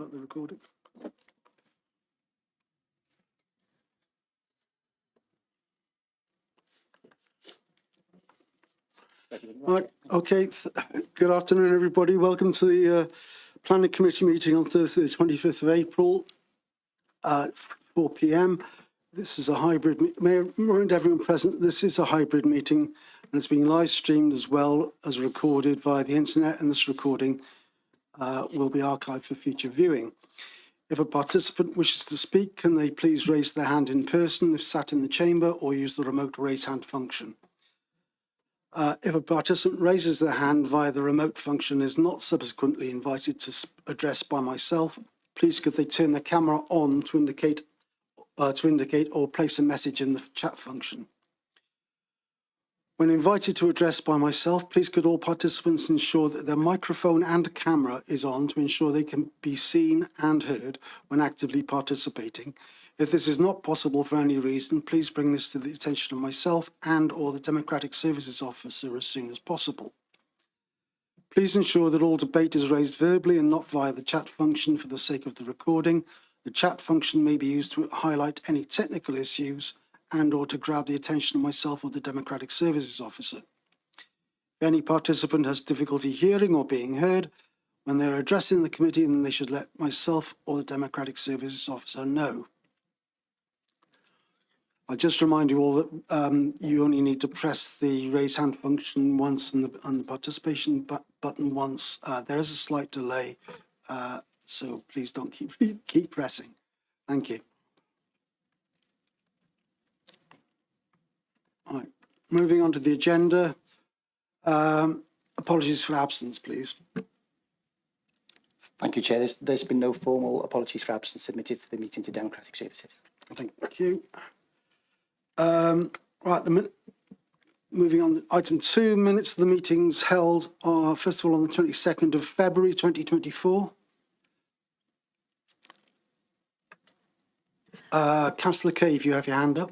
Start the recording. Right, okay. Good afternoon, everybody. Welcome to the Planning Committee meeting on Thursday, the 25th of April, 4 p.m. This is a hybrid. May I remind everyone present, this is a hybrid meeting and it's being live streamed as well as recorded via the internet, and this recording will be archived for future viewing. If a participant wishes to speak, can they please raise their hand in person if sat in the chamber, or use the remote raise hand function. If a participant raises their hand via the remote function and is not subsequently invited to address by myself, please could they turn their camera on to indicate or place a message in the chat function. When invited to address by myself, please could all participants ensure that their microphone and camera is on to ensure they can be seen and heard when actively participating. If this is not possible for any reason, please bring this to the attention of myself and or the Democratic Services Officer as soon as possible. Please ensure that all debate is raised verbally and not via the chat function for the sake of the recording. The chat function may be used to highlight any technical issues and or to grab the attention of myself or the Democratic Services Officer. If any participant has difficulty hearing or being heard when they're addressing the committee, then they should let myself or the Democratic Services Officer know. I'll just remind you all that you only need to press the raise hand function once and the participation button once. There is a slight delay, so please don't keep pressing. Thank you. All right, moving on to the agenda. Apologies for absence, please. Thank you, Chair. There's been no formal apologies for absence submitted for the meeting to Democratic Services. Thank you. Right, moving on, item 2, minutes of the meetings held first of all on the 22nd of February 2024. Councillor Kay, if you have your hand up.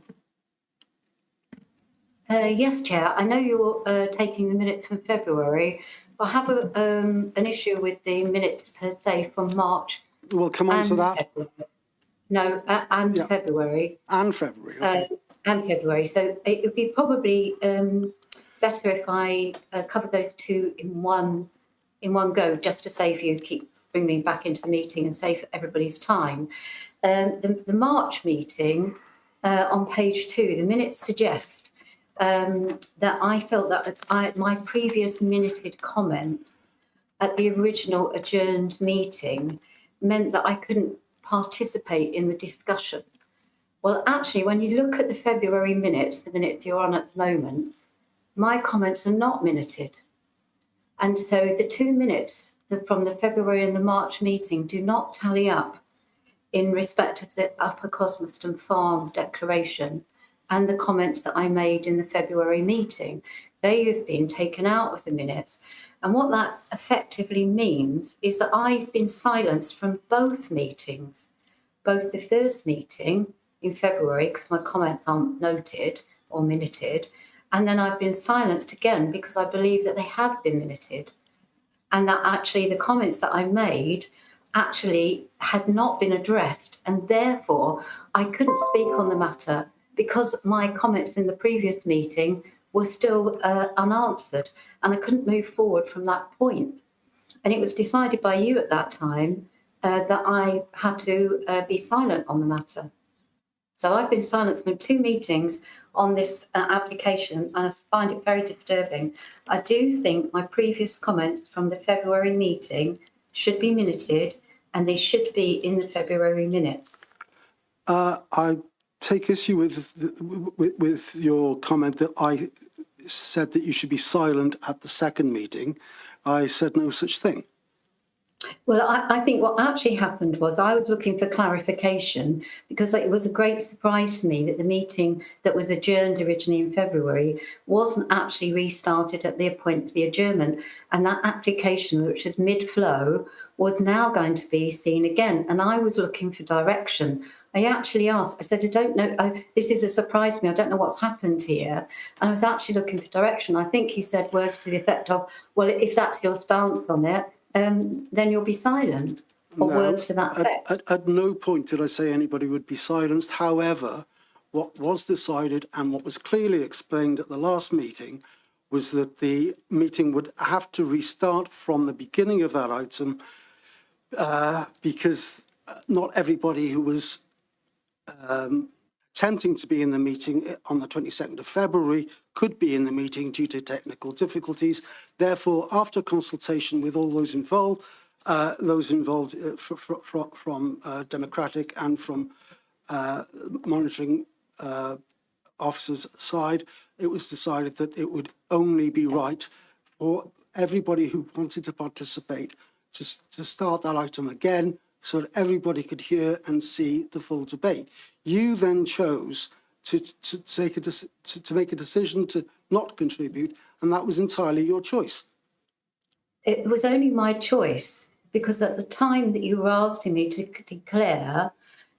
Yes, Chair. I know you're taking the minutes from February, but I have an issue with the minutes per se from March. We'll come on to that. February. No, and yeah. February. And February, okay. And February. So it would be probably better if I cover those two in one go, just to save you, bring me back into the meeting and save everybody's time. The March meeting on page 2, the minutes suggest that I felt that my previous minuted comments at the original adjourned meeting meant that I couldn't participate in the discussion. Well, actually, when you look at the February minutes, the minutes you're on at the moment, my comments are not minuted. And so the 2 minutes from the February and the March meeting do not tally up in respect of the Upper Cosmoston Farm declaration and the comments that I made in the February meeting. They have been taken out of the minutes. And what that effectively means is that I've been silenced from both meetings, both the first meeting in February, because my comments aren't noted or minuted, and then I've been silenced again because I believe that they have been minuted, and that actually the comments that I made actually had not been addressed, and therefore I couldn't speak on the matter because my comments in the previous meeting were still unanswered, and I couldn't move forward from that point. And it was decided by you at that time that I had to be silent on the matter. So I've been silenced from 2 meetings on this application, and I find it very disturbing. I do think my previous comments from the February meeting should be minuted, and they should be in the February minutes. I take issue with your comment that I said that you should be silent at the second meeting. I said no such thing. Well, I think what actually happened was I was looking for clarification because it was a great surprise to me that the meeting that was adjourned originally in February wasn't actually restarted at the point of the adjournment. And that application, which was mid-flow, was now going to be seen again. And I was looking for direction. I actually asked, I said, I don't know, this is a surprise to me. I don't know what's happened here. And I was actually looking for direction. I think you said words to the effect of, well, if that's your stance on it, then you'll be silent. or No, words to that effect. At no point did I say anybody would be silenced. However, what was decided and what was clearly explained at the last meeting was that the meeting would have to restart from the beginning of that item because not everybody who was attempting to be in the meeting on the 22nd of February could be in the meeting due to technical difficulties. Therefore, after consultation with all those involved from Democratic and from monitoring officers' side, it was decided that it would only be right for everybody who wanted to participate to start that item again so that everybody could hear and see the full debate. You then chose to make a decision to not contribute, and that was entirely your choice. It was only my choice because at the time that you were asking me to declare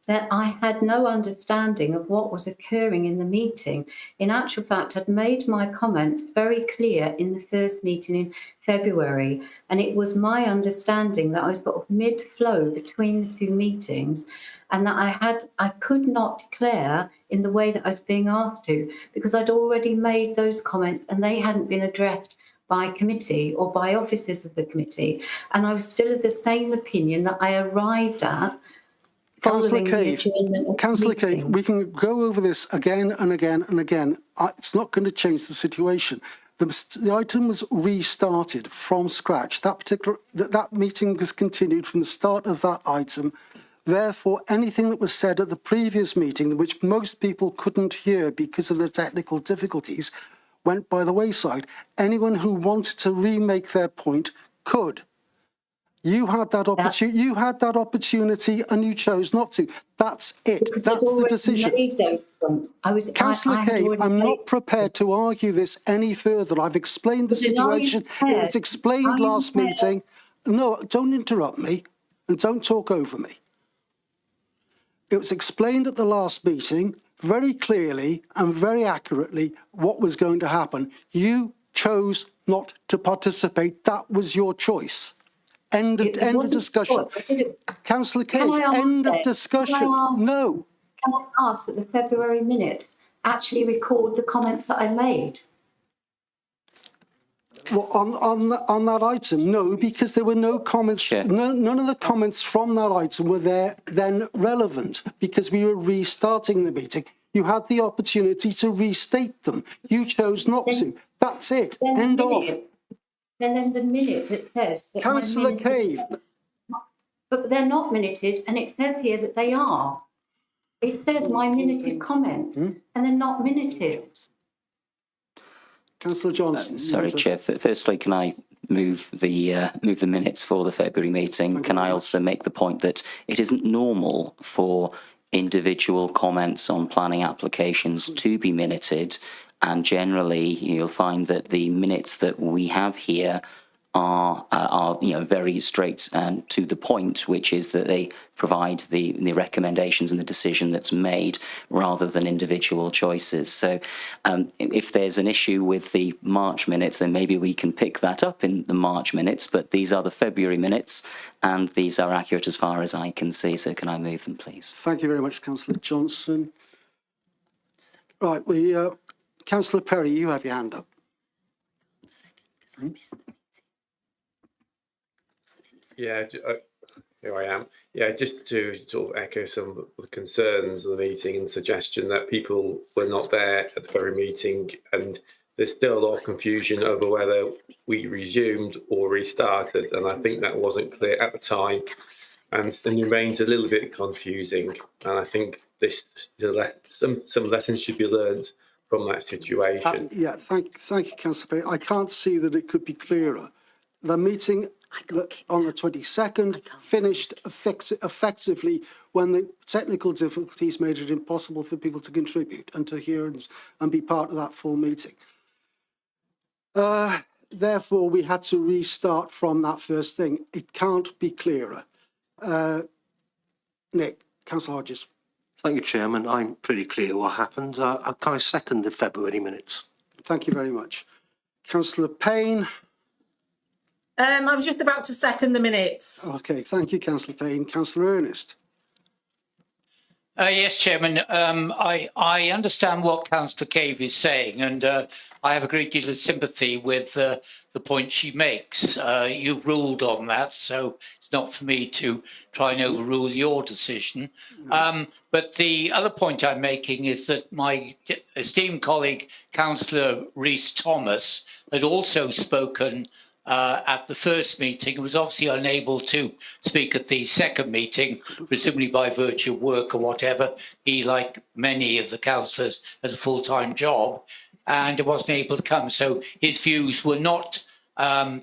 that I had no understanding of what was occurring in the meeting. In actual fact, I'd made my comment very clear in the first meeting in February, and it was my understanding that I was sort of mid-flow between the two meetings and that I could not declare in the way that I was being asked to because I'd already made those comments and they hadn't been addressed by committee or by officers of the committee. And I was still of the same opinion that I arrived at Councillor Cave, Cave, we can go over this again and again and again. It's not going to change the situation. The item was restarted from scratch. That meeting was continued from the start of that item. Therefore, anything that was said at the previous meeting, which most people couldn't hear because of the technical difficulties, went by the wayside. Anyone who wanted to remake their point could. You had that opportunity. You had that opportunity, and you chose not to. That's it. Because That's the decision. Councillor Cave, I'm not prepared to argue this any further. I've explained the situation. It was explained last meeting. No, don't interrupt me, and don't talk over me. It was explained at the last meeting very clearly and very accurately what was going to happen. You chose not to participate. That was your choice. End of discussion. Councillor Cave, end of discussion. No. Can I ask that the February minutes actually record the comments that I made? Well, on that item, no, because there were no comments. Sure. None of the comments from that item were then relevant because we were restarting the meeting. You had the opportunity to restate them. You chose not to. That's it. End of. Then in the minute that says that Councillor Cave. But they're not minuted, and it says here that they are. It says my minuted comment, and they're not minuted. Councillor Johnson. Sorry, Chair. Firstly, can I move the minutes for the February meeting? Can I also make the point that it isn't normal for individual comments on planning applications to be minuted, and generally you'll find that the minutes that we have here are very straight and to the point, which is that they provide the recommendations and the decision that's made rather than individual choices. So if there's an issue with the March minutes, then maybe we can pick that up in the March minutes, but these are the February minutes and these are accurate as far as I can see. So can I move them, please? Thank you very much, Councillor Johnson. Right, Councillor Perry, you have your hand up. Yeah, here I am. Yeah, just to sort of echo some of the concerns of the meeting and the suggestion that people were not there at the February meeting, and there's still a lot of confusion over whether we resumed or restarted, and I think that wasn't clear at the time, and remains a little bit confusing. And I think this some lessons should be learned from that situation. Yeah, thank you, Councillor Perry. I can't see that it could be clearer. The meeting on the 22nd finished effectively when the technical difficulties made it impossible for people to contribute and to hear and be part of that full meeting. Therefore, we had to restart from that first thing. It can't be clearer. Nick, Councillor Hodges. Thank you, Chairman. I'm pretty clear what happened. I second the February minutes. Thank you very much. Councillor Payne. I was just about to second the minutes. Okay, thank you, Councillor Payne. Councillor Ernest. Yes, Chairman. I understand what Councillor Cave is saying, and I have a great deal of sympathy with the point she makes. You've ruled on that, so it's not for me to try and overrule your decision. But the other point I'm making is that my esteemed colleague, Councillor Rees-Thomas, had also spoken at the first meeting and was obviously unable to speak at the second meeting, presumably by virtue of work or whatever. He, like many of the councillors, has a full-time job and wasn't able to come. So his views were not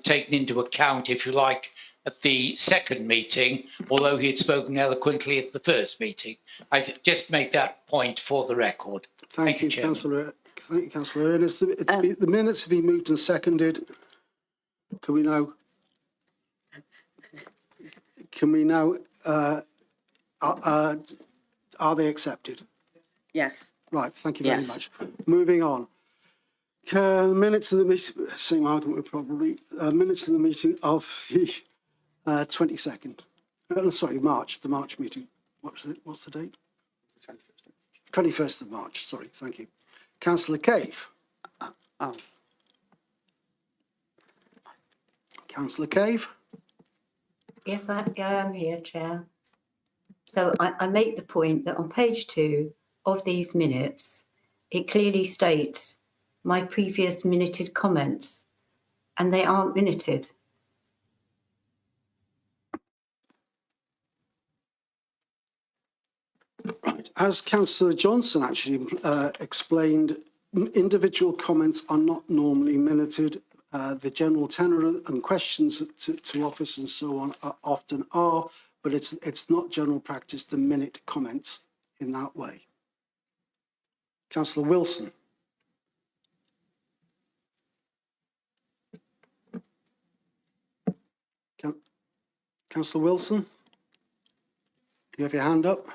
taken into account, if you like, at the second meeting, although he had spoken eloquently at the first meeting. I just make that point for the record. Thank you, Chairman. Councillor. Thank you, Councillor Ernest. The minutes have been moved and seconded. Can we now, are they accepted? Yes. Right, thank you very Yes. much. Moving on. Minutes of the meeting, same argument probably, minutes of the meeting of the 22nd. Sorry, March, the March meeting. What's the date? 21st of March, sorry, thank you. Councillor Cave. Oh. Councillor Cave. Yes, I am here, Chair. So I make the point that on page 2 of these minutes, it clearly states my previous minuted comments, and they aren't minuted. Right, as Councillor Johnson actually explained, individual comments are not normally minuted. The general tenor and questions to office and so on often are, but it's not general practice to minute comments in that way. Councillor Wilson. Councillor Wilson, you have your hand up.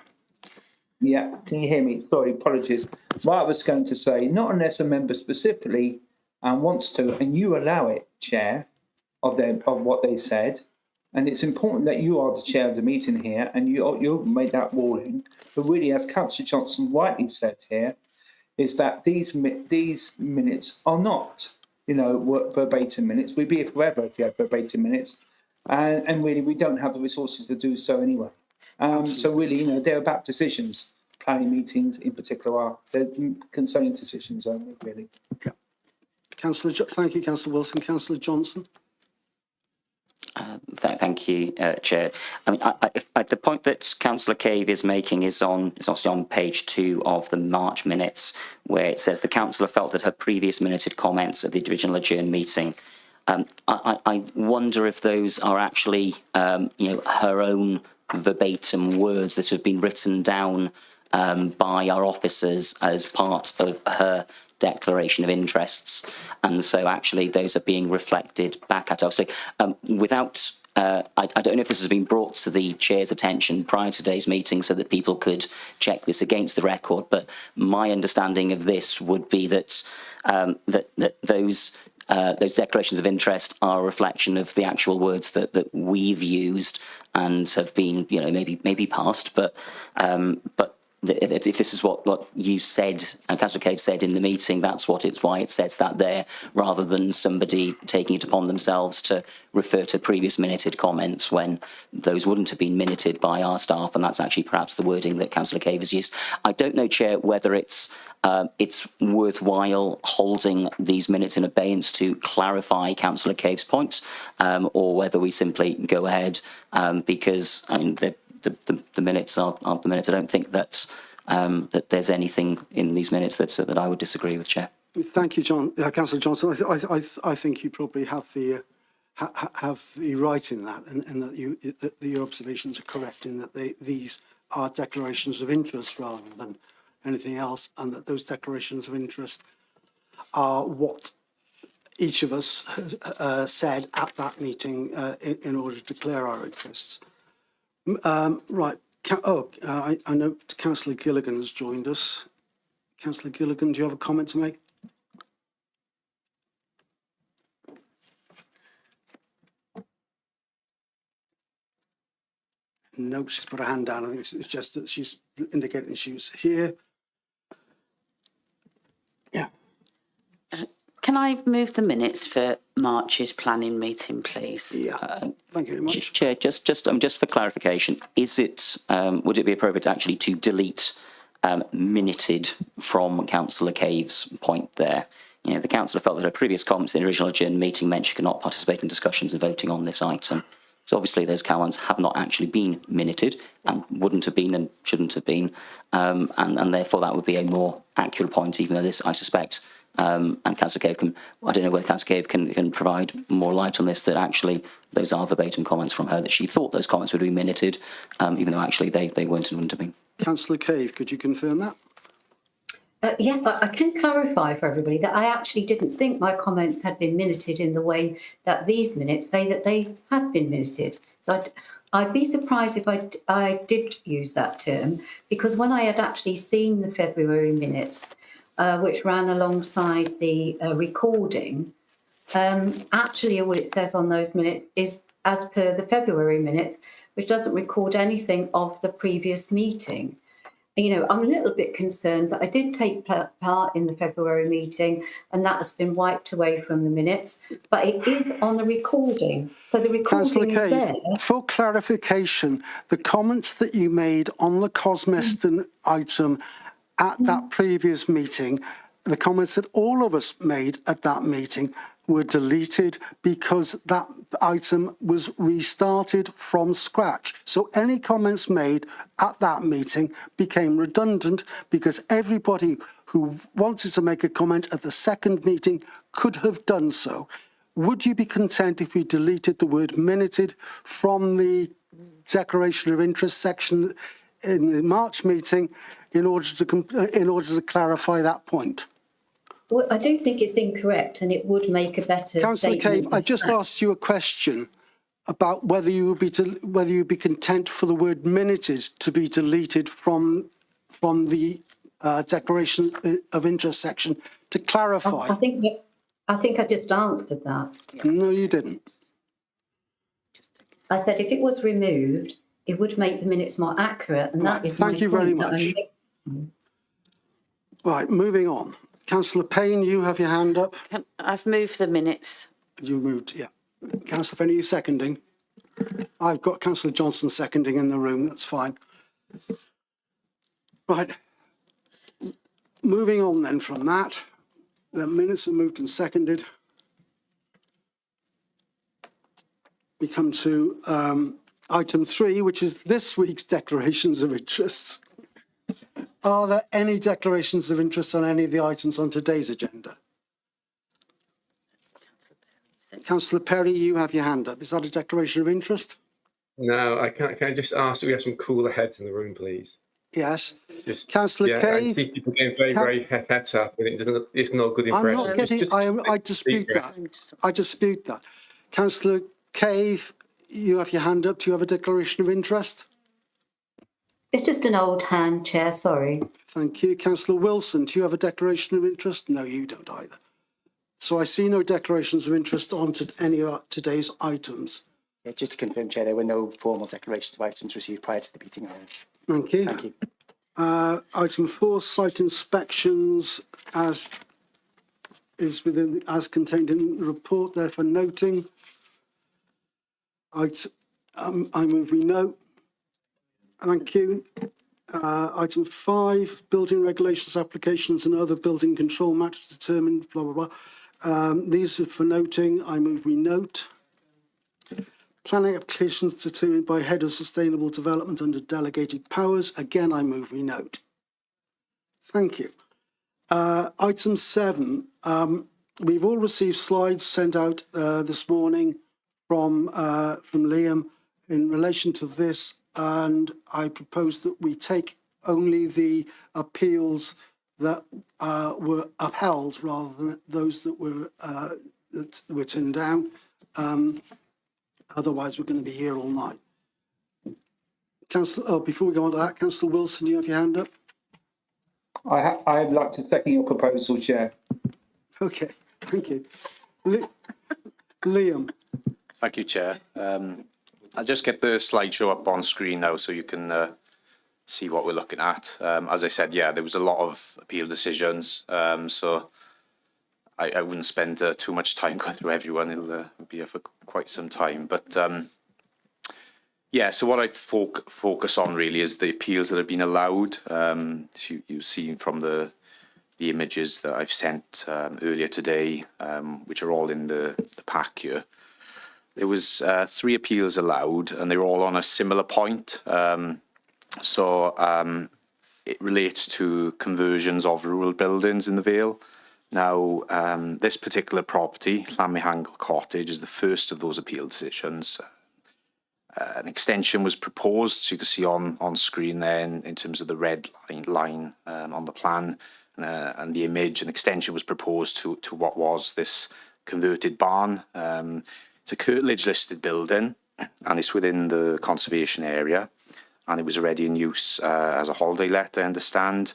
Yeah, can you hear me? Sorry, apologies. What I was going to say, not unless a member specifically wants to, and you allow it, Chair, of what they said. And it's important that you are the chair of the meeting here, and you made that ruling. But really, as Councillor Johnson rightly said here, is that these minutes are not, verbatim minutes. We'd be here forever if you had verbatim minutes, and really, we don't have the resources to do so anyway. So really, they're about decisions. Planning meetings, in particular, they're concerning decisions only, really. Yeah. Thank you, Councillor Wilson. Councillor Johnson. Thank you, Chair. I mean, the point that Councillor Cave is making is obviously on page 2 of the March minutes, where it says the councillor felt that her previous minuted comments at the original adjourned meeting. I wonder if those are actually, her own verbatim words that have been written down by our officers as part of her declaration of interests, and so actually those are being reflected back at her. So without I don't know if this has been brought to the chair's attention prior to today's meeting so that people could check this against the record, but my understanding of this would be that those declarations of interest are a reflection of the actual words that we've used and have been, maybe passed, but if this is what you said and Councillor Cave said in the meeting, that's why it says that there, rather than somebody taking it upon themselves to refer to previous minuted comments when those wouldn't have been minuted by our staff, and that's actually perhaps the wording that Councillor Cave has used. I don't know, Chair, whether it's worthwhile holding these minutes in abeyance to clarify Councillor Cave's point, or whether we simply go ahead, because I mean the minutes are the minutes. I don't think that there's anything in these minutes that I would disagree with, Chair. Thank you, Councillor Johnson. I think you probably have the right in that, and that your observations are correct in that these are declarations of interest rather than anything else, and that those declarations of interest are what each of us said at that meeting in order to declare our interests. Right. I know Councillor Gilligan has joined us. Councillor Gilligan, do you have a comment to make? No, she's put her hand down. I think it's just that she's indicating she was here. Yeah. Can I move the minutes for March's planning meeting, please? Yeah. Thank you very much. Chair, just for clarification, is it, would it be appropriate actually to delete minuted from Councillor Cave's point there? You know, the councillor felt that her previous comments in the original adjourned meeting meant she could not participate in discussions and voting on this item. So obviously those comments have not actually been minuted and wouldn't have been and shouldn't have been. And therefore that would be a more accurate point, even though this, I suspect, and Councillor Cave can, I don't know whether Councillor Cave can provide more light on this, that actually those are verbatim comments from her, that she thought those comments would be minuted, even though actually they weren't and wouldn't have been. Councillor Cave, could you confirm that? Yes, I can clarify for everybody that I actually didn't think my comments had been minuted in the way that these minutes say that they had been minuted. So I'd be surprised if I did use that term, because when I had actually seen the February minutes, which ran alongside the recording, actually all it says on those minutes is as per the February minutes, which doesn't record anything of the previous meeting. You know, I'm a little bit concerned that I did take part in the February meeting and that has been wiped away from the minutes, but it is on the recording. So the Councillor recording is there. Cave, for clarification, the comments that you made on the Cosmeston item at that previous meeting, the comments that all of us made at that meeting were deleted because that item was restarted from scratch. So any comments made at that meeting became redundant because everybody who wanted to make a comment at the second meeting could have done so. Would you be content if we deleted the word minuted from the declaration of interest section in the March meeting in order to clarify that point? Well, I do think it's incorrect and it would make a better Councillor statement. Cave, I just asked you a question about whether you would be content for the word minuted to be deleted from the declaration of interest section to clarify. I think I just answered that. No, you didn't. I said if it was removed, it would make the minutes more accurate, and that is my Thank you very point that I'm much. making. Right, moving on. Councillor Payne, you have your hand up. I've moved the minutes. You moved, yeah. Councillor Fenny, you seconding? I've got Councillor Johnson seconding in the room, that's fine. Right. Moving on then from that, the minutes are moved and seconded. We come to item 3, which is this week's declarations of interest. Are there any declarations of interest on any of the items on today's agenda? Councillor Perry, you have your hand up. Is that a declaration of interest? No, I can't. Can I just ask that we have some cooler heads in the room, please? Yes. Just, Councillor I Cave? see people getting very heads up, and it's not a good I'm impression. not getting, I dispute that. I dispute that. Councillor Cave, you have your hand up. Do you have a declaration of interest? It's just an old hand, Chair, sorry. Thank you. Councillor Wilson, do you have a declaration of interest? No, you don't either. So I see no declarations of interest on to any of today's items. Yeah, just to confirm, Chair, there were no formal declarations of items received prior to the meeting. Thank you. Thank you. Item 4, site inspections as contained in the report, therefore noting. I move we note. Thank you. Item 5, building regulations, applications and other building control matters determined, blah, blah, blah. These are for noting. I move we note. Planning applications determined by Head of Sustainable Development under delegated powers. Again, I move we note. Thank you. Item 7, we've all received slides sent out this morning from Liam in relation to this, and I propose that we take only the appeals that were upheld rather than those that were turned down. Otherwise, we're going to be here all night. Before we go on to that, Councillor Wilson, you have your hand up? I'd like to second your proposal, Chair. Okay, thank you. Liam. Thank you, Chair. I'll just get the slideshow up on screen now so you can see what we're looking at. As I said, yeah, there was a lot of appeal decisions, so I wouldn't spend too much time going through everyone. It'll be here for quite some time. But yeah, so what I'd focus on really is the appeals that have been allowed. You've seen from the images that I've sent earlier today, which are all in the pack here. There was 3 appeals allowed, and they were all on a similar point. It relates to conversions of rural buildings in the Vale. Now, this particular property, Llanmihangel Cottage, is the first of those appeal decisions. An extension was proposed, so you can see on screen there in terms of the red line on the plan and the image. An extension was proposed to what was this converted barn. It's a curtilage listed building, and it's within the conservation area, and it was already in use as a holiday let, I understand.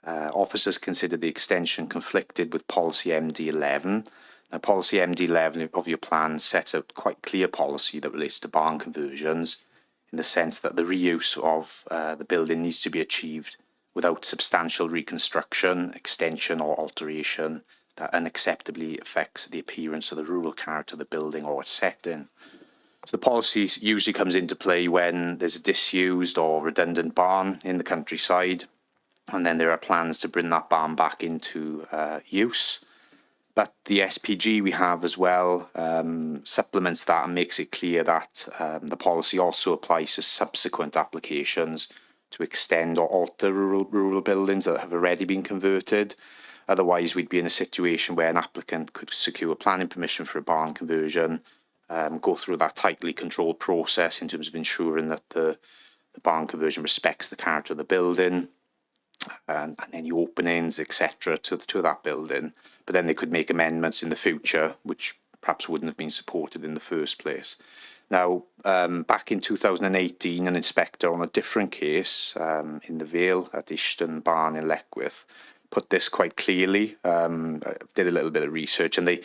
Officers considered the extension conflicted with policy MD11. Now, policy MD11 of your plan sets out quite clear policy that relates to barn conversions, in the sense that the reuse of the building needs to be achieved without substantial reconstruction, extension or alteration that unacceptably affects the appearance or the rural character of the building or its setting. So the policy usually comes into play when there's a disused or redundant barn in the countryside, and then there are plans to bring that barn back into use. But the SPG we have as well supplements that and makes it clear that the policy also applies to subsequent applications to extend or alter rural buildings that have already been converted. Otherwise, we'd be in a situation where an applicant could secure planning permission for a barn conversion, go through that tightly controlled process in terms of ensuring that the barn conversion respects the character of the building and any openings, etc., to that building. But then they could make amendments in the future, which perhaps wouldn't have been supported in the first place. Now, back in 2018, an inspector on a different case in the Vale at Ishton Barn in Leckwith put this quite clearly. Did a little bit of research, and the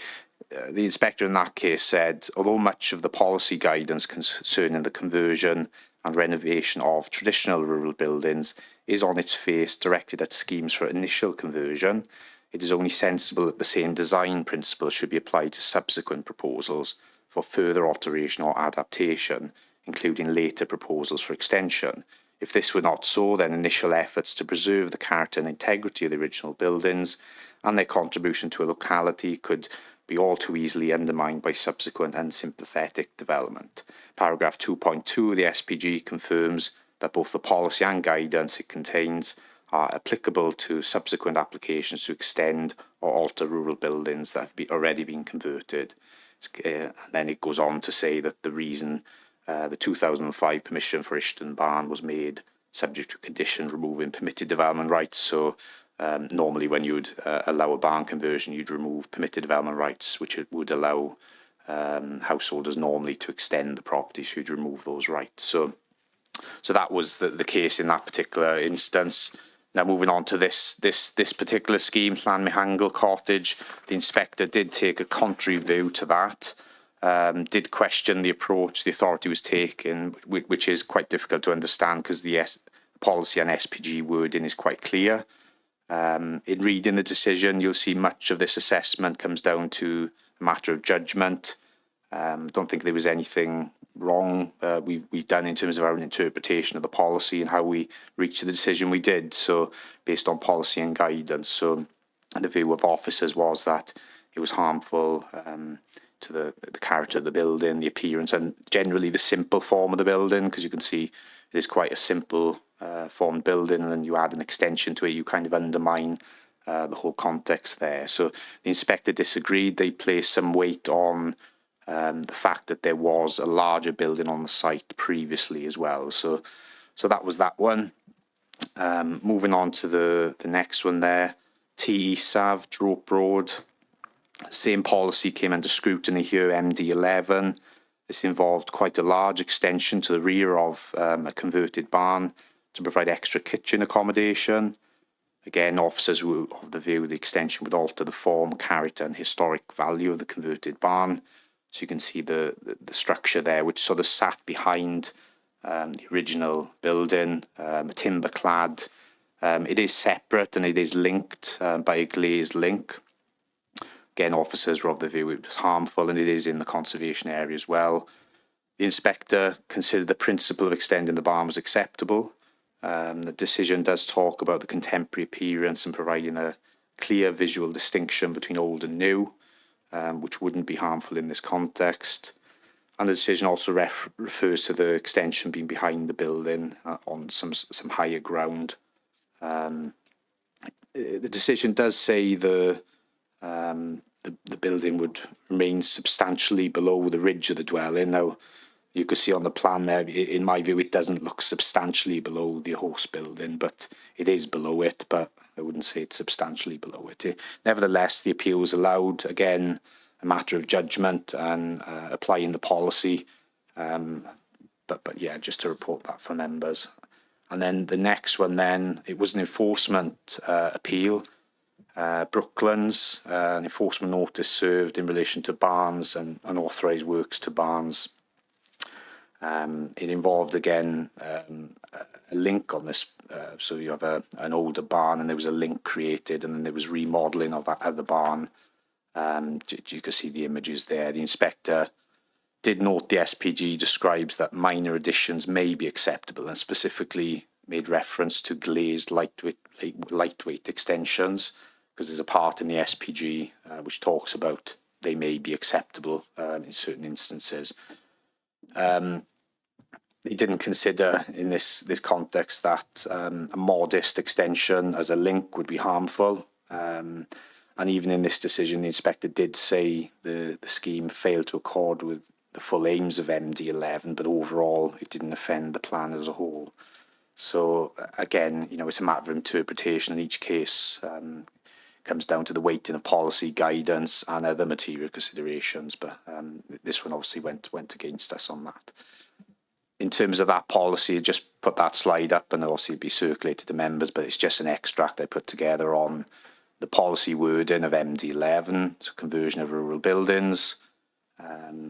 inspector in that case said, although much of the policy guidance concerning the conversion and renovation of traditional rural buildings is on its face directed at schemes for initial conversion, it is only sensible that the same design principles should be applied to subsequent proposals for further alteration or adaptation, including later proposals for extension. If this were not so, then initial efforts to preserve the character and integrity of the original buildings and their contribution to a locality could be all too easily undermined by subsequent unsympathetic development. Paragraph 2.2 of the SPG confirms that both the policy and guidance it contains are applicable to subsequent applications to extend or alter rural buildings that have already been converted. And then it goes on to say that the reason the 2005 permission for Ishton Barn was made subject to condition removing permitted development rights. So normally when you'd allow a barn conversion, you'd remove permitted development rights, which would allow householders normally to extend the property, so you'd remove those rights. So that was the case in that particular instance. Now moving on to this particular scheme, Llanmihangel Cottage, the inspector did take a contrary view to that, did question the approach the authority was taking, which is quite difficult to understand because the policy and SPG wording is quite clear. In reading the decision, you'll see much of this assessment comes down to a matter of judgment. Don't think there was anything wrong we've done in terms of our interpretation of the policy and how we reached the decision we did. So based on policy and guidance. So the view of officers was that it was harmful to the character of the building, the appearance, and generally the simple form of the building, because you can see it is quite a simple formed building, and then you add an extension to it, you kind of undermine the whole context there. So the inspector disagreed. They placed some weight on the fact that there was a larger building on the site previously as well. So that was that one. Moving on to the next one there, TE Sav, Drope Road. Same policy came under scrutiny here, MD11. This involved quite a large extension to the rear of a converted barn to provide extra kitchen accommodation. Again, officers were of the view the extension would alter the form, character and historic value of the converted barn. So you can see the structure there, which sort of sat behind the original building, timber clad. It is separate and it is linked by a glazed link. Again, officers were of the view it was harmful, and it is in the conservation area as well. The inspector considered the principle of extending the barn was acceptable. The decision does talk about the contemporary appearance and providing a clear visual distinction between old and new, which wouldn't be harmful in this context. And the decision also refers to the extension being behind the building on some higher ground. The decision does say the building would remain substantially below the ridge of the dwelling. Now, you can see on the plan there, in my view, it doesn't look substantially below the horse building, but it is below it, but I wouldn't say it's substantially below it. Nevertheless, the appeal was allowed, again, a matter of judgment and applying the policy. But yeah, just to report that for members. And then the next one then, it was an enforcement appeal. Brooklands, an enforcement notice served in relation to barns and unauthorised works to barns. It involved, again, a link on this. So you have an older barn and there was a link created, and then there was remodelling of that other barn. You can see the images there. The inspector did note the SPG describes that minor additions may be acceptable, and specifically made reference to glazed lightweight extensions, because there's a part in the SPG which talks about they may be acceptable in certain instances. He didn't consider in this context that a modest extension as a link would be harmful. And even in this decision, the inspector did say the scheme failed to accord with the full aims of MD11, but overall it didn't offend the plan as a whole. So again, it's a matter of interpretation in each case. Comes down to the weighting of policy guidance and other material considerations, but this one obviously went against us on that. In terms of that policy, just put that slide up and obviously it'll be circulated to members, but it's just an extract I put together on the policy wording of MD11, so conversion of rural buildings.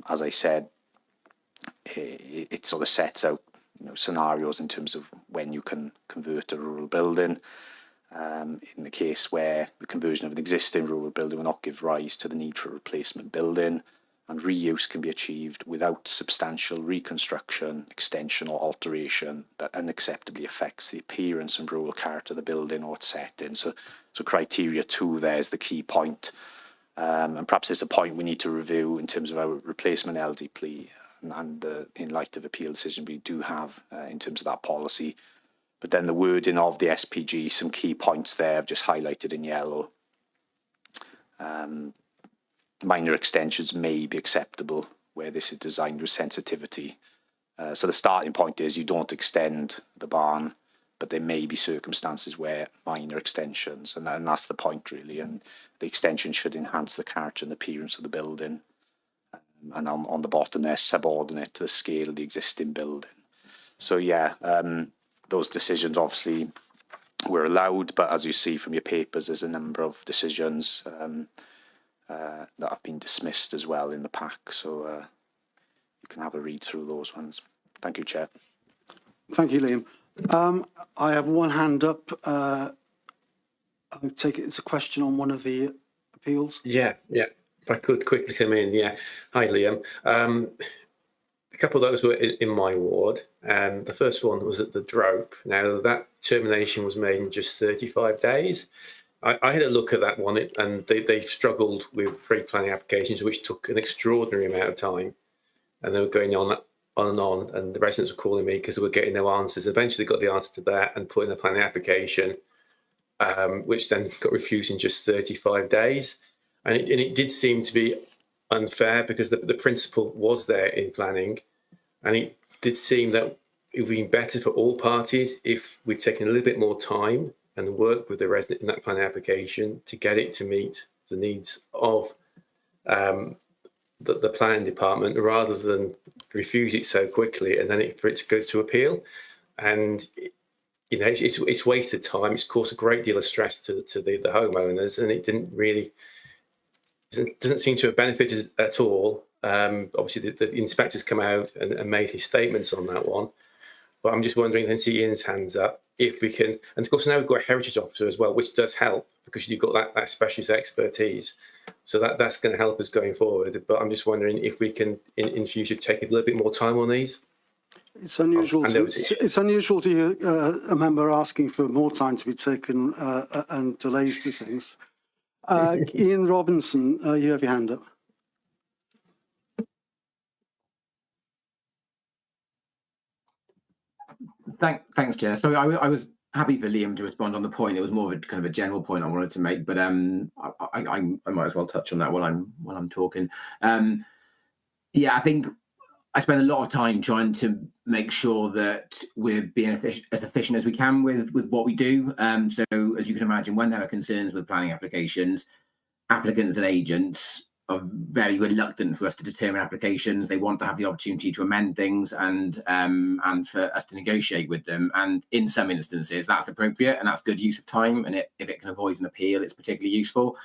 As I said, it sort of sets out scenarios in terms of when you can convert a rural building. In the case where the conversion of an existing rural building will not give rise to the need for a replacement building, and reuse can be achieved without substantial reconstruction, extension or alteration that unacceptably affects the appearance and rural character of the building or its setting. So criteria 2 there is the key point. And perhaps it's a point we need to review in terms of our replacement LDP and in light of appeal decision we do have in terms of that policy. But then the wording of the SPG, some key points there I've just highlighted in yellow. Minor extensions may be acceptable where this is designed with sensitivity. So the starting point is you don't extend the barn, but there may be circumstances where minor extensions, and that's the point really, and the extension should enhance the character and appearance of the building. And on the bottom there, subordinate to the scale of the existing building. So yeah, those decisions obviously were allowed, but as you see from your papers, there's a number of decisions that have been dismissed as well in the pack. So you can have a read through those ones. Thank you, Chair. Thank you, Liam. I have one hand up. I'll take it as a question on one of the appeals. Yeah. If I could quickly come in, yeah. Hi, Liam. A couple of those were in my ward, and the first one was at the Drope. Now, that termination was made in just 35 days. I had a look at that one, and they struggled with pre-planning applications, which took an extraordinary amount of time, and they were going on and on, and the residents were calling me because they were getting no answers. Eventually got the answer to that and put in a planning application, which then got refused in just 35 days. And it did seem to be unfair because the principle was there in planning, and it did seem that it would be better for all parties if we'd taken a little bit more time and work with the resident in that planning application to get it to meet the needs of the planning department, rather than refuse it so quickly and then for it to go to appeal. And it's wasted time. It's caused a great deal of stress to the homeowners, and it doesn't seem to have benefited at all Obviously, the inspector's come out and made his statements on that one. But I'm just wondering, and see Ian's hands up, if we can, and of course now we've got a heritage officer as well, which does help because you've got that specialist expertise. So that's going to help us going forward. But I'm just wondering if we can, in future, take a little bit more time on these. It's unusual. It's unusual to hear a member asking for more time to be taken and delays to things. Ian Robinson, you have your hand up. Thanks, Chair. So I was happy for Liam to respond on the point. It was more of a kind of a general point I wanted to make, but I might as well touch on that while I'm talking. Yeah, I think I spend a lot of time trying to make sure that we're being as efficient as we can with what we do. So as you can imagine, when there are concerns with planning applications, applicants and agents are very reluctant for us to determine applications. They want to have the opportunity to amend things and for us to negotiate with them. And in some instances, that's appropriate and that's good use of time. And if it can avoid an appeal, it's particularly useful.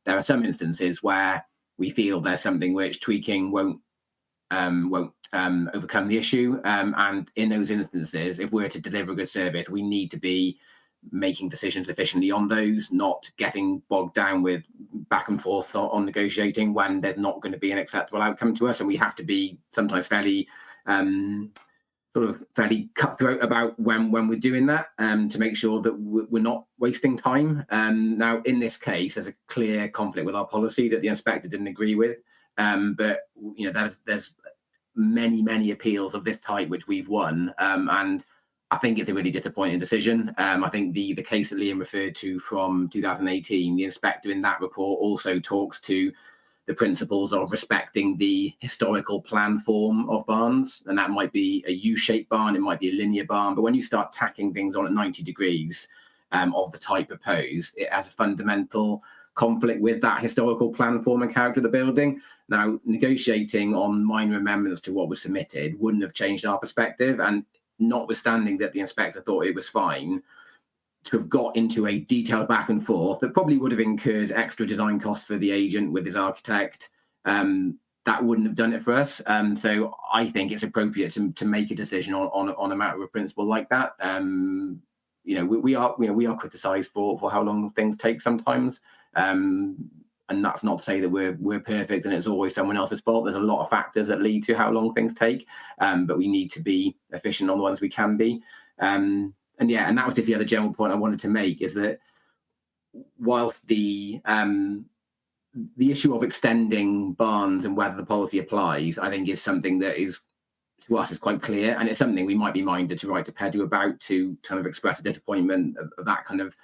There are some instances where we feel there's something which tweaking won't overcome the issue. And in those instances, if we're to deliver a good service, we need to be making decisions efficiently on those, not getting bogged down with back and forth on negotiating when there's not going to be an acceptable outcome to us. And we have to be sometimes fairly cutthroat about when we're doing that to make sure that we're not wasting time. Now, in this case, there's a clear conflict with our policy that the inspector didn't agree with. But you know, there's many appeals of this type which we've won, and I think it's a really disappointing decision. I think the case that Liam referred to from 2018, the inspector in that report also talks to the principles of respecting the historical plan form of barns, and that might be a U-shaped barn, it might be a linear barn, but when you start tacking things on at 90 degrees of the type proposed, it has a fundamental conflict with that historical plan form and character of the building. Now, negotiating on minor amendments to what was submitted wouldn't have changed our perspective, and notwithstanding that the inspector thought it was fine, to have got into a detailed back and forth that probably would have incurred extra design costs for the agent with his architect, that wouldn't have done it for us. So I think it's appropriate to make a decision on a matter of principle like that. We are criticised for how long things take sometimes. And that's not to say that we're perfect and it's always someone else's fault. There's a lot of factors that lead to how long things take, but we need to be efficient on the ones we can be. And that was just the other general point I wanted to make, is that whilst the issue of extending barns and whether the policy applies, I think is something that is, to us, is quite clear, and it's something we might be minded to write to PEDU about, to kind of express a disappointment of that kind of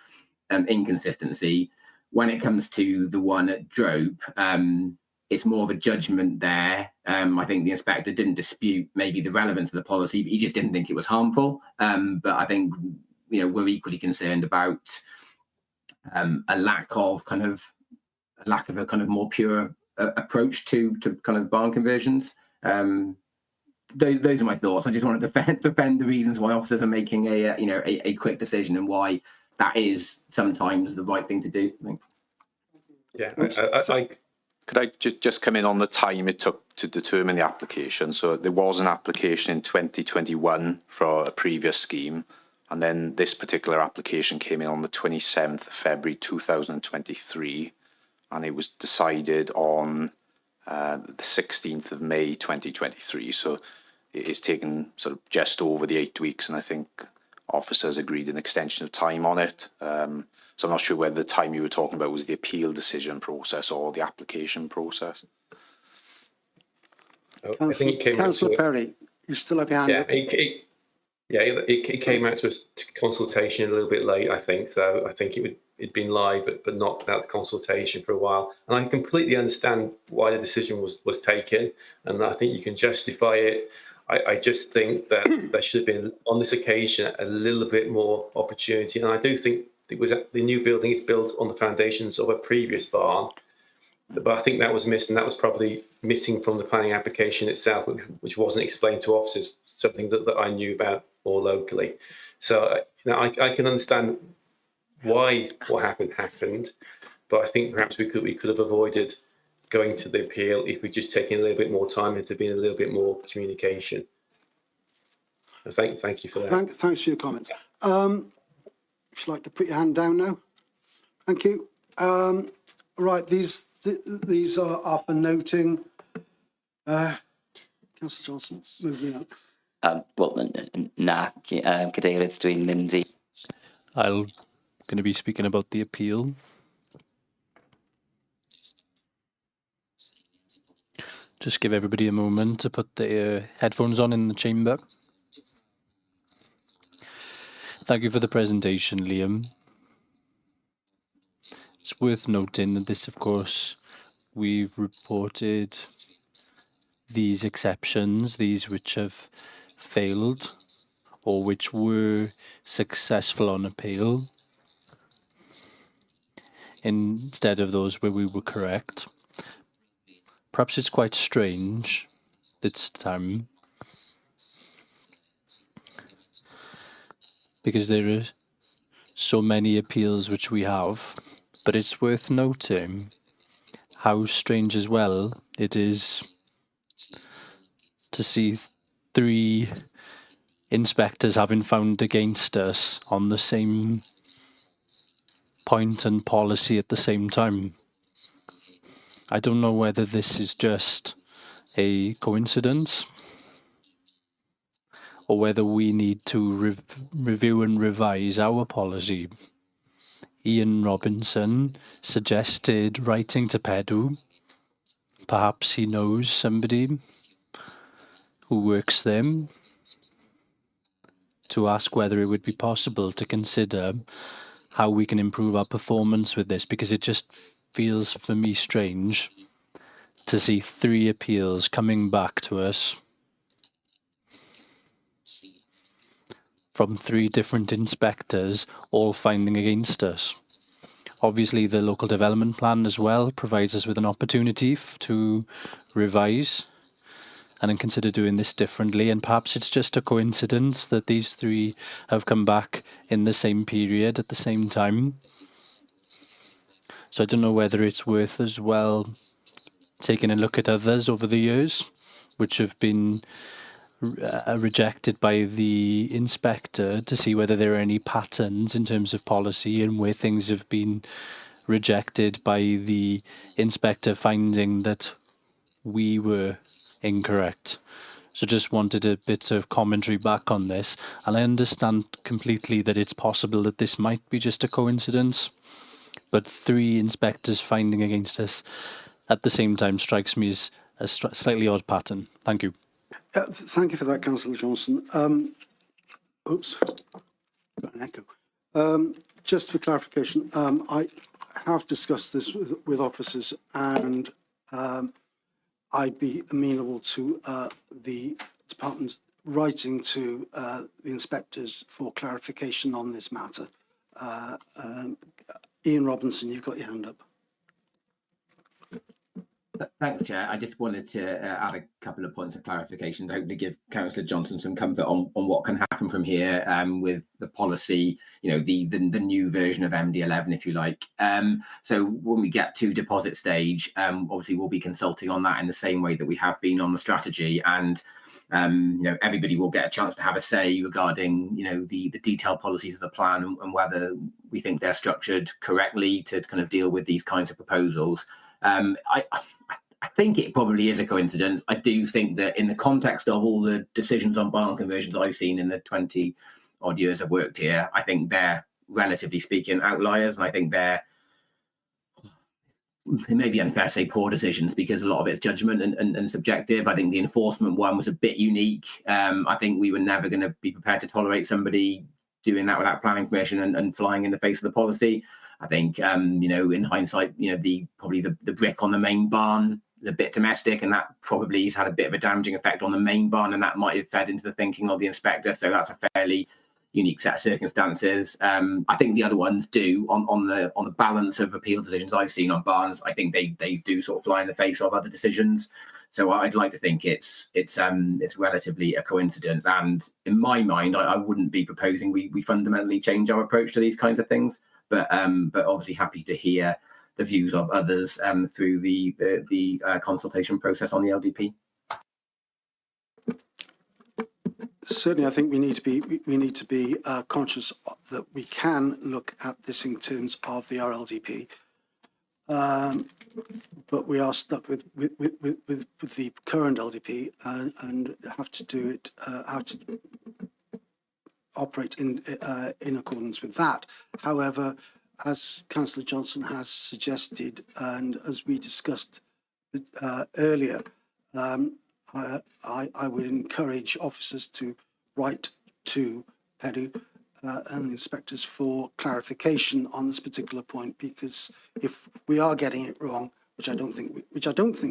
inconsistency. When it comes to the one at Drope, it's more of a judgment there. I think the inspector didn't dispute maybe the relevance of the policy, but he just didn't think it was harmful. But I think, we're equally concerned about a lack of a kind of more pure approach to kind of barn conversions. Those are my thoughts. I just wanted to defend the reasons why officers are making a quick decision and why that is sometimes the right thing to do. Yeah, Could I just come in on the time it took to determine the application? So there was an application in 2021 for a previous scheme, and then this particular application came in on the 27th of February 2023, and it was decided on the 16th of May 2023. So it is taken sort of just over the 8 weeks, and I think officers agreed an extension of time on it. So I'm not sure whether the time you were talking about was the appeal decision process or the application process. I think it came Councillor Perry, you still have your hand up? It came out to us to consultation a little bit late, I think. So I think it'd been live, but not without the consultation for a while. And I completely understand why the decision was taken, and I think you can justify it. I just think that there should have been, on this occasion, a little bit more opportunity. And I do think the new building is built on the foundations of a previous barn, but I think that was missed, and that was probably missing from the planning application itself, which wasn't explained to officers, something that I knew about more locally. So I can understand why what happened, but I think perhaps we could have avoided going to the appeal if we just taking a little bit more time and to be a little bit more communication. Thank you for that. Thanks for your comments. If you'd like to put your hand down now. Thank you. Right, these are for noting. Councillor Johnson, moving up. Wel, na, Cadeirydd, dwi'n mynd I... I'm going to be speaking about the appeal. Just give everybody a moment to put their headphones on in the chamber. Thank you for the presentation, Liam. It's worth noting that this, of course, we've reported these exceptions, these which have failed or which were successful on appeal, instead of those where we were correct. Perhaps it's quite strange this time, because there are so many appeals which we have, but it's worth noting how strange as well it is to see 3 inspectors having found against us on the same point and policy at the same time. I don't know whether this is just a coincidence or whether we need to review and revise our policy. Ian Robinson suggested writing to PEDW. Perhaps he knows somebody who works there, to ask whether it would be possible to consider how we can improve our performance with this, because it just feels for me strange to see 3 appeals coming back to us from 3 different inspectors, all finding against us. Obviously, the local development plan as well provides us with an opportunity to revise and then consider doing this differently. And perhaps it's just a coincidence that these 3 have come back in the same period at the same time. So I don't know whether it's worth as well taking a look at others over the years, which have been rejected by the inspector, to see whether there are any patterns in terms of policy and where things have been rejected by the inspector finding that we were incorrect. So just wanted a bit of commentary back on this, and I understand completely that it's possible that this might be just a coincidence, but 3 inspectors finding against us at the same time strikes me as a slightly odd pattern. Thank you. Thank you for that, Councillor Johnson. Oops, got an echo. Just for clarification, I have discussed this with officers, and I'd be amenable to the department writing to the inspectors for clarification on this matter. Ian Robinson, you've got your hand up. Thanks, Chair. I just wanted to add a couple of points of clarification to hopefully give Councillor Johnson some comfort on what can happen from here with the policy, you know, the new version of MD11, if you like. So when we get to deposit stage, obviously we'll be consulting on that in the same way that we have been on the strategy, and you know, everybody will get a chance to have a say regarding, you know, the detailed policies of the plan and whether we think they're structured correctly to kind of deal with these kinds of proposals. I think it probably is a coincidence. I do think that in the context of all the decisions on barn conversions I've seen in the 20 odd years I've worked here, I think they're, relatively speaking, outliers. And I think it may be unfair to say poor decisions, because a lot of it's judgment and subjective. I think the enforcement one was a bit unique. I think we were never going to be prepared to tolerate somebody doing that without planning permission and flying in the face of the policy. I think, you know, in hindsight, you know, probably the brick on the main barn is a bit domestic, and that probably has had a bit of a damaging effect on the main barn, and that might have fed into the thinking of the inspector. So that's a fairly unique set of circumstances. I think the other ones do on the balance of appeal decisions I've seen on barns. I think they do sort of fly in the face of other decisions. So I'd like to think it's relatively a coincidence. And in my mind, I wouldn't be proposing we fundamentally change our approach to these kinds of things. But obviously happy to hear the views of others through the consultation process on the LDP. Certainly, I think we need to be conscious that we can look at this in terms of the RLDP, but we are stuck with the current LDP and have to do it. Have to operate in accordance with that. However, as Councillor Johnson has suggested, and as we discussed earlier, I would encourage officers to write to PEDU and the inspectors for clarification on this particular point, because if we are getting it wrong, which I don't think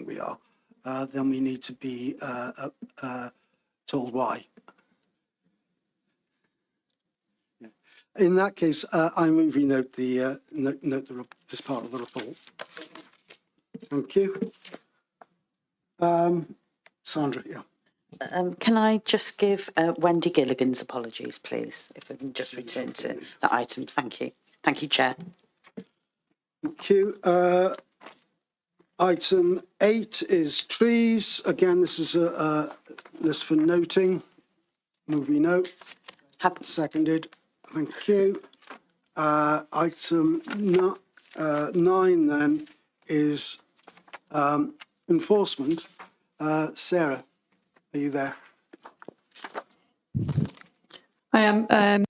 we are, then we need to be told why. In that case, I move we note this part of the report. Thank you. Sandra, yeah. Can I just give Wendy Gilligan's apologies, please, if we can just return to that item. Thank you. Thank you, Chair. Thank you. Item 8 is trees. Again, this is a list for noting. Move we note. Seconded. Thank you. Item 9 then is enforcement. Sarah, are you there? I am. I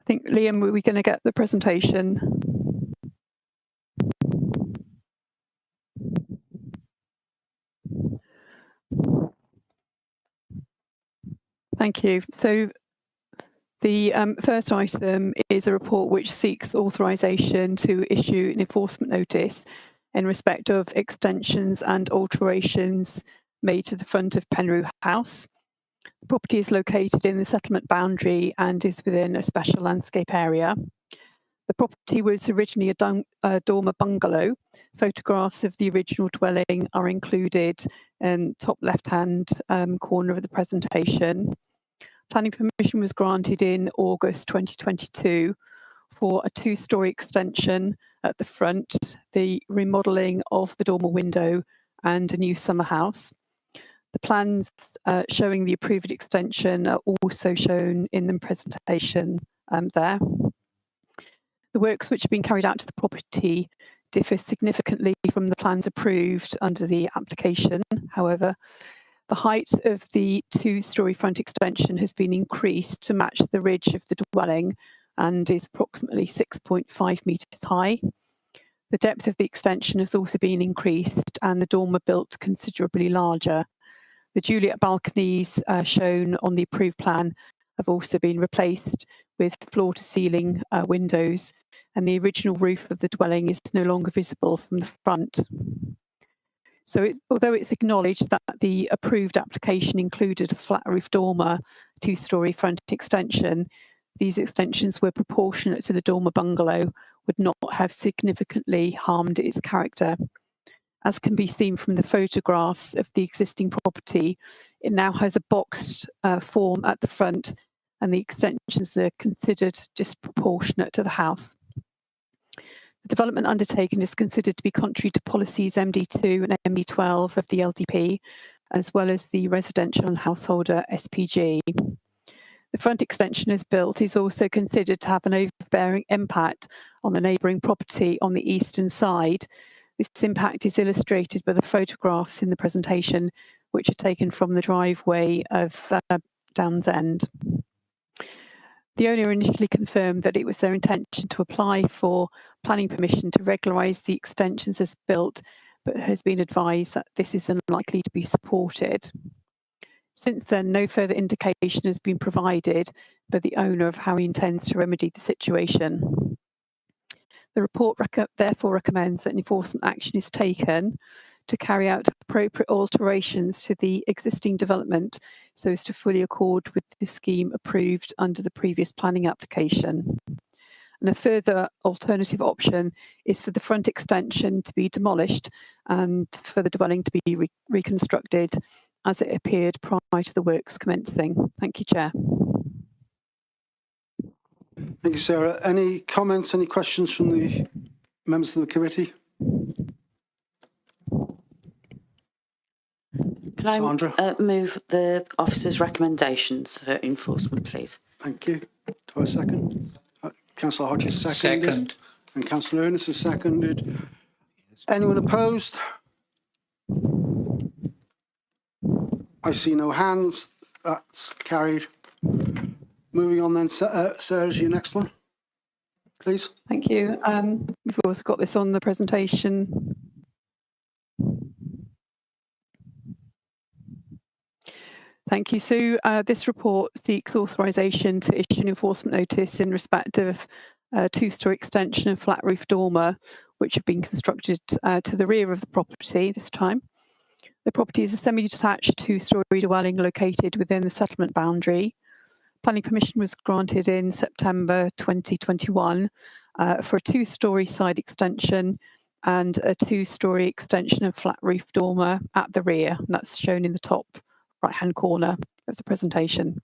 think, Liam, we're going to get the presentation. Thank you. So the first item is a report which seeks authorisation to issue an enforcement notice in respect of extensions and alterations made to the front of Penrue House. The property is located in the settlement boundary and is within a special landscape area. The property was originally a dormer bungalow. Photographs of the original dwelling are included in top left-hand corner of the presentation. Planning permission was granted in August 2022 for a 2-storey extension at the front, the remodelling of the dormer window and a new summer house. The plans showing the approved extension are also shown in the presentation there. The works which have been carried out to the property differ significantly from the plans approved under the application. However, the height of the 2-storey front extension has been increased to match the ridge of the dwelling and is approximately 6.5 metres high. The depth of the extension has also been increased and the dormer built considerably larger. The Juliet balconies shown on the approved plan have also been replaced with floor-to-ceiling windows, and the original roof of the dwelling is no longer visible from the front. So although it's acknowledged that the approved application included a flat roof dormer 2-storey front extension, these extensions were proportionate to the dormer bungalow, would not have significantly harmed its character. As can be seen from the photographs of the existing property, it now has a boxed form at the front, and the extensions are considered disproportionate to the house. The development undertaken is considered to be contrary to policies MD2 and MD12 of the LDP, as well as the residential and householder SPG. The front extension as built is also considered to have an overbearing impact on the neighbouring property on the eastern side. This impact is illustrated by the photographs in the presentation, which are taken from the driveway of Downs End. The owner initially confirmed that it was their intention to apply for planning permission to regularise the extensions as built, but has been advised that this is unlikely to be supported. Since then, no further indication has been provided by the owner of how he intends to remedy the situation. The report therefore recommends that enforcement action is taken to carry out appropriate alterations to the existing development so as to fully accord with the scheme approved under the previous planning application. And a further alternative option is for the front extension to be demolished and for the dwelling to be reconstructed as it appeared prior to the works commencing. Thank you, Chair. Thank you, Sarah. Any comments, any questions from the members of the committee? Can I Sandra? move the officer's recommendations for enforcement, please? Thank you. Do I have a second? Councillor Hodges seconded. Second. And Councillor Ernest has seconded. Anyone opposed? I see no hands. That's carried. Moving on then, Sarah, your next one, please. Thank you. We've also got this on the presentation. Thank you. So this report seeks authorisation to issue an enforcement notice in respect of a two-storey extension of flat roof dormer, which have been constructed to the rear of the property this time. The property is a semi-detached two-storey dwelling located within the settlement boundary. Planning permission was granted in September 2021 for a two-storey side extension and a two-storey extension of flat roof dormer at the rear, and that's shown in the top right-hand corner of the presentation.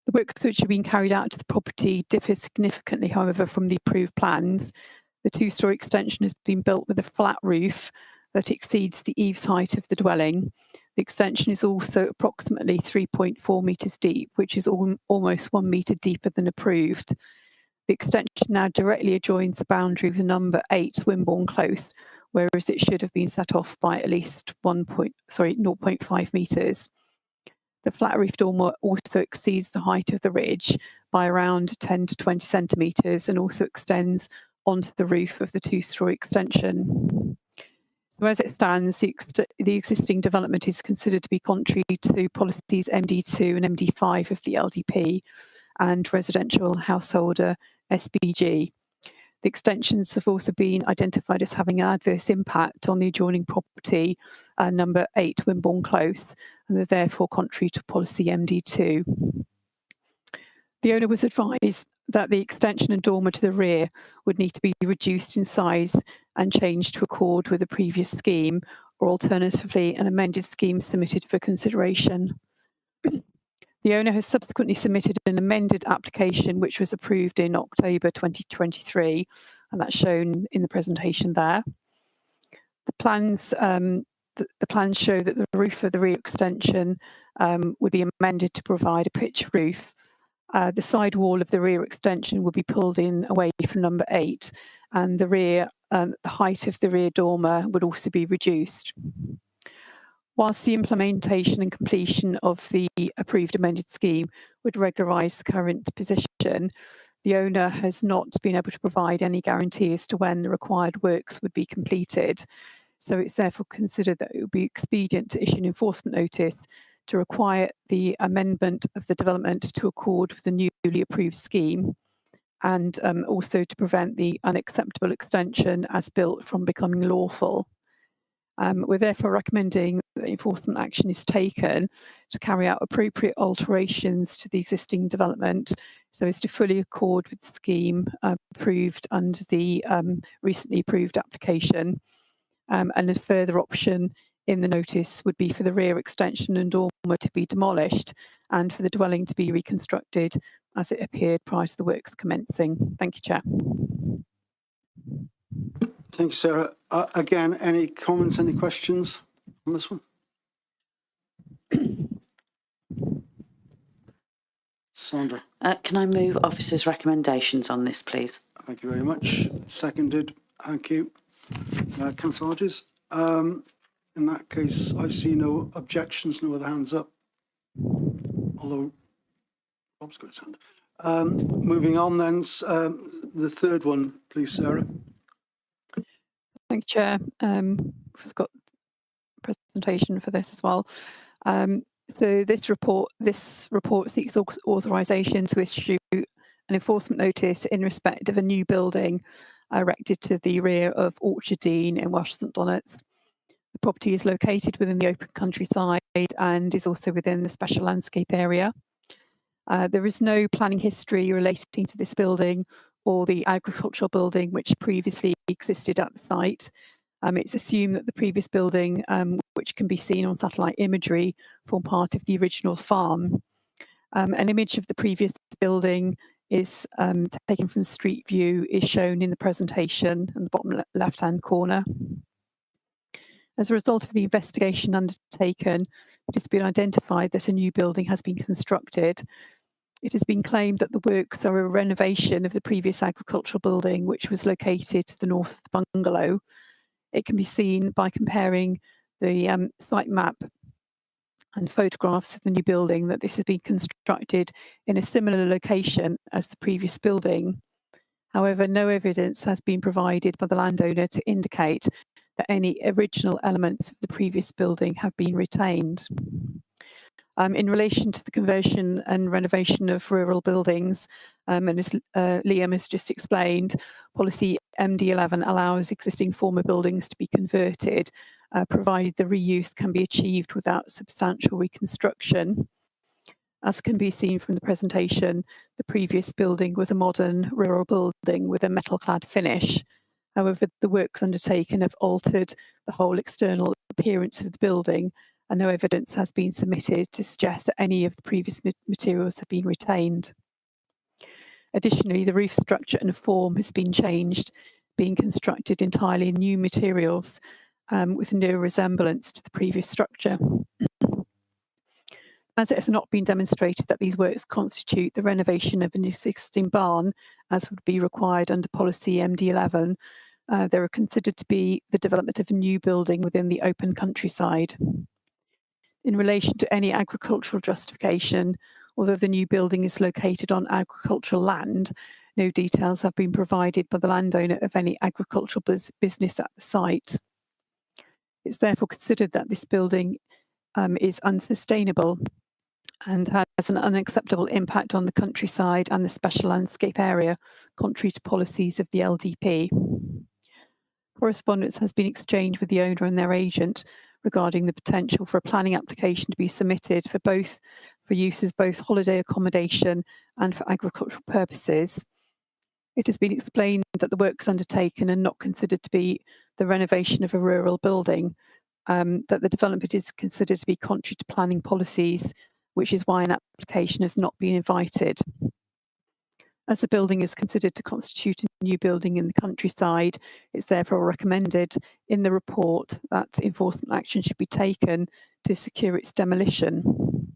The works which have been carried out to the property differ significantly, however, from the approved plans. The two-storey extension has been built with a flat roof that exceeds the eaves height of the dwelling. The extension is also approximately 3.4 metres deep, which is almost 1 metre deeper than approved. The extension now directly adjoins the boundary of the number 8 Wimborne Close, whereas it should have been set off by at least 0.5 metres. The flat roof dormer also exceeds the height of the ridge by around 10 to 20 centimetres and also extends onto the roof of the two-storey extension. So as it stands, the existing development is considered to be contrary to policies MD2 and MD5 of the LDP and residential householder SBG. The extensions have also been identified as having an adverse impact on the adjoining property, number 8 Wimborne Close, and they're therefore contrary to policy MD2. The owner was advised that the extension and dormer to the rear would need to be reduced in size and changed to accord with the previous scheme, or alternatively an amended scheme submitted for consideration. The owner has subsequently submitted an amended application which was approved in October 2023, and that's shown in the presentation there. The plans show that the roof of the rear extension would be amended to provide a pitch roof. The side wall of the rear extension will be pulled in away from number 8, and the height of the rear dormer would also be reduced. Whilst the implementation and completion of the approved amended scheme would regularise the current position, the owner has not been able to provide any guarantee as to when the required works would be completed. So it's therefore considered that it would be expedient to issue an enforcement notice to require the amendment of the development to accord with the newly approved scheme, and also to prevent the unacceptable extension as built from becoming lawful. We're therefore recommending that enforcement action is taken to carry out appropriate alterations to the existing development so as to fully accord with the scheme approved under the recently approved application. And a further option in the notice would be for the rear extension and dormer to be demolished and for the dwelling to be reconstructed as it appeared prior to the works commencing. Thank you, Chair. Thank you, Sarah. Again, any comments, any questions on this one? Sandra. Can I move officers' recommendations on this, please? Thank you very much. Seconded. Thank you. Councillor Hodges. In that case, I see no objections, no other hands up. Although Rob's got his hand. Moving on then, the third one, please, Sarah. Thank you, Chair. We've got a presentation for this as well. So this report seeks authorisation to issue an enforcement notice in respect of a new building erected to the rear of Orchard Dean in Welsh St Donats. The property is located within the open countryside and is also within the special landscape area. There is no planning history relating to this building or the agricultural building which previously existed at the site. It's assumed that the previous building, which can be seen on satellite imagery, formed part of the original farm. An image of the previous building is taken from Street View, is shown in the presentation in the bottom left-hand corner. As a result of the investigation undertaken, it has been identified that a new building has been constructed. It has been claimed that the works are a renovation of the previous agricultural building, which was located to the north of the bungalow. It can be seen by comparing the site map and photographs of the new building that this has been constructed in a similar location as the previous building. However, no evidence has been provided by the landowner to indicate that any original elements of the previous building have been retained. In relation to the conversion and renovation of rural buildings, and as Liam has just explained, policy MD11 allows existing former buildings to be converted, provided the reuse can be achieved without substantial reconstruction. As can be seen from the presentation, the previous building was a modern rural building with a metal-clad finish. However, the works undertaken have altered the whole external appearance of the building, and no evidence has been submitted to suggest that any of the previous materials have been retained. Additionally, the roof structure and form has been changed, being constructed entirely in new materials with no resemblance to the previous structure. As it has not been demonstrated that these works constitute the renovation of an existing barn, as would be required under policy MD11, they are considered to be the development of a new building within the open countryside. In relation to any agricultural justification, although the new building is located on agricultural land, no details have been provided by the landowner of any agricultural business at the site. It's therefore considered that this building is unsustainable and has an unacceptable impact on the countryside and the special landscape area, contrary to policies of the LDP. Correspondence has been exchanged with the owner and their agent regarding the potential for a planning application to be submitted for use as both holiday accommodation and for agricultural purposes. It has been explained that the works undertaken are not considered to be the renovation of a rural building, that the development is considered to be contrary to planning policies, which is why an application has not been invited. As the building is considered to constitute a new building in the countryside, it's therefore recommended in the report that enforcement action should be taken to secure its demolition.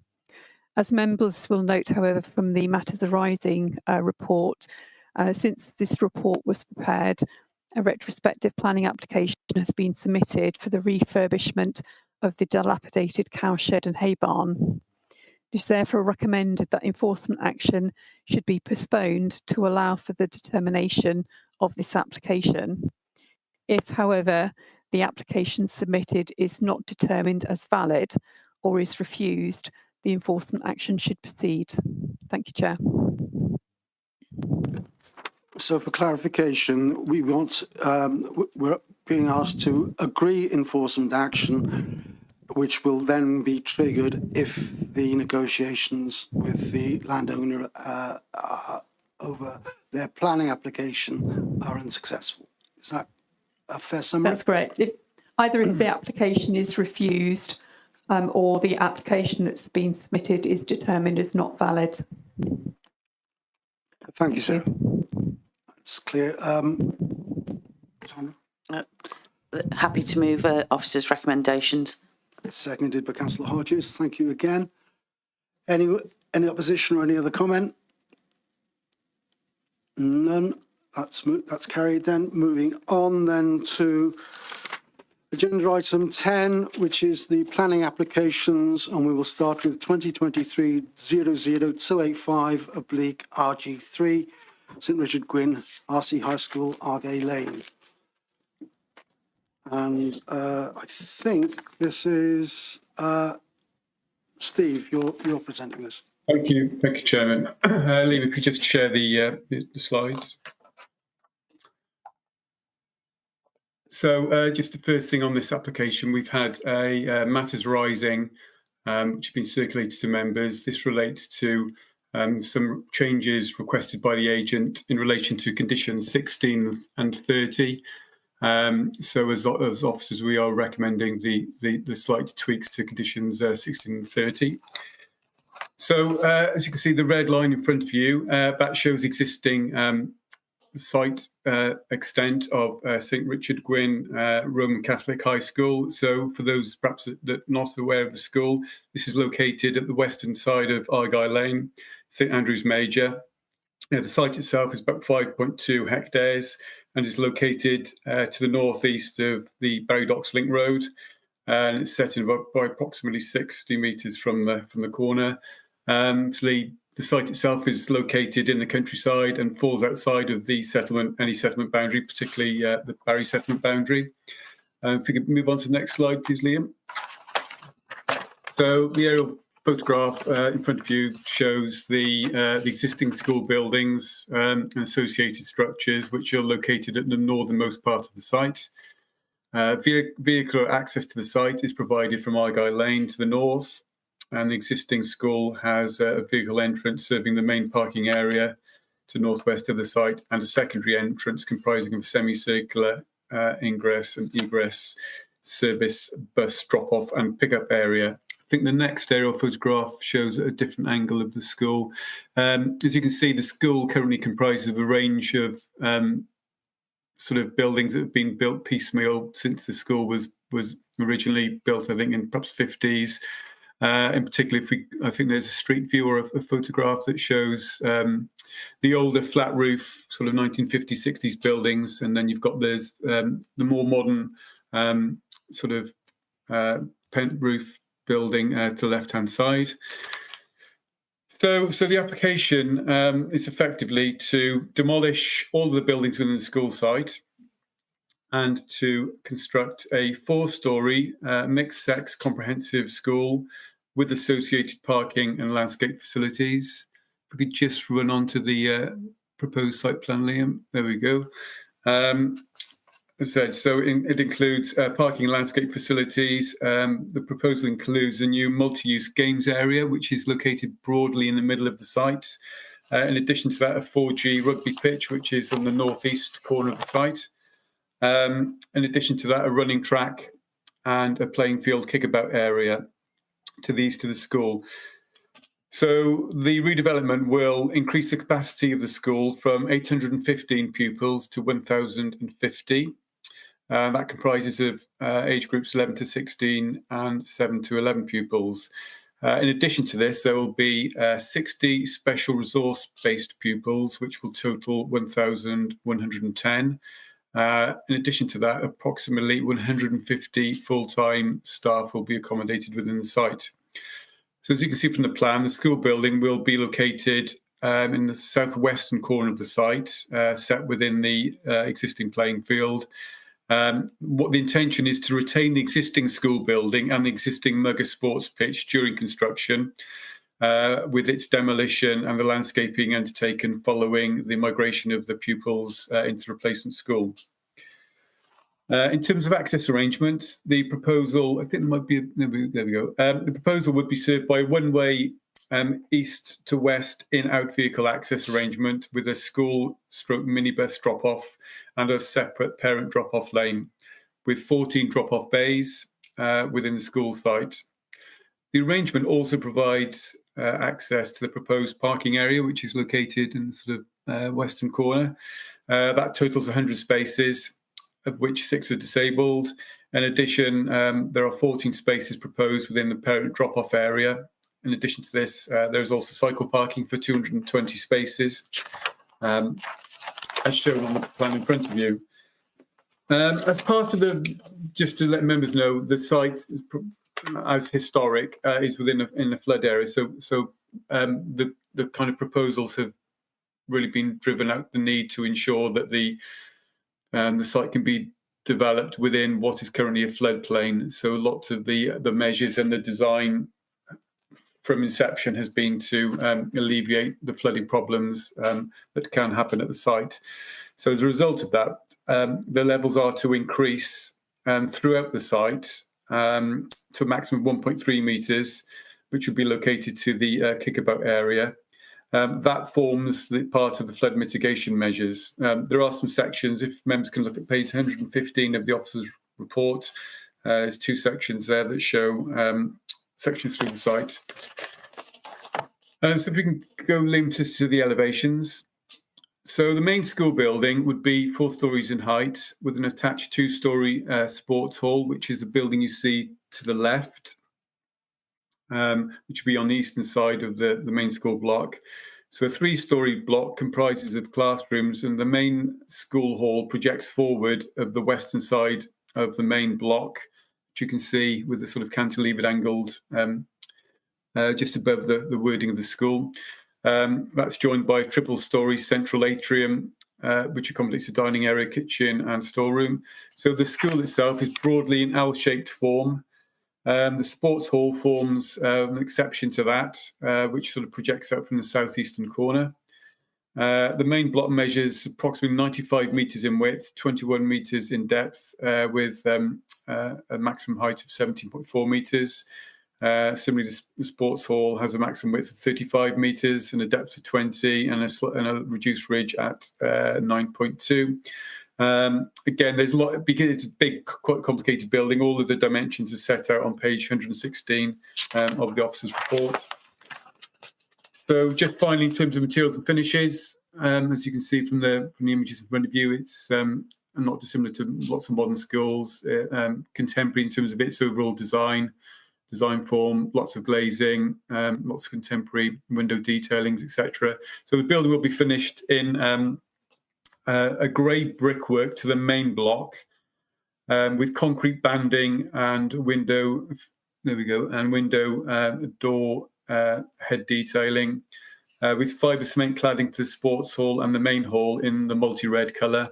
As members will note, however, from the Matters Arising report, since this report was prepared, a retrospective planning application has been submitted for the refurbishment of the dilapidated cowshed and hay barn. It is therefore recommended that enforcement action should be postponed to allow for the determination of this application. If, however, the application submitted is not determined as valid or is refused, the enforcement action should proceed. Thank you, Chair. So for clarification, we're being asked to agree enforcement action, which will then be triggered if the negotiations with the landowner over their planning application are unsuccessful. Is that a fair summary? That's correct. Either if the application is refused or the application that's been submitted is determined as not valid. Thank you, Sarah. That's clear. Happy to move officers' recommendations. Seconded by Councillor Hodges. Thank you again. Any opposition or any other comment? None. That's carried then. Moving on then to agenda item 10, which is the planning applications, and we will start with 2023-00285/RG3, St Richard Gwyn, RC High School, Argay Lane. And I think this is Steve, you're presenting this. Thank you, Chairman. Liam, if you just share the slides. So just the first thing on this application, we've had a Matters Rising, which has been circulated to members. This relates to some changes requested by the agent in relation to conditions 16 and 30. So as officers, we are recommending the slight tweaks to conditions 16 and 30. So as you can see, the red line in front of you, that shows existing site extent of St Richard Gwyn Roman Catholic High School. So for those perhaps that are not aware of the school, this is located at the western side of Argyle Lane, St Andrews Major. The site itself is about 5.2 hectares and is located to the northeast of the Barry Docks Link Road, and it's set in about by approximately 60 metres from the corner. The site itself is located in the countryside and falls outside of the any settlement boundary, particularly the Barry settlement boundary. If we could move on to the next slide, please, Liam. So the aerial photograph in front of you shows the existing school buildings and associated structures, which are located at the northernmost part of the site. Vehicular access to the site is provided from Argyle Lane to the north, and the existing school has a vehicle entrance serving the main parking area to northwest of the site, and a secondary entrance comprising of a semicircular ingress and egress service bus drop-off and pick-up area. I think the next aerial photograph shows a different angle of the school. As you can see, the school currently comprises of a range of sort of buildings that have been built piecemeal since the school was originally built, I think, in perhaps 50s. In particular, I think there's a street view or a photograph that shows the older flat roof, sort of 1950s, 60s buildings, and then you've got the more modern sort of pent roof building to the left-hand side. So the application is effectively to demolish all of the buildings within the school site and to construct a 4-storey mixed-sex comprehensive school with associated parking and landscape facilities. If we could just run on to the proposed site plan, Liam. There we go. As I said, so it includes parking and landscape facilities. The proposal includes a new multi-use games area, which is located broadly in the middle of the site. In addition to that, a 4G rugby pitch, which is on the northeast corner of the site. In addition to that, a running track and a playing field kickabout area to the east of the school. So the redevelopment will increase the capacity of the school from 815 pupils to 1,050. That comprises of age groups 11 to 16 and 7 to 11 pupils. In addition to this, there will be 60 special resource-based pupils, which will total 1,110. In addition to that, approximately 150 full-time staff will be accommodated within the site. So as you can see from the plan, the school building will be located in the southwestern corner of the site, set within the existing playing field. What the intention is to retain the existing school building and the existing Mugger sports pitch during construction, with its demolition and the landscaping undertaken following the migration of the pupils into replacement school. In terms of access arrangements, the proposal, I think there might be, there we go. The proposal would be served by a one-way east to west in-out vehicle access arrangement with a school/minibus drop-off and a separate parent drop-off lane with 14 drop-off bays within the school site. The arrangement also provides access to the proposed parking area, which is located in the sort of western corner. That totals 100 spaces, of which 6 are disabled. In addition, there are 14 spaces proposed within the parent drop-off area. In addition to this, there's also cycle parking for 220 spaces, as shown on the plan in front of you. As part of just to let members know, the site, as historic, is in the flood area. So the kind of proposals have really been driven out the need to ensure that the site can be developed within what is currently a floodplain. So lots of the measures and the design from inception has been to alleviate the flooding problems that can happen at the site. So as a result of that, the levels are to increase throughout the site to a maximum of 1.3 metres, which would be located to the kickabout area. That forms the part of the flood mitigation measures. There are some sections, if members can look at page 115 of the officer's report, there's 2 sections there that show sections through the site. So if we can go, Liam, to the elevations. So the main school building would be 4 stories in height with an attached 2-story sports hall, which is the building you see to the left, which would be on the eastern side of the main school block. So a 3-story block comprises of classrooms, and the main school hall projects forward of the western side of the main block, which you can see with the sort of cantilevered angled just above the wording of the school. That's joined by a 3-story central atrium, which accommodates a dining area, kitchen and storeroom. So the school itself is broadly an L-shaped form. The sports hall forms an exception to that, which sort of projects out from the southeastern corner. The main block measures approximately 95 metres in width, 21 metres in depth, with a maximum height of 17.4 metres. Similarly, the sports hall has a maximum width of 35 metres and a depth of 20, and a reduced ridge at 9.2. Again, there's a lot, because it's a big, quite complicated building. All of the dimensions are set out on page 116 of the officer's report. So just finally, in terms of materials and finishes, as you can see from the images in front of you, it's not dissimilar to lots of modern schools, contemporary in terms of its overall design form, lots of glazing, lots of contemporary window detailings, etc. So the building will be finished in a grey brickwork to the main block, with concrete banding and window, and window door head detailing, with fibre cement cladding to the sports hall and the main hall in the multi-red colour,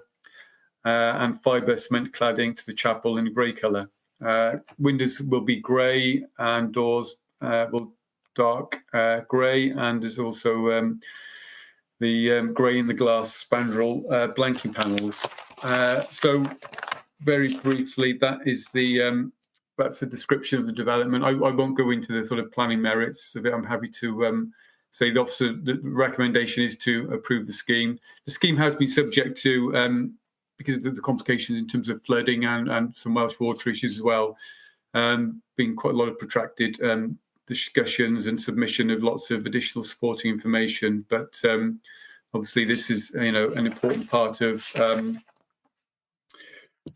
and fibre cement cladding to the chapel in grey colour. Windows will be grey and doors will dark grey, and there's also the grey in the glass spandrel blanking panels. So very briefly, that is that's a description of the development. I won't go into the sort of planning merits of it. I'm happy to say the recommendation is to approve the scheme. The scheme has been subject to, because of the complications in terms of flooding and some Welsh water issues as well, been quite a lot of protracted discussions and submission of lots of additional supporting information. But obviously this is, an important part of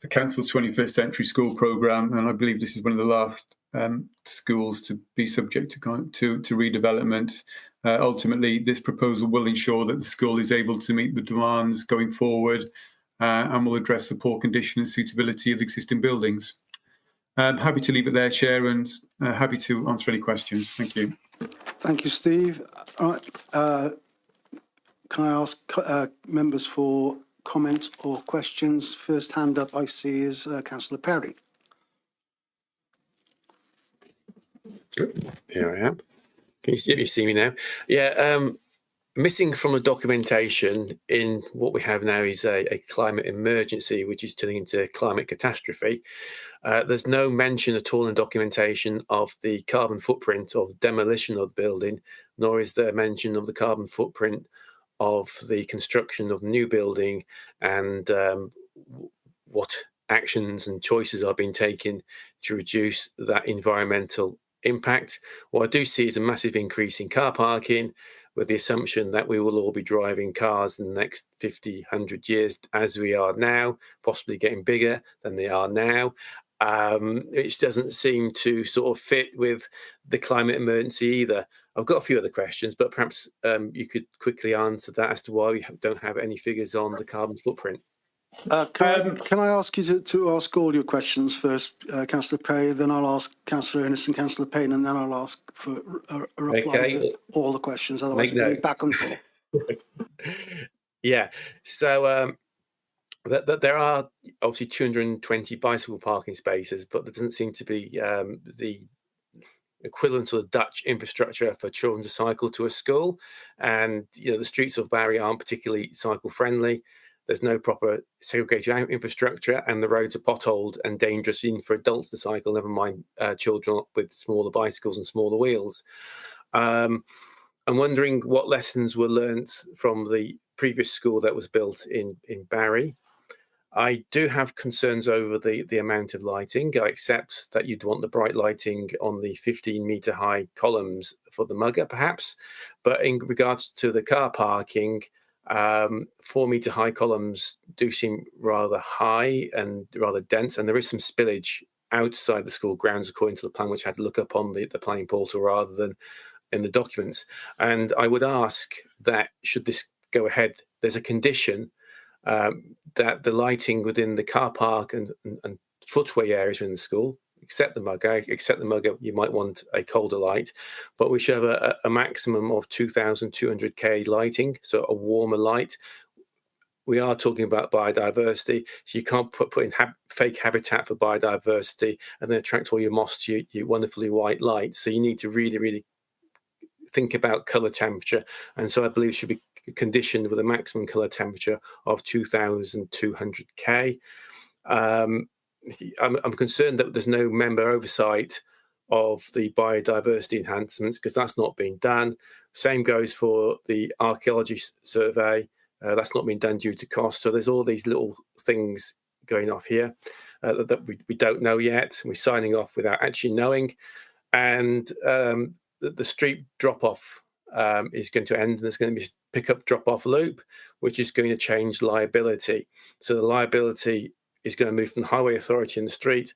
the Council's 21st Century School Programme, and I believe this is one of the last schools to be subject to redevelopment. Ultimately, this proposal will ensure that the school is able to meet the demands going forward, and will address the poor condition and suitability of existing buildings. I'm happy to leave it there, Chair, and happy to answer any questions. Thank you. Thank you, Steve. All right. Can I ask members for comments or questions? First hand up I see is Councillor Perry. Here I am. Can you see me now? Yeah. Missing from the documentation in what we have now is a climate emergency, which is turning into climate catastrophe. There's no mention at all in documentation of the carbon footprint of demolition of the building, nor is there mention of the carbon footprint of the construction of the new building, and what actions and choices are being taken to reduce that environmental impact. What I do see is a massive increase in car parking, with the assumption that we will all be driving cars in the next 50, 100 years as we are now, possibly getting bigger than they are now, which doesn't seem to sort of fit with the climate emergency either. I've got a few other questions, but perhaps you could quickly answer that as to why we don't have any figures on the carbon footprint. Can I ask you to ask all your questions first, Councillor Perry, then I'll ask Councillor Ernest and Councillor Payne, and then I'll ask for a reply to all the questions, otherwise we'll be back and forth. Yeah, so there are obviously 220 bicycle parking spaces, but there doesn't seem to be the equivalent of the Dutch infrastructure for children to cycle to a school, and the streets of Barry aren't particularly cycle friendly. There's no proper segregated infrastructure, and the roads are potholed and dangerous even for adults to cycle, never mind children with smaller bicycles and smaller wheels. I'm wondering what lessons were learnt from the previous school that was built in Barry. I do have concerns over the amount of lighting. I accept that you'd want the bright lighting on the 15-metre high columns for the Mugger, perhaps. But in regards to the car parking, 4-metre high columns do seem rather high and rather dense, and there is some spillage outside the school grounds according to the plan, which I had to look up on the planning portal rather than in the documents. And I would ask that, should this go ahead, there's a condition that the lighting within the car park and footway areas in the school, except the mugger, you might want a colder light, but we should have a maximum of 2,200 K lighting, so a warmer light. We are talking about biodiversity, so you can't put in fake habitat for biodiversity and then attract all your moths to your wonderfully white light. So you need to really, really think about colour temperature, and so I believe it should be conditioned with a maximum colour temperature of 2,200 K. I'm concerned that there's no member oversight of the biodiversity enhancements, because that's not being done. Same goes for the archaeology survey. That's not been done due to cost. So there's all these little things going off here that we don't know yet. We're signing off without actually knowing. And the street drop-off is going to end, and there's going to be a pick-up drop-off loop, which is going to change liability. So the liability is going to move from the highway authority in the street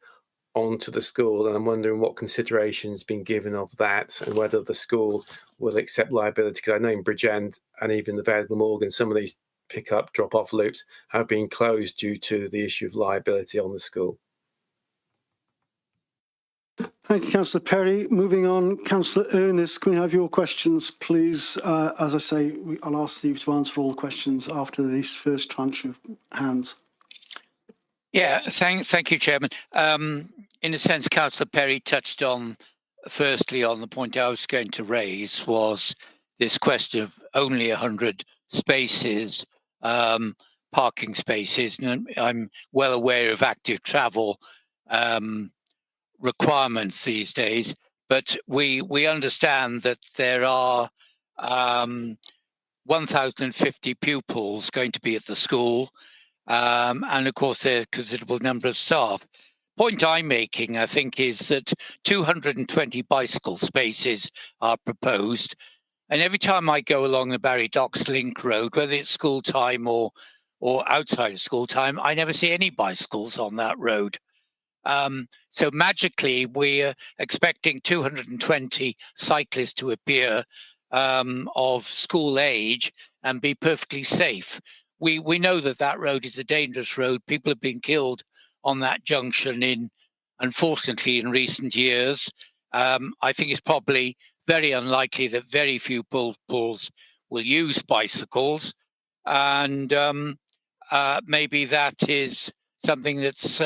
onto the school, and I'm wondering what consideration's been given of that and whether the school will accept liability, because I know in Bridgend and even the Vale of Morgan, some of these pick-up drop-off loops have been closed due to the issue of liability on the school. Thank you, Councillor Perry. Moving on, Councillor Ernest, can we have your questions, please? As I say, I'll ask Steve to answer all questions after this first tranche of hands. Yeah, thank you, Chairman. In a sense, Councillor Perry touched on, firstly, on the point I was going to raise, was this question of only 100 spaces, parking spaces. And I'm well aware of active travel requirements these days, but we understand that there are 1,050 pupils going to be at the school. And of course, there's a considerable number of staff. Point I'm making, I think, is that 220 bicycle spaces are proposed. And every time I go along the Barry Docks Link Road, whether it's school time or outside of school time, I never see any bicycles on that road. So magically, we're expecting 220 cyclists to appear of school age and be perfectly safe. We know that road is a dangerous road. People have been killed on that junction unfortunately, in recent years. I think it's probably very unlikely that very few pupils will use bicycles. And maybe that is something that's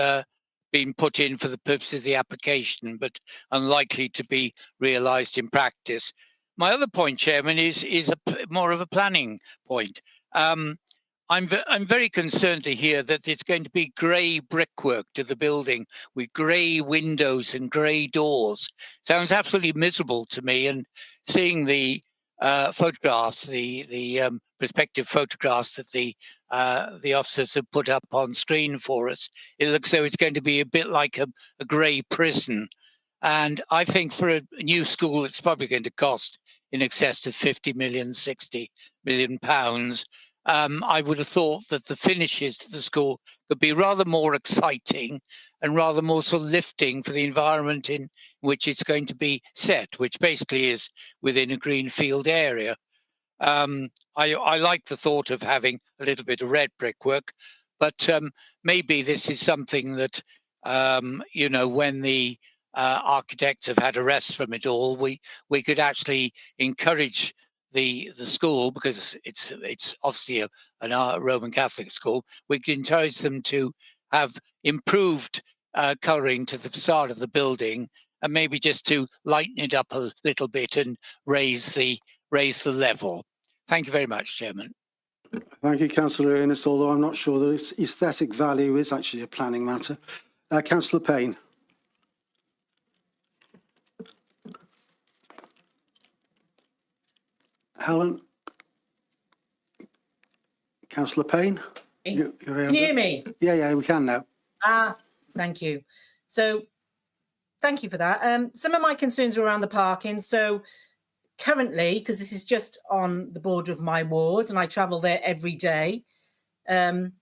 been put in for the purposes of the application, but unlikely to be realised in practice. My other point, Chairman, is more of a planning point. I'm very concerned to hear that it's going to be grey brickwork to the building with grey windows and grey doors. Sounds absolutely miserable to me. And seeing the photographs, the prospective photographs that the officers have put up on screen for us, it looks as though it's going to be a bit like a grey prison. And I think for a new school, it's probably going to cost in excess of 50 million, 60 million pounds. I would have thought that the finishes to the school could be rather more exciting and rather more sort of lifting for the environment in which it's going to be set, which basically is within a greenfield area. I like the thought of having a little bit of red brickwork, but maybe this is something that, you know, when the architects have had a rest from it all, we could actually encourage the school, because it's obviously a Roman Catholic school. We can encourage them to have improved colouring to the facade of the building, and maybe just to lighten it up a little bit and raise the level. Thank you very much, Chairman. Thank you, Councillor Ernest, although I'm not sure that its aesthetic value is actually a planning matter. Councillor Payne. Helen? Councillor Payne? Can you hear me? Yeah, we can now. Thank you. So, thank you for that. Some of my concerns were around the parking. So, currently, because this is just on the border of my ward and I travel there every day, some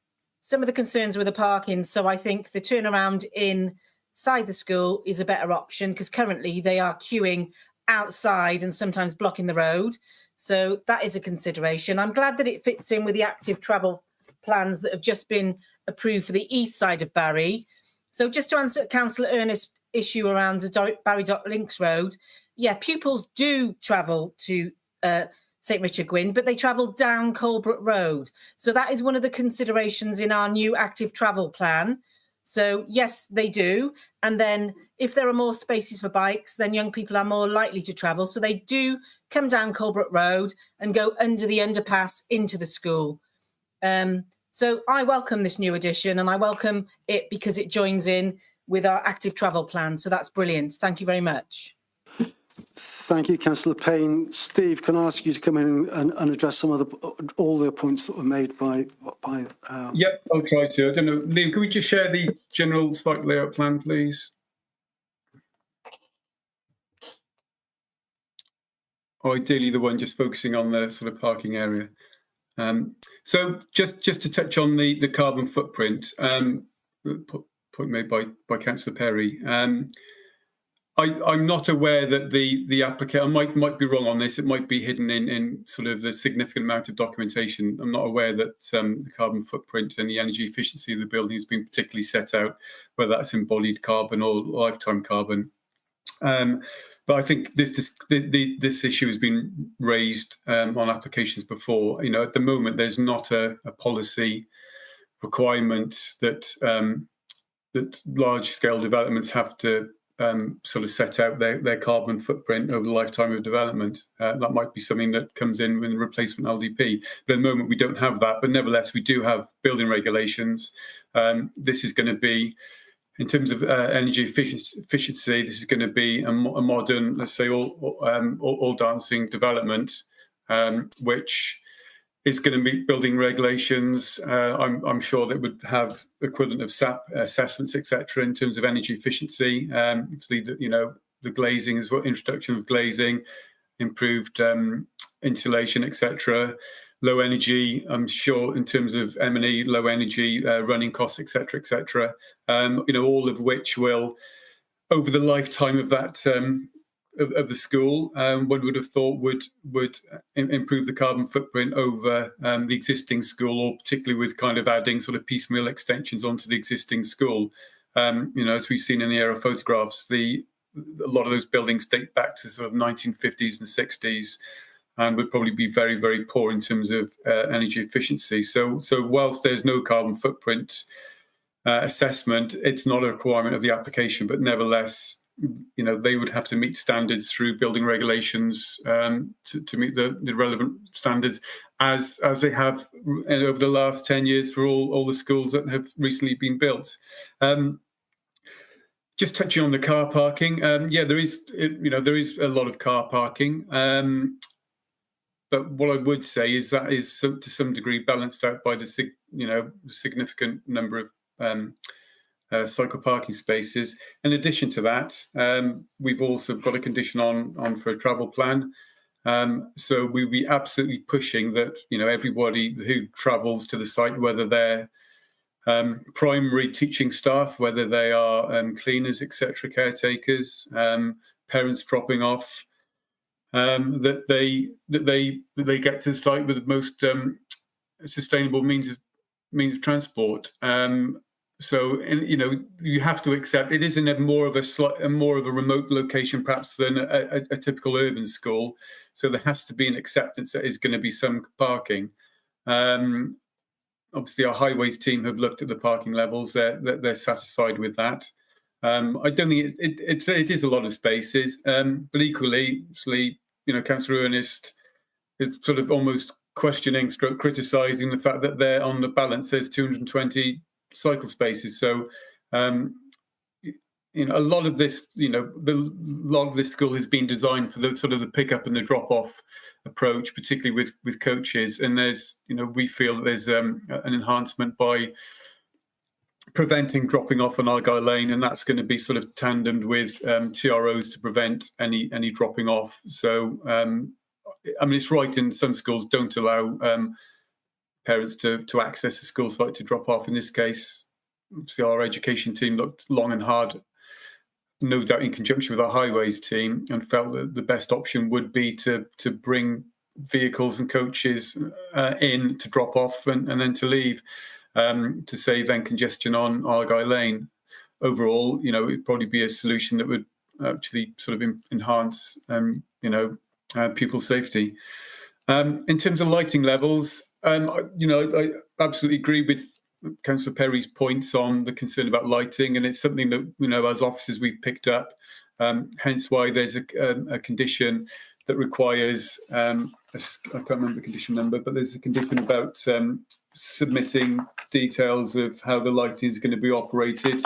of the concerns with the parking. So I think the turnaround inside the school is a better option, because currently they are queuing outside and sometimes blocking the road. So that is a consideration. I'm glad that it fits in with the active travel plans that have just been approved for the east side of Barry. So just to answer Councillor Ernest's issue around the Barry Links Road, yeah, pupils do travel to St Richard Gwyn, but they travel down Colebrook Road. So that is one of the considerations in our new active travel plan. So yes, they do. And then if there are more spaces for bikes, then young people are more likely to travel. So they do come down Colebrook Road and go under the underpass into the school. So I welcome this new addition, and I welcome it because it joins in with our active travel plan. So that's brilliant. Thank you very much. Thank you, Councillor Payne. Steve, can I ask you to come in and address some of all the points that were made by Yep, I'll try to. I don't know, Liam, can we just share the general site layout plan, please? Or ideally the one just focusing on the sort of parking area. So just to touch on the carbon footprint, point made by Councillor Perry. I'm not aware that the applicant, I might be wrong on this, it might be hidden in sort of the significant amount of documentation. I'm not aware that the carbon footprint and the energy efficiency of the building has been particularly set out, whether that's embodied carbon or lifetime carbon. But I think this issue has been raised on applications before. You know, at the moment, there's not a policy requirement that that large-scale developments have to sort of set out their carbon footprint over the lifetime of development. That might be something that comes in with a replacement LDP. But at the moment, we don't have that. But nevertheless, we do have building regulations. This is going to be, in terms of energy efficiency, this is going to be a modern, let's say, all dancing development, which is going to be building regulations. I'm sure that would have equivalent of SAP assessments, etc., in terms of energy efficiency. Obviously, the glazing as well, introduction of glazing, improved insulation, etc. Low energy, I'm sure, in terms of M&E, low energy running costs, etc., etc. All of which will, over the lifetime of that of the school, one would have thought would improve the carbon footprint over the existing school, or particularly with kind of adding sort of piecemeal extensions onto the existing school. As we've seen in the aerial photographs, a lot of those buildings date back to sort of 1950s and 60s. And would probably be very, very poor in terms of energy efficiency. So whilst there's no carbon footprint assessment, it's not a requirement of the application, but nevertheless, they would have to meet standards through building regulations to meet the relevant standards, as they have over the last 10 years for all the schools that have recently been built. Just touching on the car parking, there is a lot of car parking. But what I would say is that is to some degree balanced out by the significant number of cycle parking spaces. In addition to that, we've also got a condition on for a travel plan. So we'll be absolutely pushing that everybody who travels to the site, whether they're primary teaching staff, whether they are cleaners, etc., caretakers, parents dropping off, that they get to the site with the most sustainable means of transport. So you have to accept it is in a more of a remote location perhaps than a typical urban school. So there has to be an acceptance that is going to be some parking. Obviously, our highways team have looked at the parking levels. They're satisfied with that. I don't think it is a lot of spaces, but equally, Councillor Ernest is sort of almost questioning, criticising the fact that they're on the balance. There's 220 cycle spaces, so a lot of this, a lot of this school has been designed for the sort of the pick up and the drop off approach, particularly with coaches. And there's, we feel that there's an enhancement by preventing dropping off on Argyle Lane, and that's going to be sort of tandemed with TROs to prevent any dropping off. So, I mean, it's right in some schools don't allow parents to access the school site to drop off. In this case, obviously our education team looked long and hard, no doubt in conjunction with our highways team, and felt that the best option would be to bring vehicles and coaches in to drop off and then to leave. To save then congestion on Argyle Lane. Overall, you know, it'd probably be a solution that would actually sort of enhance, pupil safety. In terms of lighting levels, I absolutely agree with Councillor Perry's points on the concern about lighting, and it's something that, you know, as officers we've picked up. Hence why there's a condition that requires, I can't remember the condition number, but there's a condition about submitting details of how the lighting is going to be operated.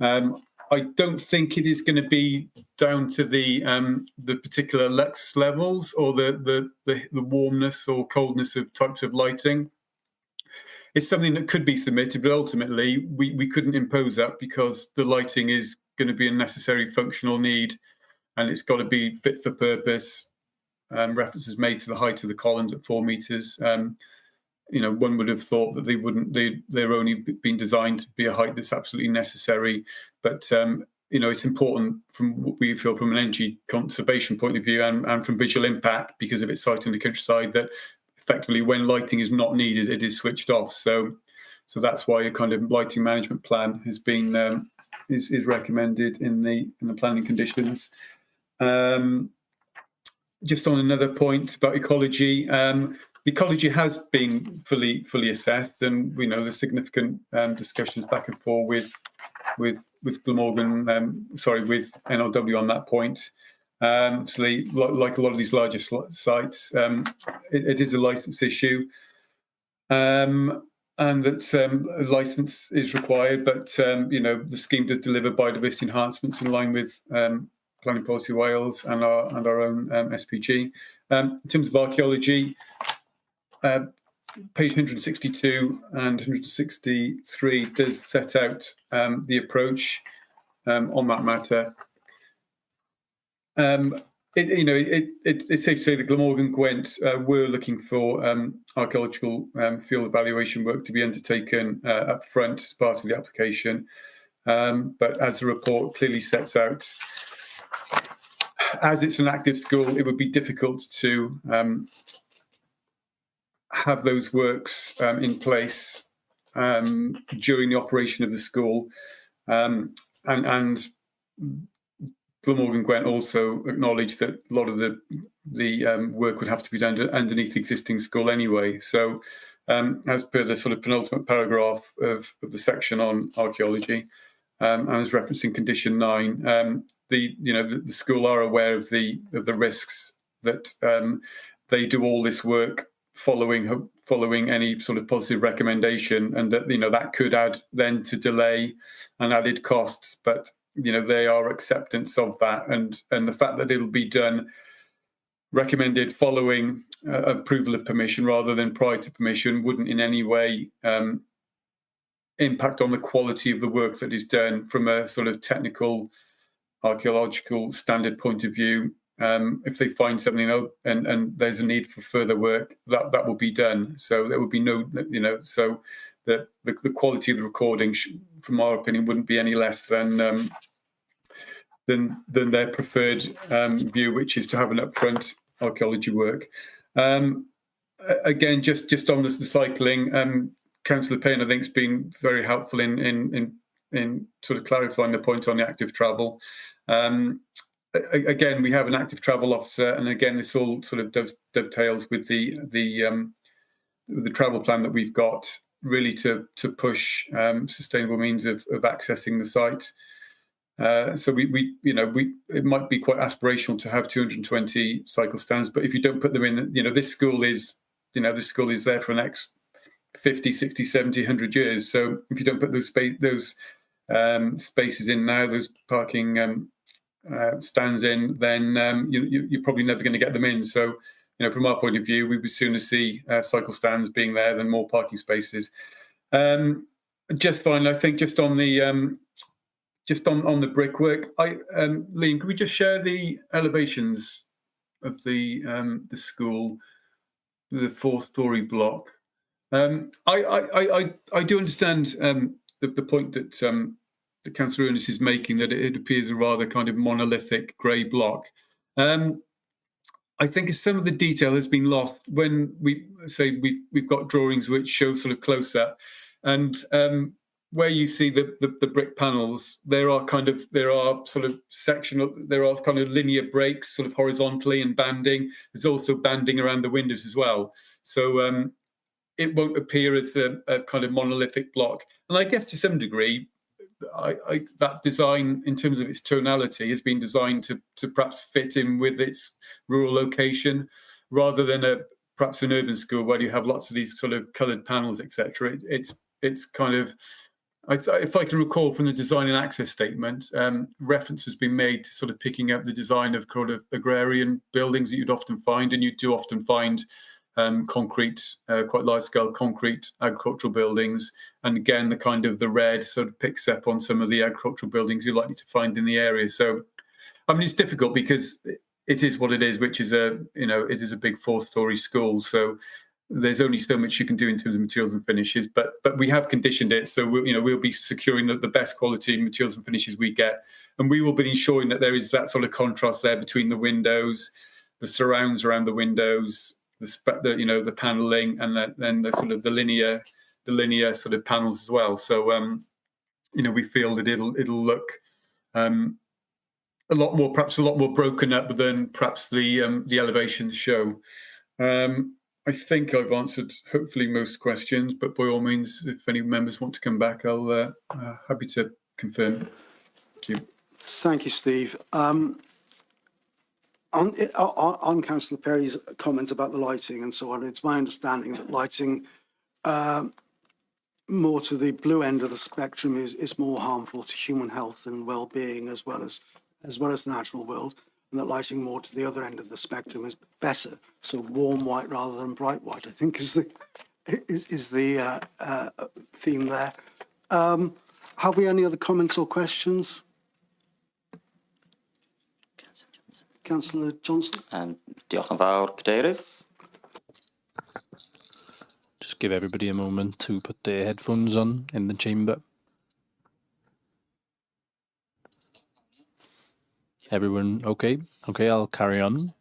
I don't think it is going to be down to the particular lux levels or the warmness or coldness of types of lighting. It's something that could be submitted, but ultimately we couldn't impose that because the lighting is going to be a necessary functional need, and it's got to be fit for purpose. References made to the height of the columns at 4 metres. One would have thought that they're only been designed to be a height that's absolutely necessary. But, it's important from what we feel from an energy conservation point of view and from visual impact because of its site in the countryside that effectively when lighting is not needed, it is switched off. So that's why a kind of lighting management plan has been is recommended in the planning conditions. Just on another point about ecology, the ecology has been fully assessed, and we know there's significant discussions back and forth with Glamorgan, with NRW on that point. Obviously, like a lot of these larger sites, it is a licence issue, and that a licence is required. But the scheme does deliver biodiversity enhancements in line with Planning Policy Wales and our own SPG. In terms of archaeology. Page 162 and 163 does set out the approach on that matter. It's safe to say that Glamorgan Gwent were looking for archaeological field evaluation work to be undertaken up front as part of the application. But as the report clearly sets out, as it's an active school, it would be difficult to have those works in place during the operation of the school, and Glamorgan Gwent also acknowledged that a lot of the work would have to be done underneath the existing school anyway. So, as per the sort of penultimate paragraph of the section on archaeology, and as referencing condition 9, the school are aware of the risks that they do all this work following any sort of positive recommendation, and that that could add then to delay and added costs. But they are acceptance of that, and the fact that it'll be done recommended following approval of permission rather than prior to permission wouldn't in any way impact on the quality of the work that is done from a sort of technical archaeological standard point of view. If they find something and there's a need for further work, that will be done. So there will be no, so the quality of the recording, from our opinion, wouldn't be any less than their preferred view, which is to have an upfront archaeology work. Again, just on the cycling, Councillor Payne, I think, has been very helpful in sort of clarifying the point on the active travel. Again, we have an active travel officer, and again, this all sort of dovetails with the travel plan that we've got, really to push sustainable means of accessing the site. So it might be quite aspirational to have 220 cycle stands, but if you don't put them in, this school is there for the next 50, 60, 70, 100 years. So if you don't put those spaces in now, those parking stands in, then you're probably never going to get them in. So, from our point of view, we would sooner see cycle stands being there than more parking spaces. Just finally, I think just on the brickwork, Liam, can we just share the elevations of the school, the 4-storey block? I do understand the point that the Councillor Ernest is making, that it appears a rather kind of monolithic grey block. I think some of the detail has been lost when we say we've got drawings which show sort of close up, and where you see the brick panels, there are kind of linear breaks sort of horizontally and banding. There's also banding around the windows as well. So it won't appear as a kind of monolithic block. And I guess to some degree, that design, in terms of its tonality, has been designed to perhaps fit in with its rural location, rather than perhaps an urban school where you have lots of these sort of coloured panels, etc. It's kind of, if I can recall from the design and access statement, reference has been made to sort of picking up the design of kind of agrarian buildings that you'd often find, and you do often find concrete, quite large-scale concrete agricultural buildings. And again, the red sort of picks up on some of the agricultural buildings you're likely to find in the area. So, I mean, it's difficult because it is what it is, which is it is a big 4-storey school. So there's only so much you can do in terms of materials and finishes. But we have conditioned it, so we'll be securing the best quality materials and finishes we get, and we will be ensuring that there is that sort of contrast there between the windows, the surrounds around the windows, the paneling, and then the sort of the linear sort of panels as well. So we feel that it'll look perhaps a lot more broken up than perhaps the elevations show. I think I've answered hopefully most questions, but by all means, if any members want to come back, I'll happy to confirm. Thank you. Thank you, Steve. On Councillor Perry's comments about the lighting and so on, it's my understanding that lighting more to the blue end of the spectrum is more harmful to human health and well-being as well as the natural world, and that lighting more to the other end of the spectrum is better. So warm white rather than bright white, I think, is the theme there. Have we any other comments or questions? Councillor Johnson. Diolch yn fawr, Cadeirydd. Just give everybody a moment to put their headphones on in the chamber. Everyone okay? Okay, I'll carry on.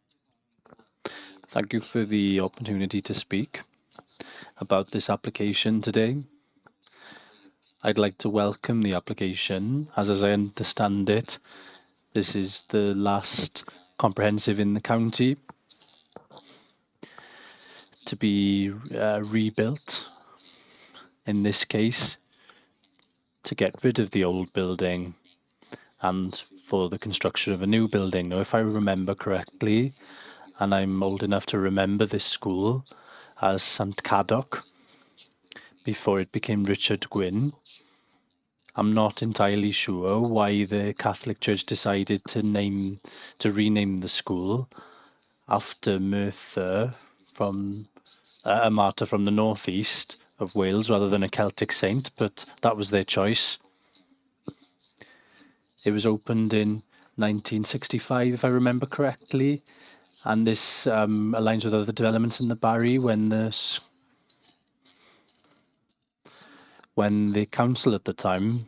Thank you for the opportunity to speak about this application today. I'd like to welcome the application, as I understand it, this is the last comprehensive in the county to be rebuilt, in this case, to get rid of the old building and for the construction of a new building. Now, if I remember correctly, and I'm old enough to remember this school as St Cadog before it became Richard Gwyn, I'm not entirely sure why the Catholic Church decided to rename the school after Merthyr, from a martyr from the northeast of Wales, rather than a Celtic saint, but that was their choice. It was opened in 1965, if I remember correctly, and this aligns with other developments in the Barry when the council at the time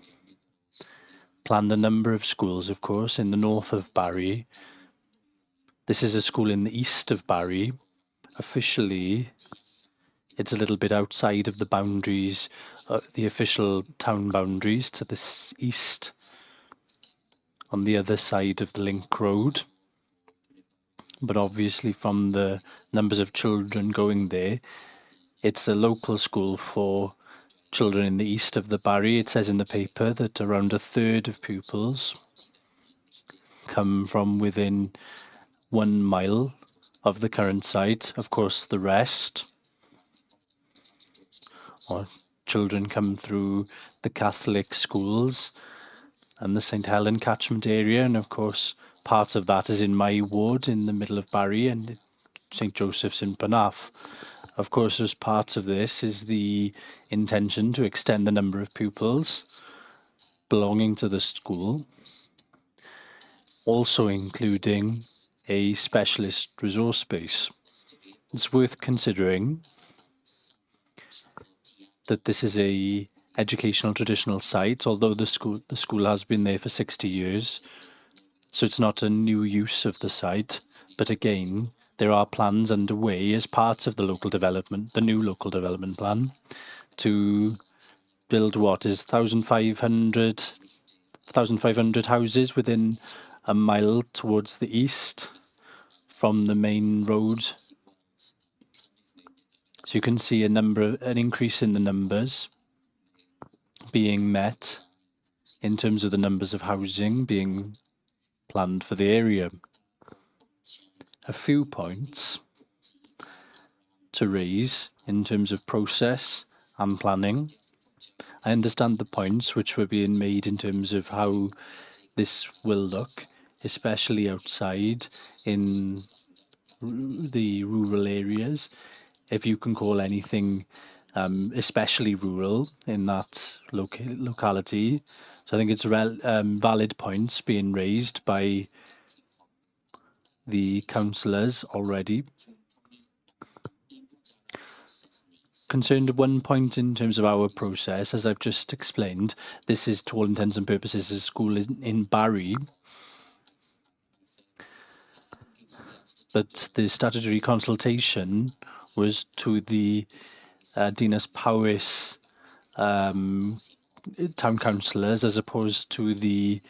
planned a number of schools, of course, in the north of Barry. This is a school in the east of Barry. Officially, it's a little bit outside of the boundaries, the official town boundaries, to the east, on the other side of the Link Road. But obviously, from the numbers of children going there, it's a local school for children in the east of the Barry. It says in the paper that around a third of pupils come from within 1 mile of the current site. Of course, the rest, or children, come through the Catholic schools and the St Helen catchment area, and of course part of that is in my ward in the middle of Barry, and St Joseph's in Penarth, Of course, as part of this is the intention to extend the number of pupils belonging to the school, also including a specialist resource base. It's worth considering that this is a educational traditional site, although the school has been there for 60 years, so it's not a new use of the site. But again, there are plans underway as part of the new local development plan, to build what is 1,500 houses within a mile towards the east from the main road. So you can see an increase in the numbers being met in terms of the numbers of housing being planned for the area. A few points to raise in terms of process and planning. I understand the points which were being made in terms of how this will look, especially outside in the rural areas, if you can call anything especially rural in that locality. So I think it's valid points being raised by the councillors already. Concerned one point in terms of our process, as I've just explained, this is to all intents and purposes a school in Barry, but the statutory consultation was to the Dinas Powys town councillors, as opposed to the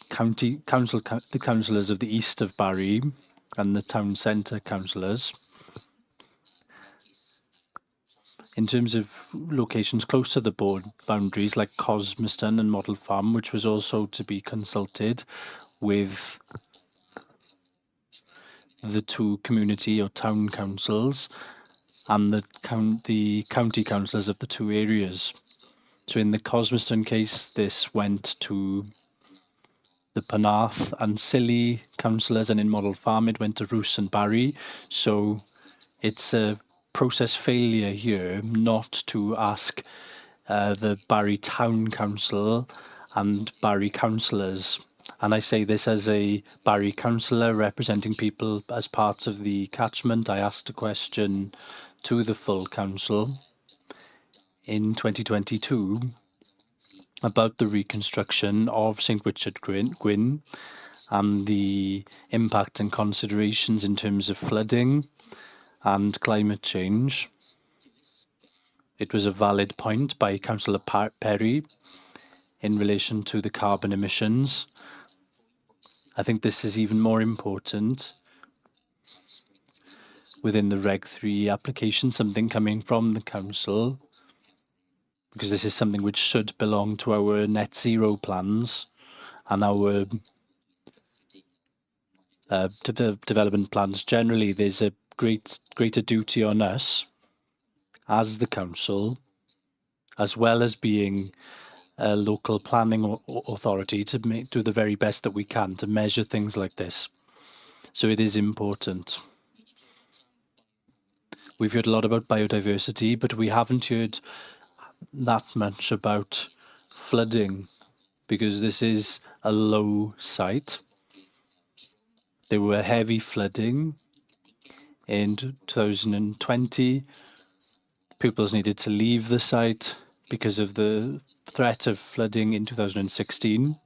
councillors of the east of Barry and the town centre councillors. In terms of locations close to the boundaries, like Cosmiston and Model Farm, which was also to be consulted with the two community or town councils and the county councillors of the two areas. So in the Cosmiston case, this went to the Penarth and Scilly councillors, and in Model Farm it went to Roos and Barry. So it's a process failure here not to ask the Barry Town Council and Barry councillors. And I say this as a Barry councillor representing people as part of the catchment. I asked a question to the full council in 2022 about the reconstruction of St Richard Gwyn and the impact and considerations in terms of flooding and climate change. It was a valid point by Councillor Perry in relation to the carbon emissions. I think this is even more important within the Reg 3 application, something coming from the council, because this is something which should belong to our net zero plans and our development plans generally. There's a greater duty on us as the council, as well as being a local planning authority, to do the very best that we can to measure things like this. So it is important. We've heard a lot about biodiversity, but we haven't heard that much about flooding, because this is a low site. There were heavy flooding in 2020. Pupils needed to leave the site because of the threat of flooding in 2016.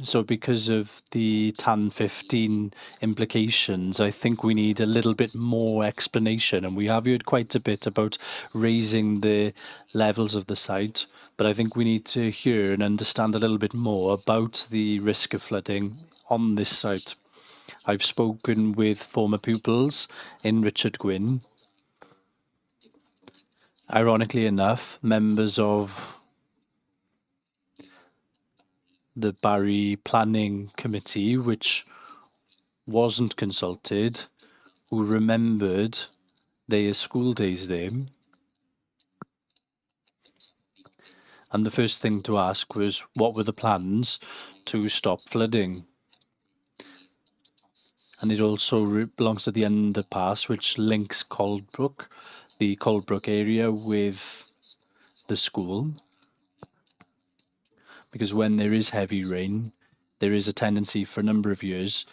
So because of the TAN 15 implications, I think we need a little bit more explanation. And we have heard quite a bit about raising the levels of the site, but I think we need to hear and understand a little bit more about the risk of flooding on this site. I've spoken with former pupils in Richard Gwyn. Ironically enough, members of the Barry Planning Committee, which wasn't consulted, who remembered their school days there. And the first thing to ask was, what were the plans to stop flooding? and it also belongs to the underpass which links Coldbrook, the Coldbrook area, with the school. Because when there is heavy rain, there is a tendency for a number of years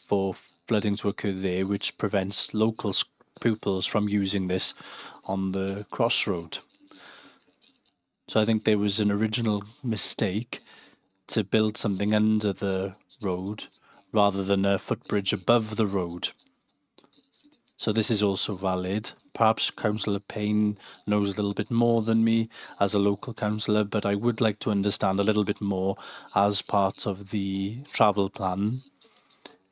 for flooding to occur there, which prevents local pupils from using this on the crossroad. So I think there was an original mistake to build something under the road rather than a footbridge above the road. So this is also valid. Perhaps Councillor Payne knows a little bit more than me as a local councillor, but I would like to understand a little bit more as part of the travel plan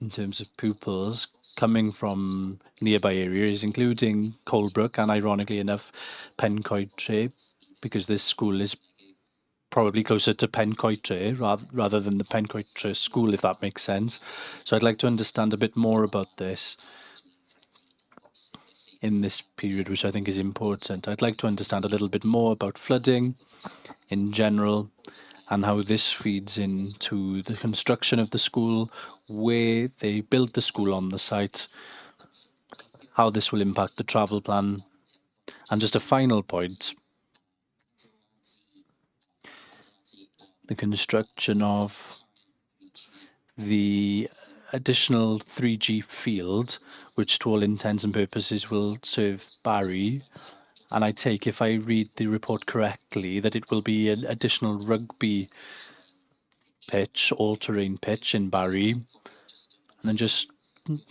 in terms of pupils coming from nearby areas, including Coldbrook and, ironically enough, Pencoed, because this school is probably closer to Pencoed rather than the Pencoed school, if that makes sense. So I'd like to understand a bit more about this in this period, which I think is important. I'd like to understand a little bit more about flooding in general and how this feeds into the construction of the school, where they built the school on the site, how this will impact the travel plan. And just a final point, the construction of the additional 3G field, which to all intents and purposes will serve Barry. And I take, if I read the report correctly, that it will be an additional rugby pitch, all-terrain pitch in Barry. And then just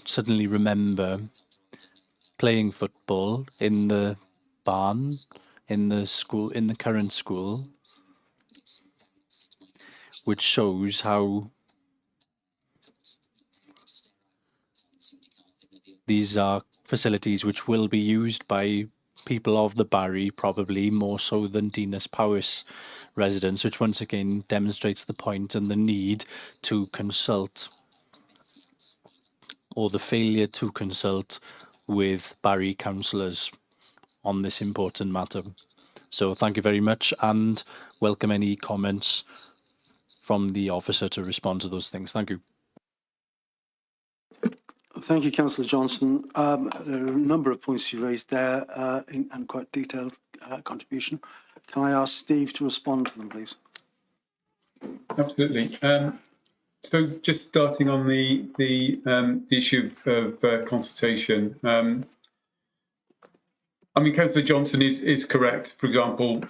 suddenly remember playing football in the barn, in the school, in the current school, which shows how these are facilities which will be used by people of the Barry, probably more so than Dinas Powys residents, which once again demonstrates the point and the need to consult, or the failure to consult, with Barry councillors on this important matter. So thank you very much, and welcome any comments from the officer to respond to those things. Thank you. Thank you, Councillor Johnson. There are a number of points you raised there and quite detailed contribution. Can I ask Steve to respond to them, please? Absolutely. So just starting on the issue of consultation. I mean, Councillor Johnson is correct. For example,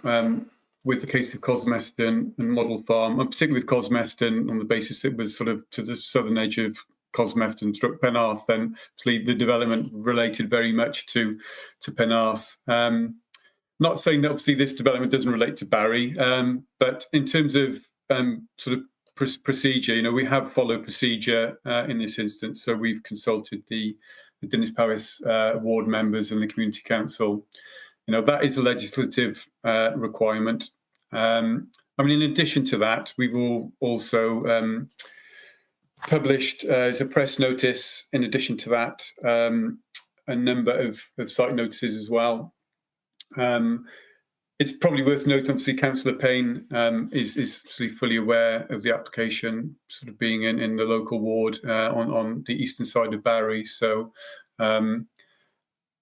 with the case of Cosmeston and Model Farm, and particularly with Cosmeston, on the basis it was sort of to the southern edge of Cosmeston struck Penarth, then obviously the development related very much to Penarth. Not saying that obviously this development doesn't relate to Barry, but in terms of sort of procedure, you know, we have followed procedure in this instance. So we've consulted the Dinas Powys ward members and the community council. You know, that is a legislative requirement. I mean, in addition to that, we've also published as a press notice, in addition to that, a number of site notices as well. It's probably worth noting, obviously, Councillor Payne is obviously fully aware of the application, sort of being in the local ward on the eastern side of Barry. So,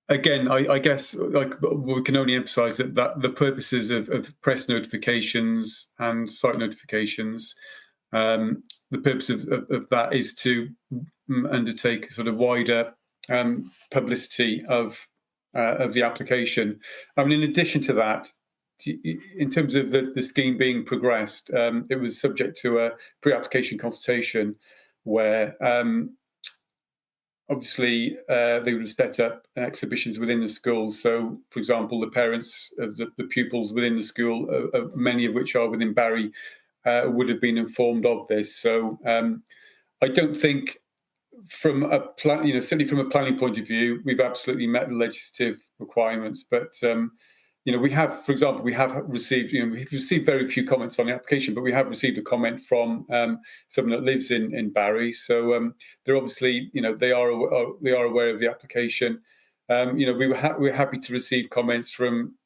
again, I guess we can only emphasise that the purposes of press notifications and site notifications, the purpose of that is to undertake sort of wider publicity of the application. I mean, in addition to that, in terms of the scheme being progressed, it was subject to a pre-application consultation where obviously they would have set up exhibitions within the school. So, for example, the parents of the pupils within the school, many of which are within Barry, would have been informed of this. So I don't think from a plan, you know, certainly from a planning point of view, we've absolutely met the legislative requirements. But you know, we have, for example, we've received very few comments on the application, but we have received a comment from someone that lives in Barry. So they're obviously, you know, they are aware of the application. You know, we're happy to receive comments from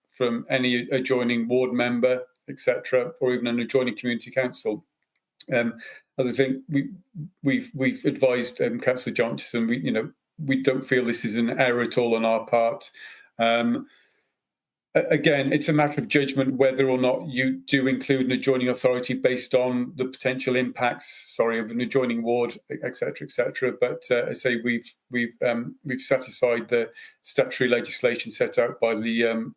any adjoining ward member, etc., or even an adjoining community council. As I think we've advised Councillor Johnson, we don't feel this is an error at all on our part. Again, it's a matter of judgment whether or not you do include an adjoining authority based on the potential impacts, of an adjoining ward, etc. But I say we've satisfied the statutory legislation set out by the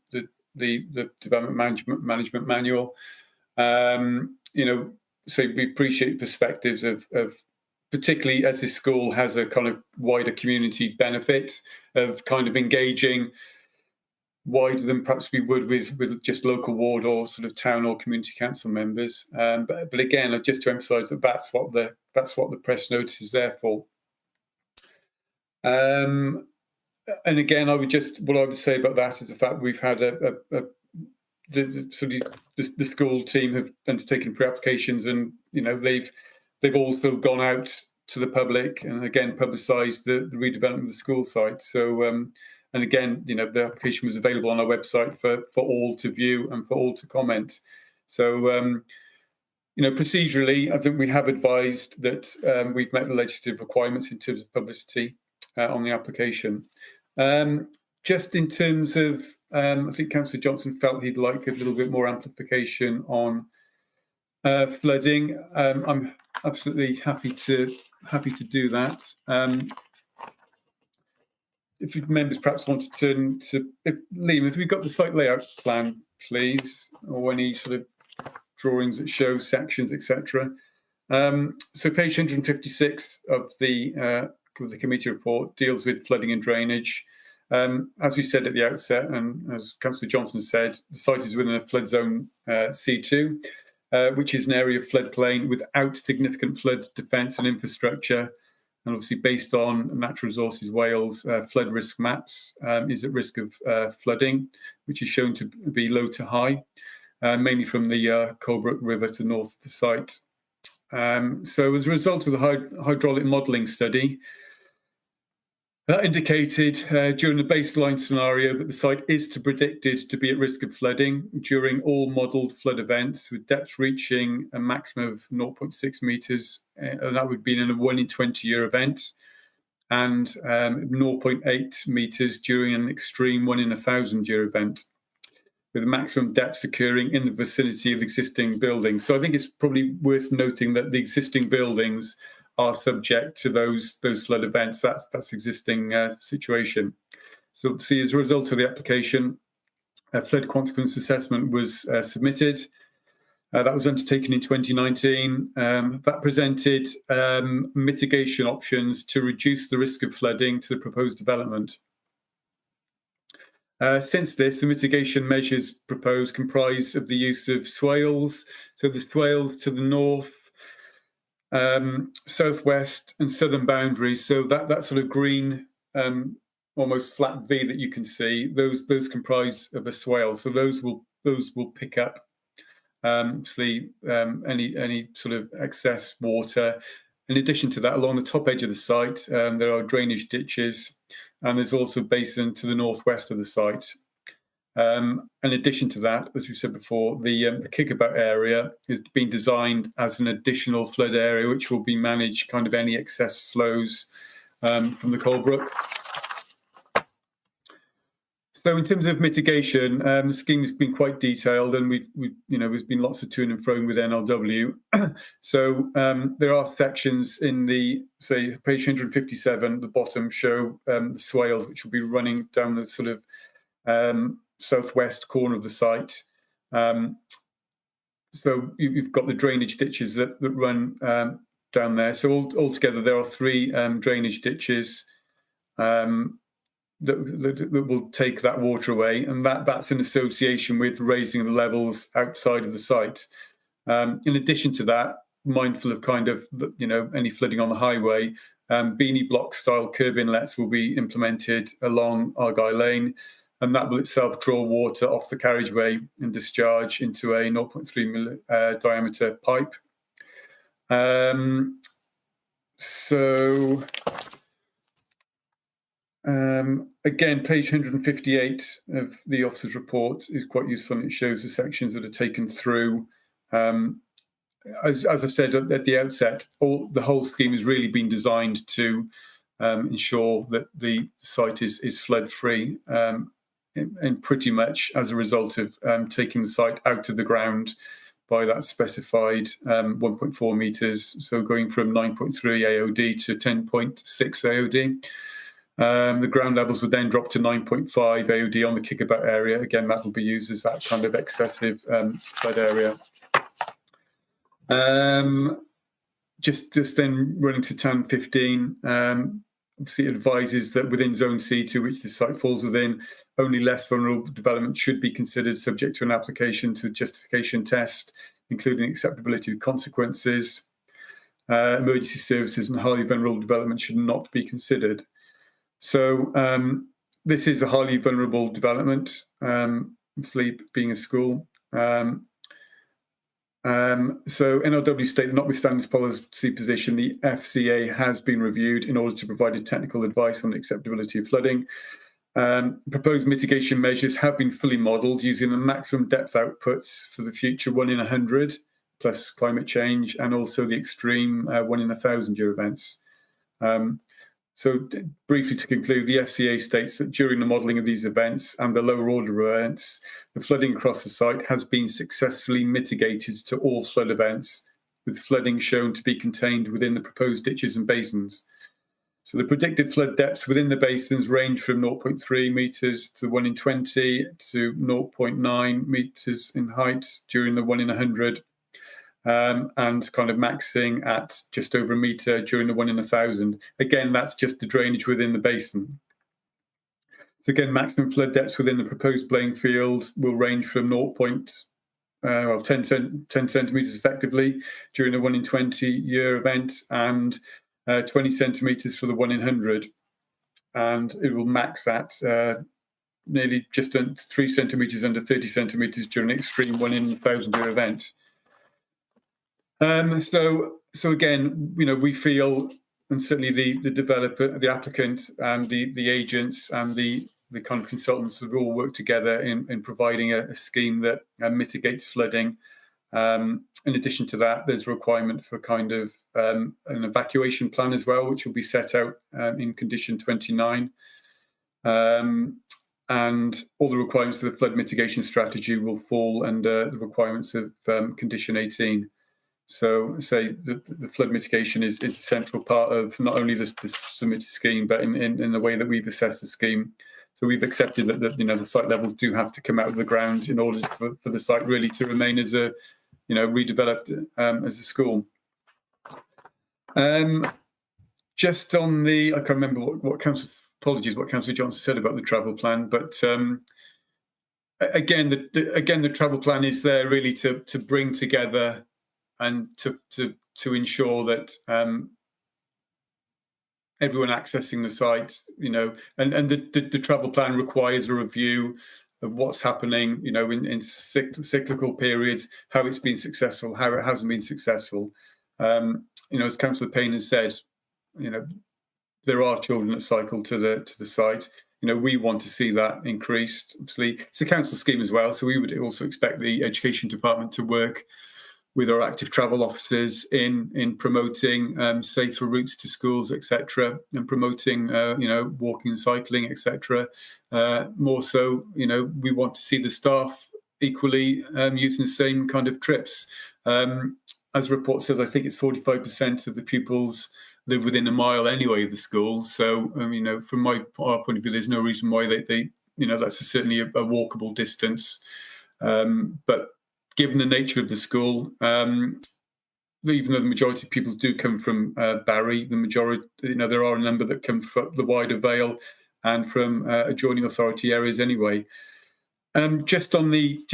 Development Management Manual. So we appreciate perspectives of particularly as this school has a kind of wider community benefit of kind of engaging wider than perhaps we would with just local ward or sort of town or community council members. But again, just to emphasise that that's what the press notice is there for. And again, what I would say about that is the fact we've had the school team have undertaken pre-applications, and they've also gone out to the public and again publicised the redevelopment of the school site. So. And again, the application was available on our website for all to view and for all to comment. So, procedurally, I think we have advised that we've met the legislative requirements in terms of publicity on the application. Just in terms of, I think Councillor Johnson felt he'd like a little bit more amplification on flooding. I'm absolutely happy to do that. If members perhaps want to turn to Liam, if we've got the site layout plan, please, or any sort of drawings that show sections, etc. So page 156 of the committee report deals with flooding and drainage. As we said at the outset, and as Councillor Johnson said, the site is within a flood zone C2, which is an area of floodplain without significant flood defence and infrastructure. And obviously, based on Natural Resources Wales flood risk maps, is at risk of flooding, which is shown to be low to high, mainly from the Colebrook River to north of the site. So as a result of the hydraulic modelling study, that indicated during the baseline scenario that the site is predicted to be at risk of flooding during all modelled flood events, with depths reaching a maximum of 0.6 metres, and that would be in a 1 in 20 year event, and 0.8 metres during an extreme 1 in 1,000 year event, with maximum depths occurring in the vicinity of existing buildings. So I think it's probably worth noting that the existing buildings are subject to those flood events. That's existing situation. So see, as a result of the application, a flood consequence assessment was submitted. That was undertaken in 2019. That presented mitigation options to reduce the risk of flooding to the proposed development. Since this, the mitigation measures proposed comprise of the use of swales. So the swales to the north, southwest and southern boundaries. So that sort of green, almost flat V that you can see, those comprise of a swale. So those will pick up obviously any sort of excess water. In addition to that, along the top edge of the site, there are drainage ditches, and there's also a basin to the northwest of the site. In addition to that, as we said before, the kickabout area is being designed as an additional flood area, which will be managed kind of any excess flows from the Colebrook. So in terms of mitigation, the scheme has been quite detailed, and there's been lots of to and fro with NRW. So there are sections in say page 157, the bottom show the swales, which will be running down the sort of southwest corner of the site. So you've got the drainage ditches that run down there. So altogether, there are 3 drainage ditches that will take that water away, and that's in association with raising of the levels outside of the site. In addition to that, mindful of kind of any flooding on the highway, beanie block style curb inlets will be implemented along Argyle Lane, and that will itself draw water off the carriageway and discharge into a 0.3 diameter pipe. Again, page 158 of the officer's report is quite useful, and it shows the sections that are taken through as I said at the outset, the whole scheme has really been designed to ensure that the site is flood free, and pretty much as a result of taking the site out of the ground by that specified 1.4 metres, so going from 9.3 AOD to 10.6 AOD. The ground levels would then drop to 9.5 AOD on the kickabout area. Again, that will be used as that kind of excessive flood area. Just then running to TAN 15, obviously it advises that within Zone C, to which the site falls within, only less vulnerable development should be considered subject to an application to a justification test, including acceptability of consequences. Emergency services and highly vulnerable development should not be considered. So this is a highly vulnerable development, Sleep being a school. So NRW state that notwithstanding this policy position, the FCA has been reviewed in order to provide technical advice on the acceptability of flooding. Proposed mitigation measures have been fully modelled using the maximum depth outputs for the future 1 in 100 plus climate change, and also the extreme 1 in 1,000 year events. So briefly to conclude, the FCA states that during the modelling of these events and the lower order events, the flooding across the site has been successfully mitigated to all flood events, with flooding shown to be contained within the proposed ditches and basins. So the predicted flood depths within the basins range from 0.3 metres to 1 in 20 to 0.9 metres in height during the 1 in 100. And kind of maxing at just over a metre during the 1 in 1,000. Again, that's just the drainage within the basin. So again, maximum flood depths within the proposed playing field will range from 10 centimetres effectively during the 1 in 20 year event, and 20 centimetres for the 1 in 100. And it will max at nearly just 3 centimetres under 30 centimetres during an extreme 1 in 1,000 year event. So again, we feel, and certainly the developer, the applicant, and the agents and the kind of consultants have all worked together in providing a scheme that mitigates flooding. In addition to that, there's a requirement for kind of an evacuation plan as well, which will be set out in condition 29. And all the requirements of the flood mitigation strategy will fall under the requirements of condition 18. So, say the flood mitigation is a central part of not only the submitted scheme, but in the way that we've assessed the scheme. So we've accepted that the site levels do have to come out of the ground in order for the site really to remain as a redeveloped as a school. Just on the, I can't remember what Councillor Johnson said about the travel plan, but again the travel plan is there really to bring together and to ensure that everyone accessing the site, and the travel plan requires a review of what's happening, in cyclical periods, how it's been successful, how it hasn't been successful. As Councillor Payne has said, there are children that cycle to the site. We want to see that increased. Obviously, it's a council scheme as well, so we would also expect the education department to work with our active travel officers in promoting safer routes to schools, etc., and promoting, walking and cycling, etc. More so, we want to see the staff equally using the same kind of trips. As the report says, I think it's 45% of the pupils live within a mile anyway of the school. So, from our point of view, there's no reason why they that's certainly a walkable distance. But given the nature of the school, even though the majority of pupils do come from Barry, the majority, there are a number that come from the wider Vale and from adjoining authority areas anyway. Just on the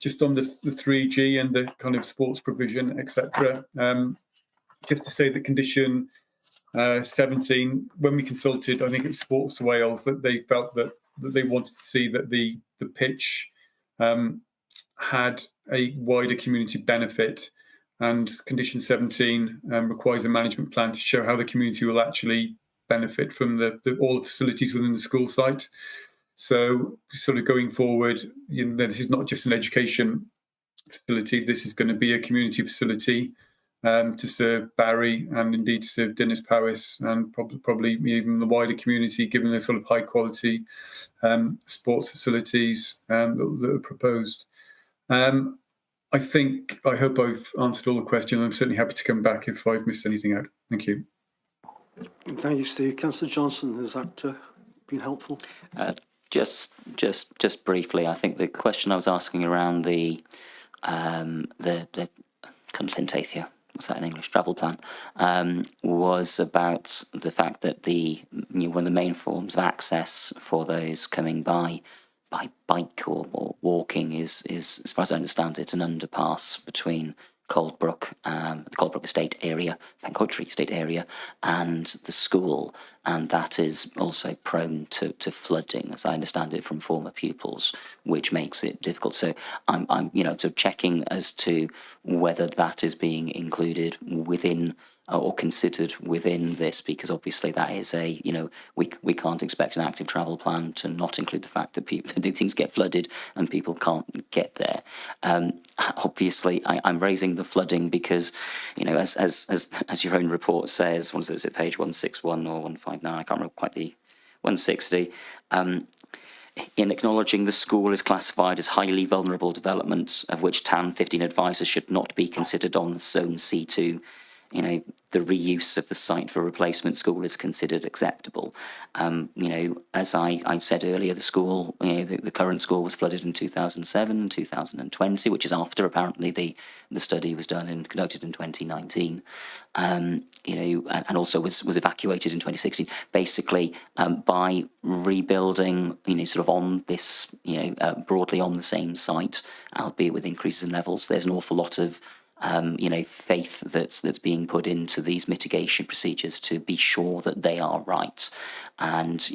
3G and the kind of sports provision, etc. Just to say that condition 17, when we consulted, I think it was Sports Wales, that they felt that they wanted to see that the pitch had a wider community benefit, and condition 17 requires a management plan to show how the community will actually benefit from all the facilities within the school site. So sort of going forward, this is not just an education facility. This is going to be a community facility to serve Barry and indeed to serve Dinas Powys and probably even the wider community, given the sort of high quality sports facilities that are proposed. I hope I've answered all the questions. I'm certainly happy to come back if I've missed anything out. Thank you. Thank you, Steve. Councillor Johnson, has that been helpful? Just briefly, I think the question I was asking around the Cyntathia, what's that in English, travel plan, was about the fact that one of the main forms of access for those coming by bike or walking is, as far as I understand it, an underpass between Coldbrook, the Coldbrook Estate area, Pencoedrey Estate area, and the school, and that is also prone to flooding, as I understand it from former pupils, which makes it difficult. So I'm sort of checking as to whether that is being included within or considered within this, because obviously that is we can't expect an active travel plan to not include the fact that things get flooded and people can't get there. Obviously, I'm raising the flooding because, as your own report says, what is it, page 161 or 159? I can't remember quite the 160. In acknowledging the school is classified as highly vulnerable development, of which TAN 15 advisors should not be considered on Zone C2. The reuse of the site for a replacement school is considered acceptable. As I said earlier, the school, the current school was flooded in 2007, 2020, which is after apparently the study was done and conducted in 2019. And also was evacuated in 2016. Basically, by rebuilding, sort of on this, broadly on the same site, albeit with increases in levels, there's an awful lot of faith that's being put into these mitigation procedures to be sure that they are right, and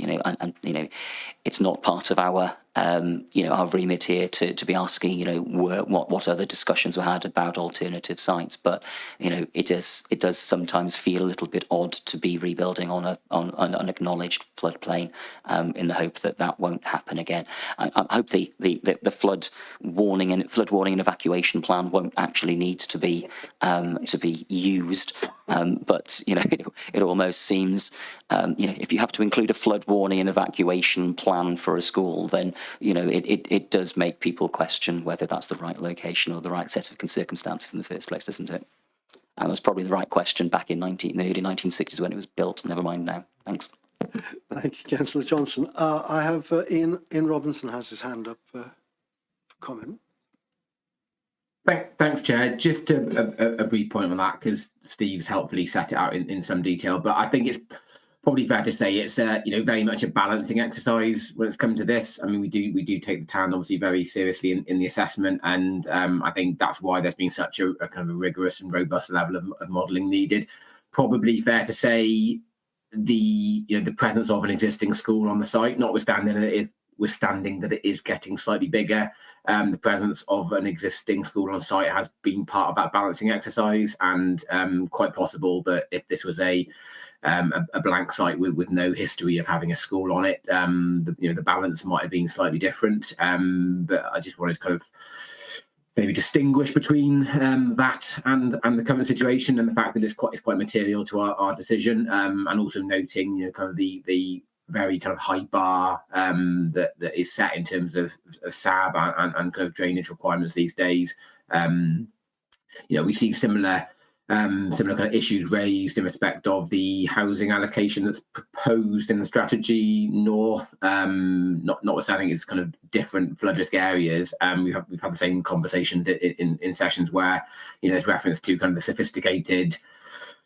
it's not part of our our remit here to be asking what other discussions were had about alternative sites, but it does sometimes feel a little bit odd to be rebuilding on an unacknowledged floodplain in the hope that won't happen again. I hope the flood warning and evacuation plan won't actually need to be used, but it almost seems if you have to include a flood warning and evacuation plan for a school, then it does make people question whether that's the right location or the right set of circumstances in the first place, doesn't it? And it was probably the right question back in the early 1960s when it was built. Never mind now. Thanks. Thank you, Councillor Johnson. I have Ian Robinson has his hand up for comment. Thanks, Chair. Just a brief point on that, because Steve's helpfully set it out in some detail, but I think it's probably fair to say it's very much a balancing exercise when it's come to this. I mean, we do take the town obviously very seriously in the assessment, and I think that's why there's been such a kind of a rigorous and robust level of modelling needed. Probably fair to say the presence of an existing school on the site, notwithstanding that it is getting slightly bigger, the presence of an existing school on site has been part of that balancing exercise, and quite possible that if this was a blank site with no history of having a school on it, the balance might have been slightly different. But I just wanted to kind of maybe distinguish between that and the current situation, and the fact that it's quite material to our decision, and also noting kind of the very kind of high bar that is set in terms of SAB and kind of drainage requirements these days. We see similar kind of issues raised in respect of the housing allocation that's proposed in the strategy north, notwithstanding it's kind of different flood risk areas. We've had the same conversations in sessions where there's reference to kind of the sophisticated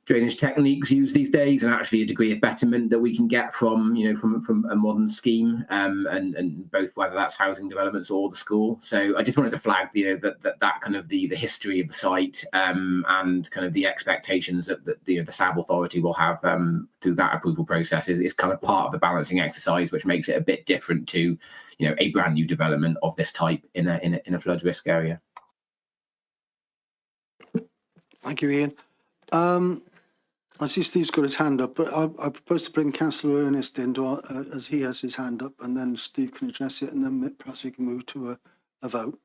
drainage techniques used these days, and actually a degree of betterment that we can get from a modern scheme, and both whether that's housing developments or the school. So I just wanted to flag that kind of the history of the site, and kind of the expectations that the SAB authority will have through that approval process is kind of part of the balancing exercise, which makes it a bit different to a brand new development of this type in a flood risk area. Thank you, Ian. I see Steve's got his hand up, but I propose to bring Councillor Ernest in as he has his hand up, and then Steve can address it, and then perhaps we can move to a vote.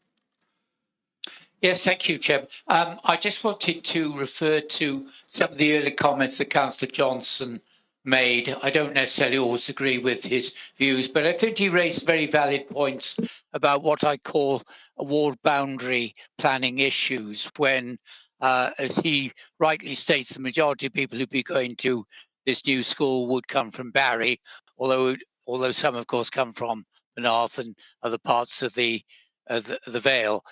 Yes, thank you, Chair. I just wanted to refer to some of the early comments that Councillor Johnson made. I don't necessarily always agree with his views, but I think he raised very valid points about what I call ward boundary planning issues when, as he rightly states, the majority of people who'd be going to this new school would come from Barry, although some, of course, come from Penarth and other parts of the Vale.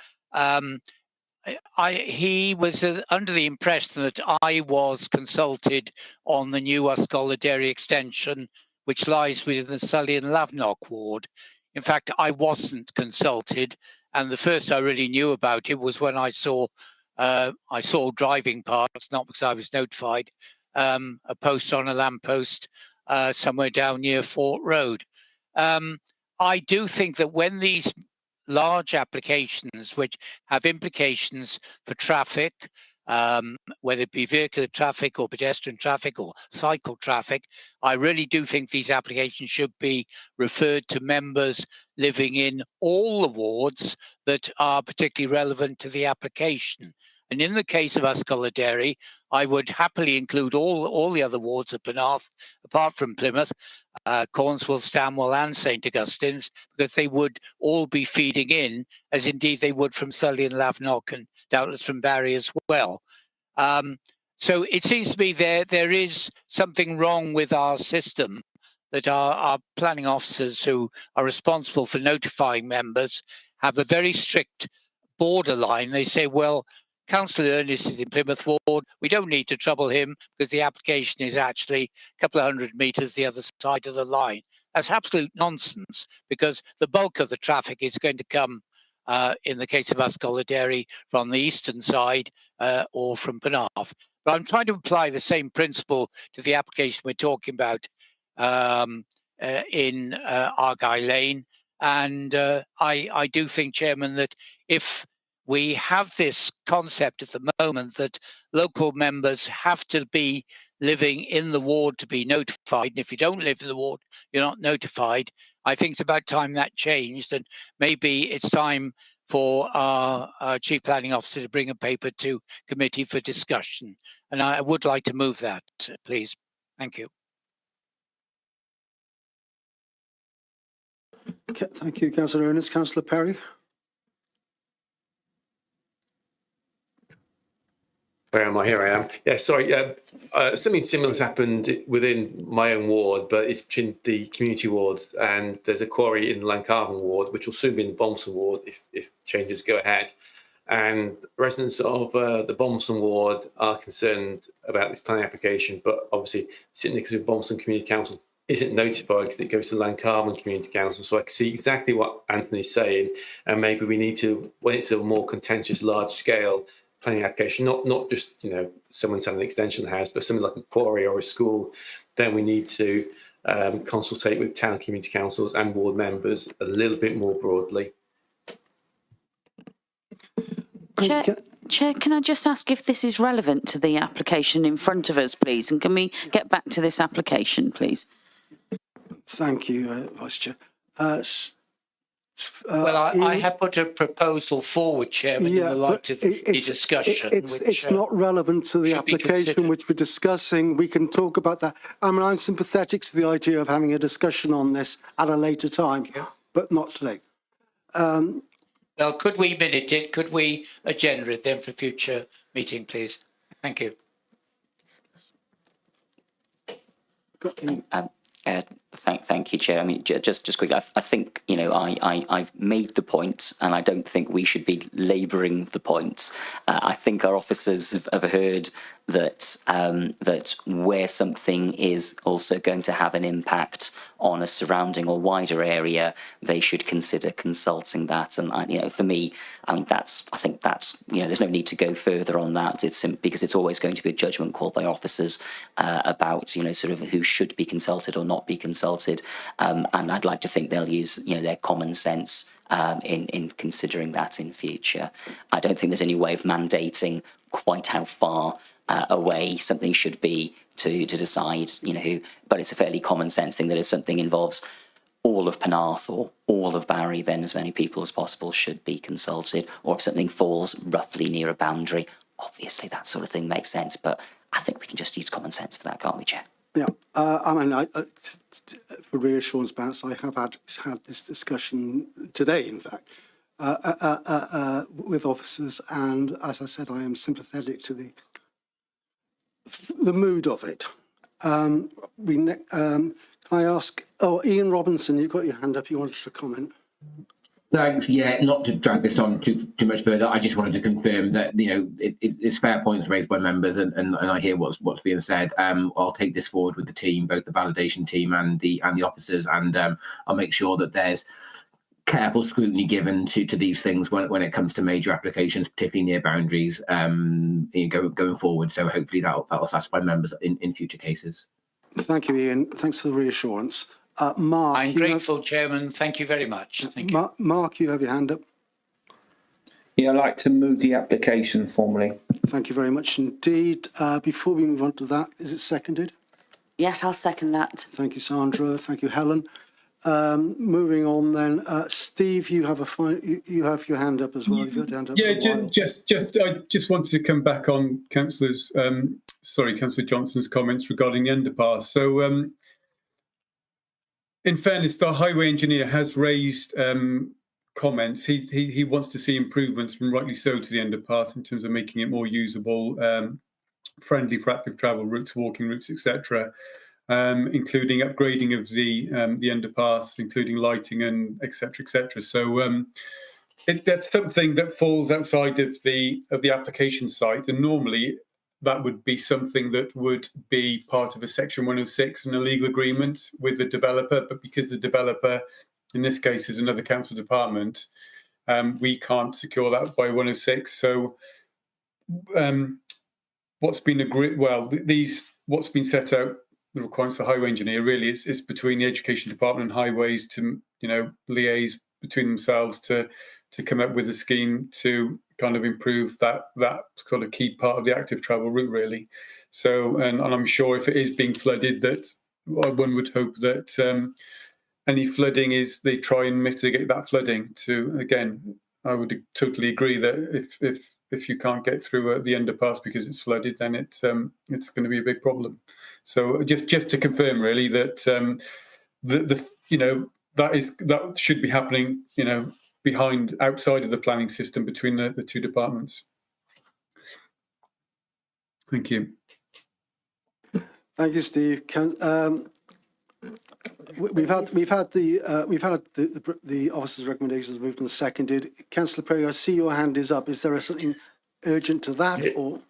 He was under the impression that I was consulted on the new Yscola extension, which lies within the Sully and Lavenock ward. In fact, I wasn't consulted, and the first I really knew about it was when I saw driving past, not because I was notified, a post on a lamppost somewhere down near Fort Road. I do think that when these large applications which have implications for traffic, whether it be vehicular traffic or pedestrian traffic or cycle traffic, I really do think these applications should be referred to members living in all the wards that are particularly relevant to the application. And in the case of Yscola, I would happily include all the other wards of Penarth, apart from Plymouth, Cornswell, Stanwell and St Augustine's, because they would all be feeding in, as indeed they would from Sully and Lavenock and doubtless from Barry as well. So it seems to me there is something wrong with our system, that our planning officers who are responsible for notifying members have a very strict borderline. They say, well, Councillor Ernest is in Plymouth Ward. We don't need to trouble him because the application is actually a couple of 100 metres the other side of the line. That's absolute nonsense, because the bulk of the traffic is going to come, in the case of Yscola, from the eastern side or from Penarth. But I'm trying to apply the same principle to the application we're talking about in Argyle Lane. And I do think, Chairman, that if we have this concept at the moment that local members have to be living in the ward to be notified, and if you don't live in the ward, you're not notified. I think it's about time that changed, and maybe it's time for our Chief Planning Officer to bring a paper to committee for discussion. And I would like to move that, please. Thank you. Okay, thank you, Councillor Ernest. Councillor Perry. Where am I? Here I am. Yeah, sorry. Something similar has happened within my own ward, but it's in the community ward, and there's a quarry in the Lancarvan ward, which will soon be in the Bomson ward if changes go ahead. And residents of the Bomson ward are concerned about this planning application, but obviously sitting next to the Bomson Community Council isn't notified because it goes to Lancarvan Community Council. So I can see exactly what Anthony's saying, and maybe we need to, when it's a more contentious, large scale planning application, not just, you know, someone's having an extension of the house, but something like a quarry or a school, then we need to consultate with town community councils and ward members a little bit more broadly. Chair, can I just ask if this is relevant to the application in front of us, please? And can we get back to this application, please? Thank you, Vice Chair. Well, I have put a proposal forward, Chairman, in the light of the discussion. It's not relevant to the application which we're discussing. We can talk about that. I mean, I'm sympathetic to the idea of having a discussion on this at a later time, but not today. Well, could we minute it? Could we agenda it then for future meeting, please? Thank you. Thank you, Chair. I mean, just quickly, I think, you know, I've made the point, and I don't think we should be labouring the point. I think our officers have heard that that where something is also going to have an impact on a surrounding or wider area, they should consider consulting that. And you know, for me, I mean, I think that's, you know, there's no need to go further on that. It's because it's always going to be a judgment call by officers about, you know, sort of who should be consulted or not be consulted. And I'd like to think they'll use, you know, their common sense in considering that in future. I don't think there's any way of mandating quite how far away something should be to decide, you know, who, but it's a fairly common sense thing that if something involves all of Penarth or all of Barry, then as many people as possible should be consulted. Or if something falls roughly near a boundary, obviously that sort of thing makes sense. But I think we can just use common sense for that, can't we, Chair? Yeah, I mean, for reassurance, perhaps I have had this discussion today, in fact, with officers, and as I said, I am sympathetic to the mood of it. Can I ask? Oh, Ian Robinson, you've got your hand up. You wanted to comment. Thanks. Yeah, not to drag this on too much further. I just wanted to confirm that it's fair points raised by members, and I hear what's being said. I'll take this forward with the team, both the validation team and the officers, and I'll make sure that there's careful scrutiny given to these things when it comes to major applications, particularly near boundaries, going forward. So hopefully that'll satisfy members in future cases. Thank you, Ian. Thanks for the reassurance. Mark. I'm grateful, Chairman. Thank you very much. Thank you. Mark, you have your hand up. Yeah, I'd like to move the application formally. Thank you very much indeed. Before we move on to that, is it seconded? Yes, I'll second that. Thank you, Sandra. Thank you, Helen. Moving on then, Steve, you have you have your hand up as well. You've got your hand up. Yeah, I just wanted to come back on Councillor Johnson's comments regarding the underpass. So, in fairness, the highway engineer has raised comments. He wants to see improvements, and rightly so, to the underpass in terms of making it more usable, friendly for active travel routes, walking routes, etc. Including upgrading of the underpass, including lighting and etc. etc. So that's something that falls outside of the application site, and normally that would be something that would be part of a Section 106 and a legal agreement with the developer. But because the developer, in this case, is another council department, we can't secure that by 106. So what's been agreed? Well, what's been set out. The requirements of the highway engineer really is between the education department and highways to liaise between themselves to come up with a scheme to kind of improve that kind of key part of the active travel route really. So and I'm sure if it is being flooded, that one would hope that any flooding is they try and mitigate that flooding. To again, I would totally agree that if you can't get through the underpass because it's flooded, then it's going to be a big problem. So just to confirm, really, that that should be happening, outside of the planning system between the two departments. Thank you. Thank you, Steve. We've had the officers' recommendations moved and seconded. Councillor Perry, I see your hand is up. Is there something urgent to that, or?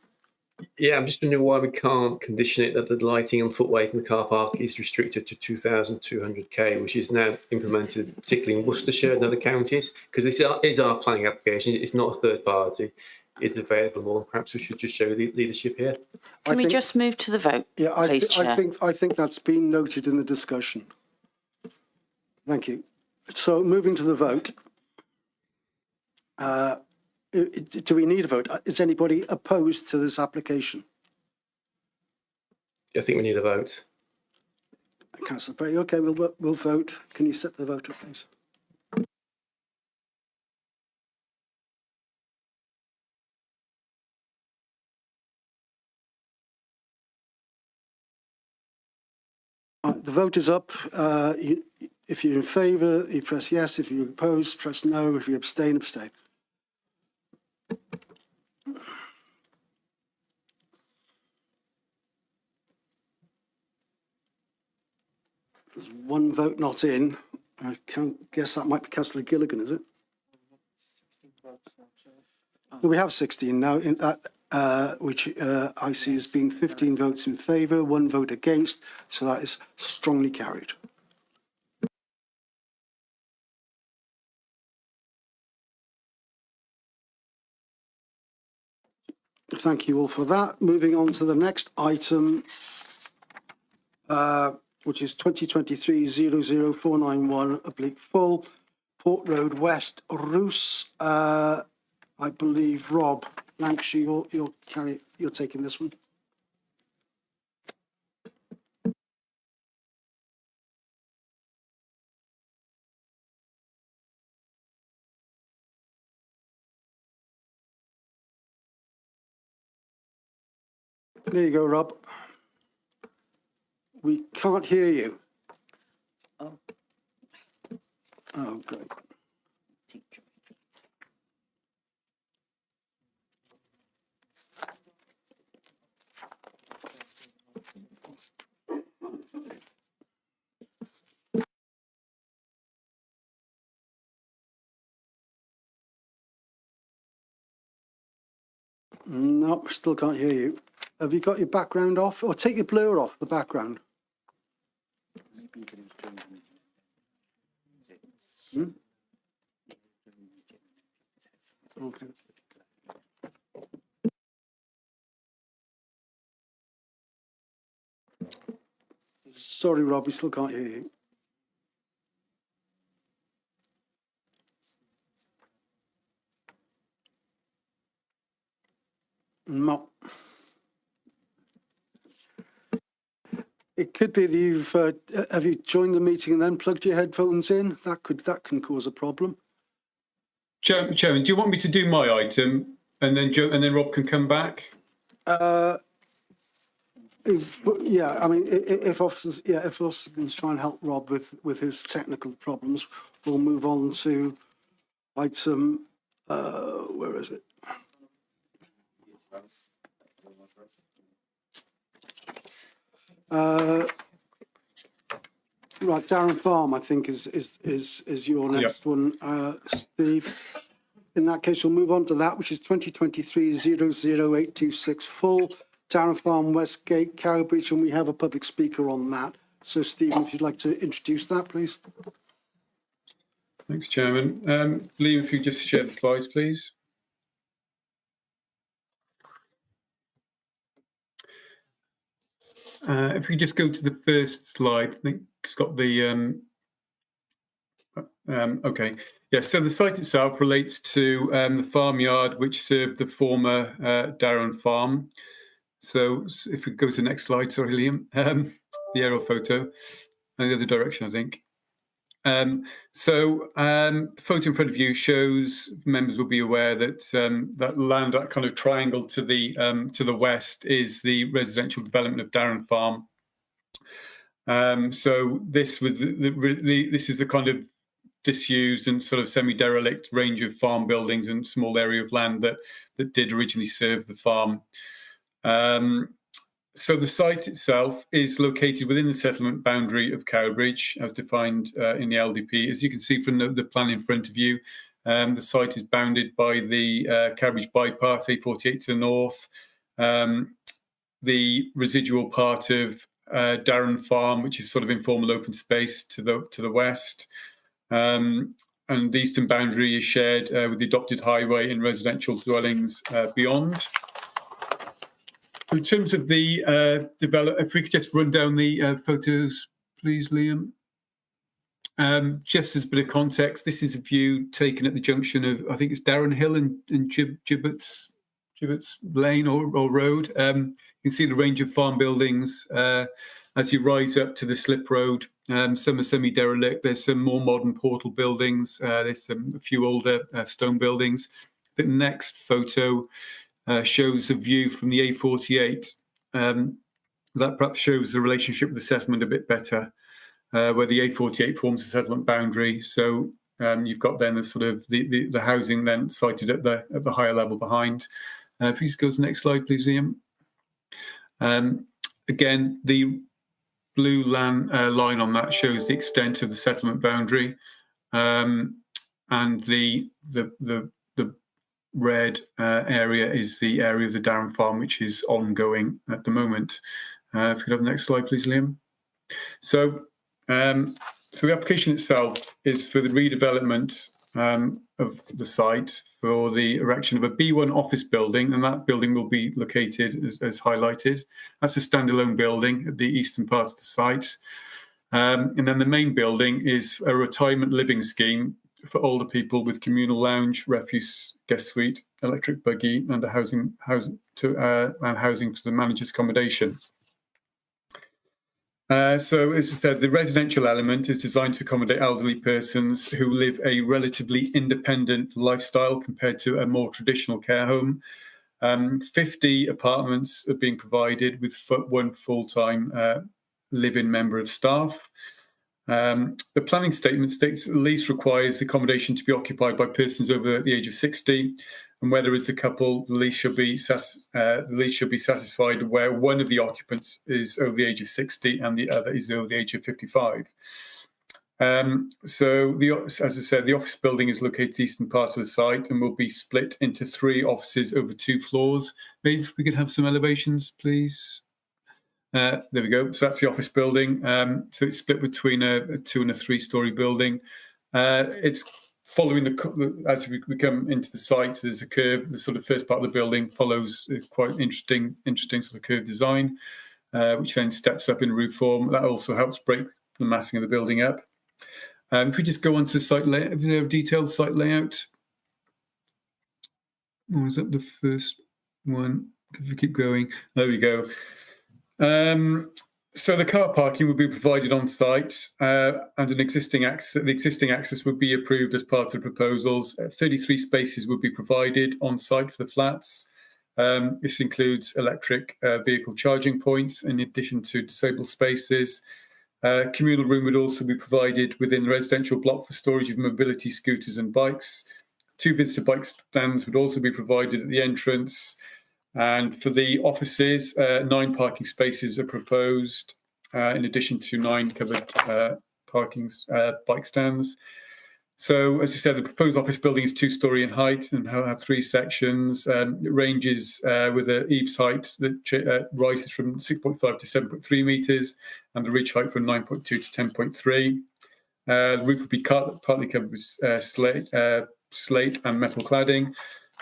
Yeah, I'm just wondering why we can't condition it that the lighting on footways in the car park is restricted to 2,200k, which is now implemented, particularly in Worcestershire and other counties, because this is our planning application. It's not a third party. It's available. Perhaps we should just show the leadership here. Can we just move to the vote? Yeah, please, Chair? I think that's been noted in the discussion. Thank you. So moving to the vote. Do we need a vote? Is anybody opposed to this application? I think we need a vote. Councillor Perry, okay, we'll vote. Can you set the vote up, please? The vote is up. If you're in favour, you press yes. If you're opposed, press no. If you abstain, abstain. There's one vote not in. I can't guess that might be Councillor Gilligan, is it? We have 16 now, in that, which I see as being 15 votes in favour, 1 vote against, so that is strongly carried. Thank you all for that. Moving on to the next item, which is 2023-00491/full, Port Road West, Roos. I believe Rob Lancashire, you're taking this one. There you go, Rob. We can't hear you. Oh, great. No, still can't hear you. Have you got your background off? Or take your blur off the background. Hmm? Okay. Sorry, Rob, we still can't hear you. No. It could be that you've have you joined the meeting and then plugged your headphones in? That can cause a problem. Chairman, do you want me to do my item and then Rob can come back? Yeah, I mean, if officers can try and help Rob with his technical problems, we'll move on to item. Where is it? Right, Darren Farm, I think is your next one, Steve. In that case, we'll move on to that, which is 2023-00826 full, Darren Farm, Westgate, Cowbridge, and we have a public speaker on that. So, Stephen, if you'd like to introduce that, please. Thanks, Chairman. Liam, if you just share the slides, please. If we just go to the first slide, I think it's got the okay. Yeah, so the site itself relates to the farmyard which served the former Darren Farm. So if we go to the next slide, sorry, Liam, the aerial photo, and the other direction, I think. The photo in front of you shows, members will be aware that that land, that kind of triangle to the west, is the residential development of Darren Farm. So this was this is the kind of disused and sort of semi-derelict range of farm buildings and small area of land that did originally serve the farm. So the site itself is located within the settlement boundary of Cowbridge, as defined in the LDP. As you can see from the plan in front of you, the site is bounded by the Cowbridge bypass, A48 to the north, the residual part of Darren Farm, which is sort of informal open space to the west, and the eastern boundary is shared with the adopted highway and residential dwellings beyond. In terms of the if we could just run down the photos, please, Liam. Just as a bit of context, this is a view taken at the junction of, I think it's Darren Hill and Gibbets Lane or Road. You can see the range of farm buildings as you rise up to the slip road. Some are semi-derelict. There's some more modern portal buildings. There's a few older stone buildings. The next photo shows a view from the A48. That perhaps shows the relationship with the settlement a bit better, where the A48 forms the settlement boundary. So you've got then the sort of the housing then sited at the higher level behind. If you just go to the next slide, please, Liam. Again, the blue line on that shows the extent of the settlement boundary, and the red area is the area of the Darren Farm, which is ongoing at the moment. If you could have the next slide, please, Liam. So the application itself is for the redevelopment of the site for the erection of a B1 office building, and that building will be located as highlighted. That's a standalone building at the eastern part of the site. And then the main building is a retirement living scheme for older people with communal lounge, refuse, guest suite, electric buggy, and a housing for the manager's accommodation. So, as I said, the residential element is designed to accommodate elderly persons who live a relatively independent lifestyle compared to a more traditional care home. 50 apartments are being provided with one full-time live-in member of staff. The planning statement states that the lease requires accommodation to be occupied by persons over the age of 60, and where there is a couple, the lease should be satisfied where one of the occupants is over the age of 60 and the other is over the age of 55. So, as I said, the office building is located eastern part of the site and will be split into 3 offices over 2 floors. Maybe if we could have some elevations, please. There we go. So that's the office building. So it's split between a 2 and a 3-story building. It's following as we come into the site, there's a curve. The sort of first part of the building follows quite interesting sort of curved design, which then steps up in roof form. That also helps break the massing of the building up. If we just go on to the site layout, detailed site layout. Or was that the first one? If we keep going, there we go. So the car parking will be provided on site, and the existing access would be approved as part of the proposals. 33 spaces would be provided on site for the flats. This includes electric vehicle charging points in addition to disabled spaces. Communal room would also be provided within the residential block for storage of mobility scooters and bikes. 2 visitor bike stands would also be provided at the entrance. And for the offices, 9 parking spaces are proposed, in addition to 9 covered bike stands. So, as I said, the proposed office building is 2-story in height and have 3 sections. It ranges with an eaves height that rises from 6.5 to 7.3 metres, and the ridge height from 9.2 to 10.3. The roof would be partly covered with slate and metal cladding.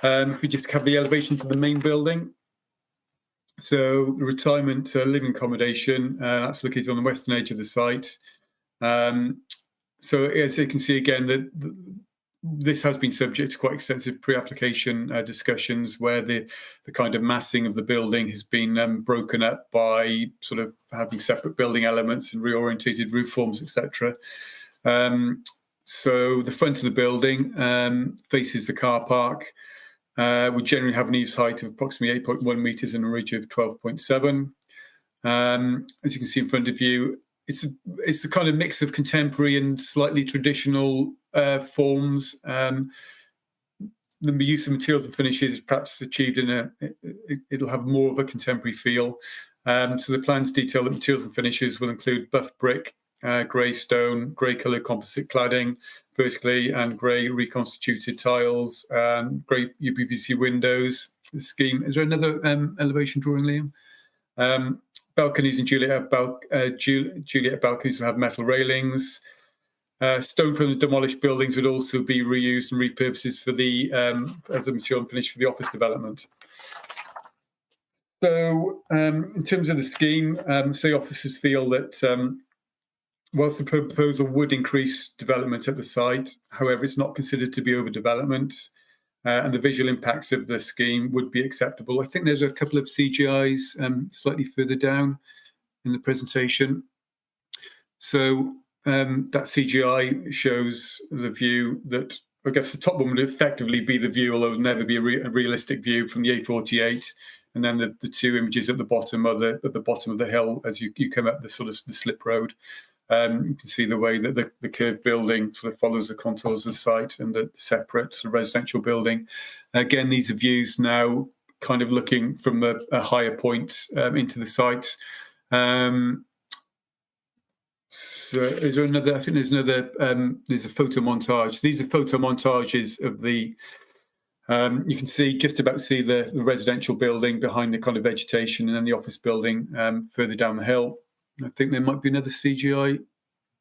If we just have the elevation to the main building. So the retirement living accommodation, that's located on the western edge of the site. So as you can see again, this has been subject to quite extensive pre-application discussions where the kind of massing of the building has been broken up by sort of having separate building elements and reorientated roof forms, etc. So the front of the building faces the car park. Would generally have an eaves height of approximately 8.1 metres and a ridge of 12.7. As you can see in front of you, it's the kind of mix of contemporary and slightly traditional forms. The use of materials and finishes is perhaps achieved it'll have more of a contemporary feel. So the plans detail that materials and finishes will include buff brick, grey stone, grey colour composite cladding, vertically and grey reconstituted tiles, grey UPVC windows. The scheme. Is there another elevation drawing, Liam? Balconies and Juliet balconies will have metal railings. Stone from the demolished buildings would also be reused and repurposed for as a material finish for the office development. So, in terms of the scheme, say officers feel that whilst the proposal would increase development at the site, however, it's not considered to be overdevelopment, and the visual impacts of the scheme would be acceptable. I think there's a couple of CGIs slightly further down in the presentation. So that CGI shows the view that, I guess the top one would effectively be the view, although it would never be a realistic view from the A48. And then the 2 images at the bottom of the hill as you come up the sort of the slip road. You can see the way that the curved building sort of follows the contours of the site and the separate sort of residential building. Again, these are views now kind of looking from a higher point into the site. So is there another? I think there's another. There's a photo montage. These are photo montages of the. You can just about see the residential building behind the kind of vegetation, and then the office building further down the hill. I think there might be another CGI.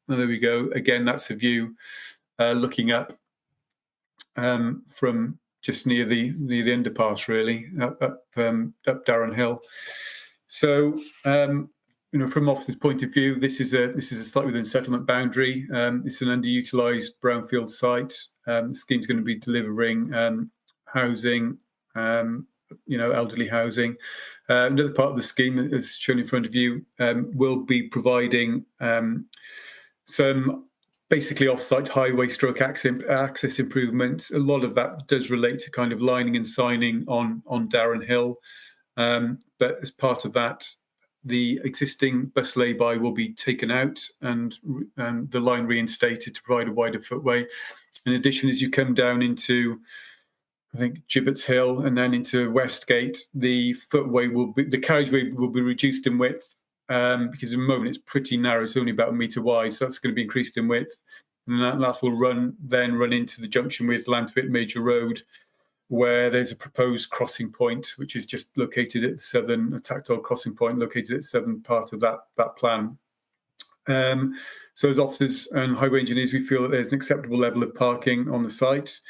Oh, there we go. Again, that's a view looking up from just near the underpass, really, up Darren Hill. So, from officer's point of view, this is a site within settlement boundary. It's an underutilised brownfield site. The scheme's going to be delivering housing. Elderly housing. Another part of the scheme, as shown in front of you, will be providing some basically off-site highway stroke access improvements. A lot of that does relate to kind of lining and signing on Darren Hill. But as part of that, the existing bus lay-by will be taken out and the line reinstated to provide a wider footway. In addition, as you come down into, I think, Gibbets Hill and then into Westgate, the carriageway will be reduced in width because at the moment it's pretty narrow. It's only about 1 metre wide, so that's going to be increased in width. And that will run into the junction with Lantwick Major Road, where there's a proposed crossing point, which is just located at a tactile crossing point located at the southern part of that plan. So as officers and highway engineers, we feel that there's an acceptable level of parking on the site.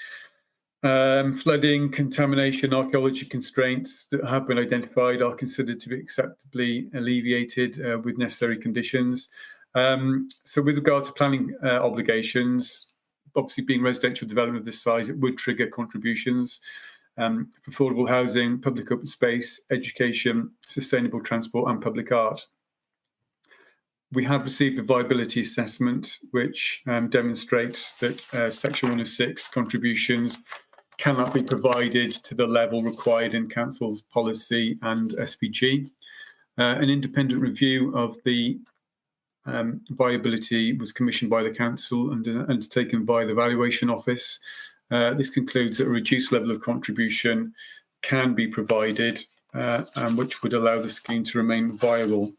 Flooding, contamination, archaeology constraints that have been identified are considered to be acceptably alleviated with necessary conditions. So with regard to planning obligations, obviously being residential development of this size, it would trigger contributions for affordable housing, public open space, education, sustainable transport and public art. We have received a viability assessment which demonstrates that Section 106 contributions cannot be provided to the level required in Council's policy and SPG. An independent review of the viability was commissioned by the Council and undertaken by the Valuation Office. This concludes that a reduced level of contribution can be provided and which would allow the scheme to remain viable.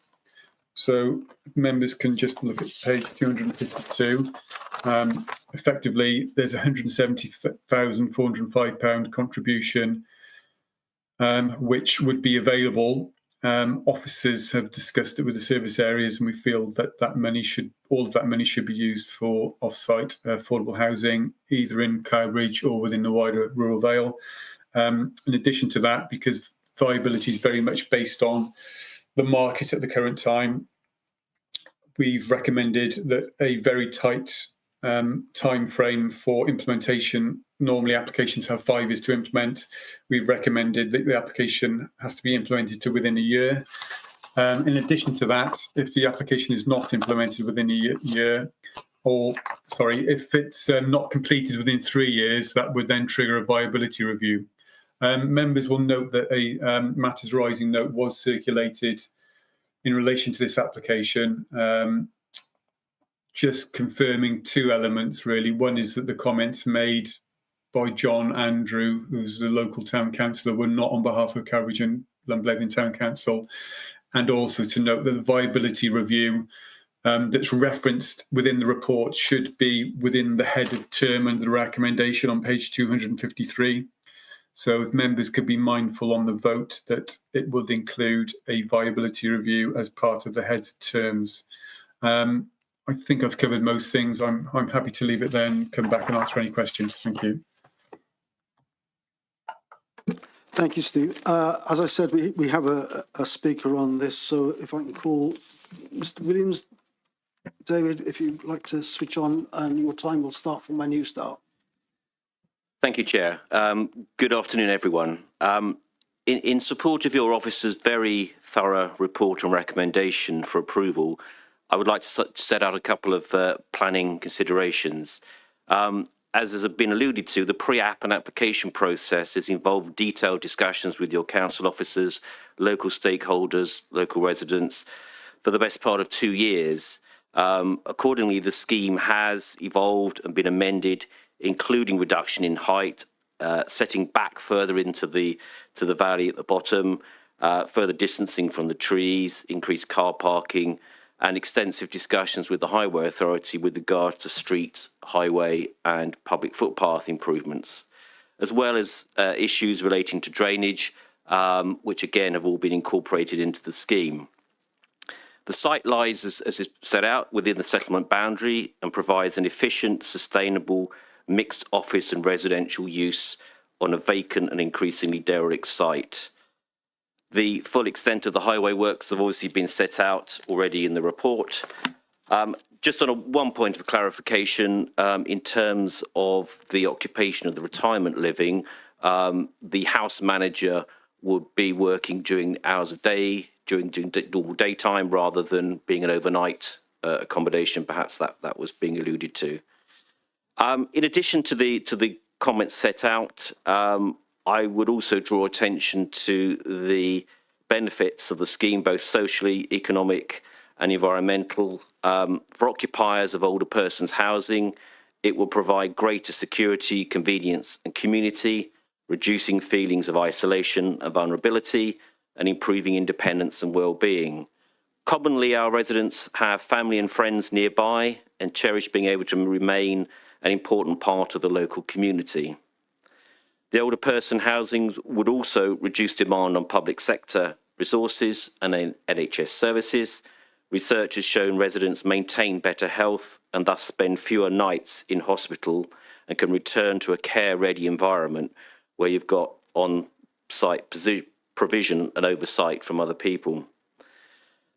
So members can just look at page 252. Effectively, there's £170,405 contribution which would be available. Officers have discussed it with the service areas, and we feel that all of that money should be used for off-site affordable housing, either in Cowbridge or within the wider rural Vale. In addition to that, because viability is very much based on the market at the current time, we've recommended that a very tight time frame for implementation. Normally applications have 5 years to implement. We've recommended that the application has to be implemented to within a year. In addition to that, if the application is not implemented within a year, if it's not completed within 3 years, that would then trigger a viability review. Members will note that a Matters Rising note was circulated in relation to this application, just confirming 2 elements really. One is that the comments made by John Andrew, who's the local town councillor, were not on behalf of Cowbridge and Lunblethyn Town Council, and also to note that the viability review that's referenced within the report should be within the head of term under the recommendation on page 253. So if members could be mindful on the vote that it would include a viability review as part of the heads of terms. I think I've covered most things. I'm happy to leave it there and come back and answer any questions. Thank you. Thank you, Steve. As I said, we have a speaker on this, so if I can call Mr. Williams. David, if you'd like to switch on, and your time will start from when you start. Thank you, Chair. Good afternoon, everyone. In support of your officer's very thorough report and recommendation for approval, I would like to set out a couple of planning considerations. As has been alluded to, the pre-app and application process has involved detailed discussions with your council officers, local stakeholders, local residents for the best part of 2 years. Accordingly, the scheme has evolved and been amended, including reduction in height, setting back further into the valley at the bottom, further distancing from the trees, increased car parking, and extensive discussions with the Highway Authority with regard to street, highway and public footpath improvements, as well as issues relating to drainage, which again have all been incorporated into the scheme. The site lies, as is set out, within the settlement boundary and provides an efficient, sustainable, mixed office and residential use on a vacant and increasingly derelict site. The full extent of the highway works have obviously been set out already in the report. Just on one point of clarification, in terms of the occupation of the retirement living, the house manager would be working during hours of day, during normal daytime, rather than being an overnight accommodation, perhaps that was being alluded to. In addition to the comments set out, I would also draw attention to the benefits of the scheme, both socially, economic and environmental. For occupiers of older persons housing, it will provide greater security, convenience and community, reducing feelings of isolation and vulnerability and improving independence and well-being. Commonly, our residents have family and friends nearby and cherish being able to remain an important part of the local community. The older person housings would also reduce demand on public sector resources and NHS services. Research has shown residents maintain better health and thus spend fewer nights in hospital and can return to a care-ready environment where you've got on-site provision and oversight from other people.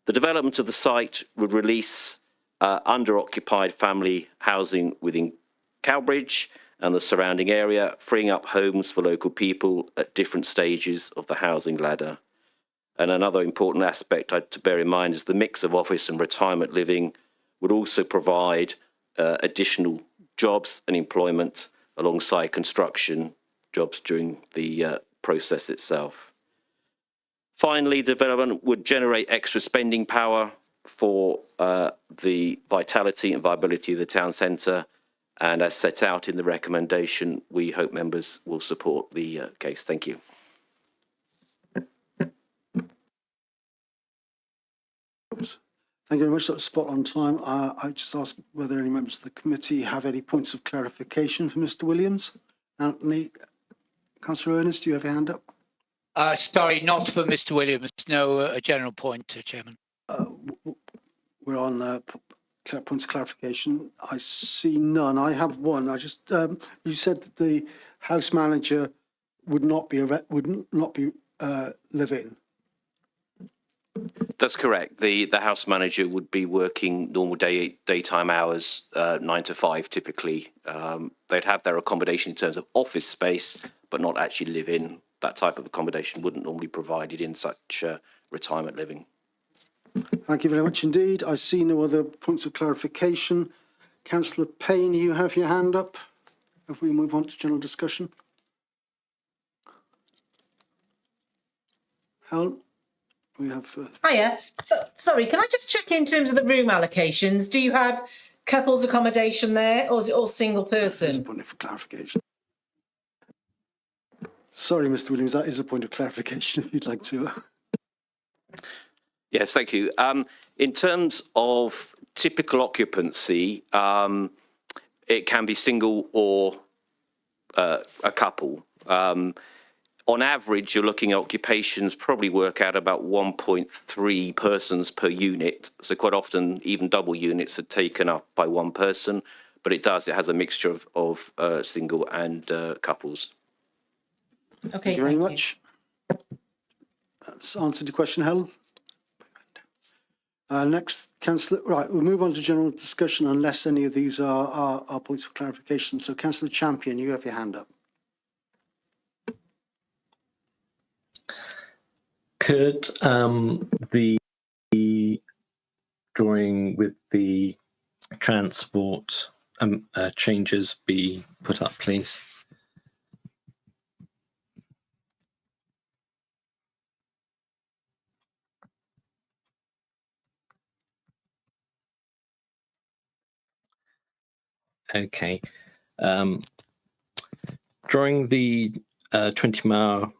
The development of the site would release under-occupied family housing within Cowbridge and the surrounding area, freeing up homes for local people at different stages of the housing ladder. And another important aspect to bear in mind is the mix of office and retirement living would also provide additional jobs and employment alongside construction jobs during the process itself. Finally, development would generate extra spending power for the vitality and viability of the town centre. And as set out in the recommendation, we hope members will support the case. Thank you. Thank you very much. That was spot on time. I just ask whether any members of the committee have any points of clarification for Mr. Williams. Anthony, Councillor Ernest, do you have your hand up? Sorry, not for Mr. Williams. No, a general point, Chairman. We're on points of clarification. I see none. I have one. I just you said that the house manager would not be live-in. That's correct. The house manager would be working normal daytime hours, 9 to 5 typically. They'd have their accommodation in terms of office space, but not actually live in. That type of accommodation wouldn't normally be provided in such retirement living. Thank you very much indeed. I see no other points of clarification. Councillor Payne, you have your hand up. If we move on to general discussion. Helen, we have... Hiya. Sorry, can I just check in terms of the room allocations? Do you have couples accommodation there or is it all single person? There's a point of clarification. Sorry, Mr. Williams, that is a point of clarification if you'd like to. Yes, thank you. In terms of typical occupancy, it can be single or a couple. On average, you're looking at occupations probably work out about 1.3 persons per unit. So quite often, even double units are taken up by one person, but it has a mixture of single and couples. Okay, thank you very much. That's answered the question, Helen. Next, Councillor, right, we'll move on to general discussion unless any of these are points of clarification. So, Councillor Champion, you have your hand up. Could the drawing with the transport changes be put up, please? Okay. During the 20-mile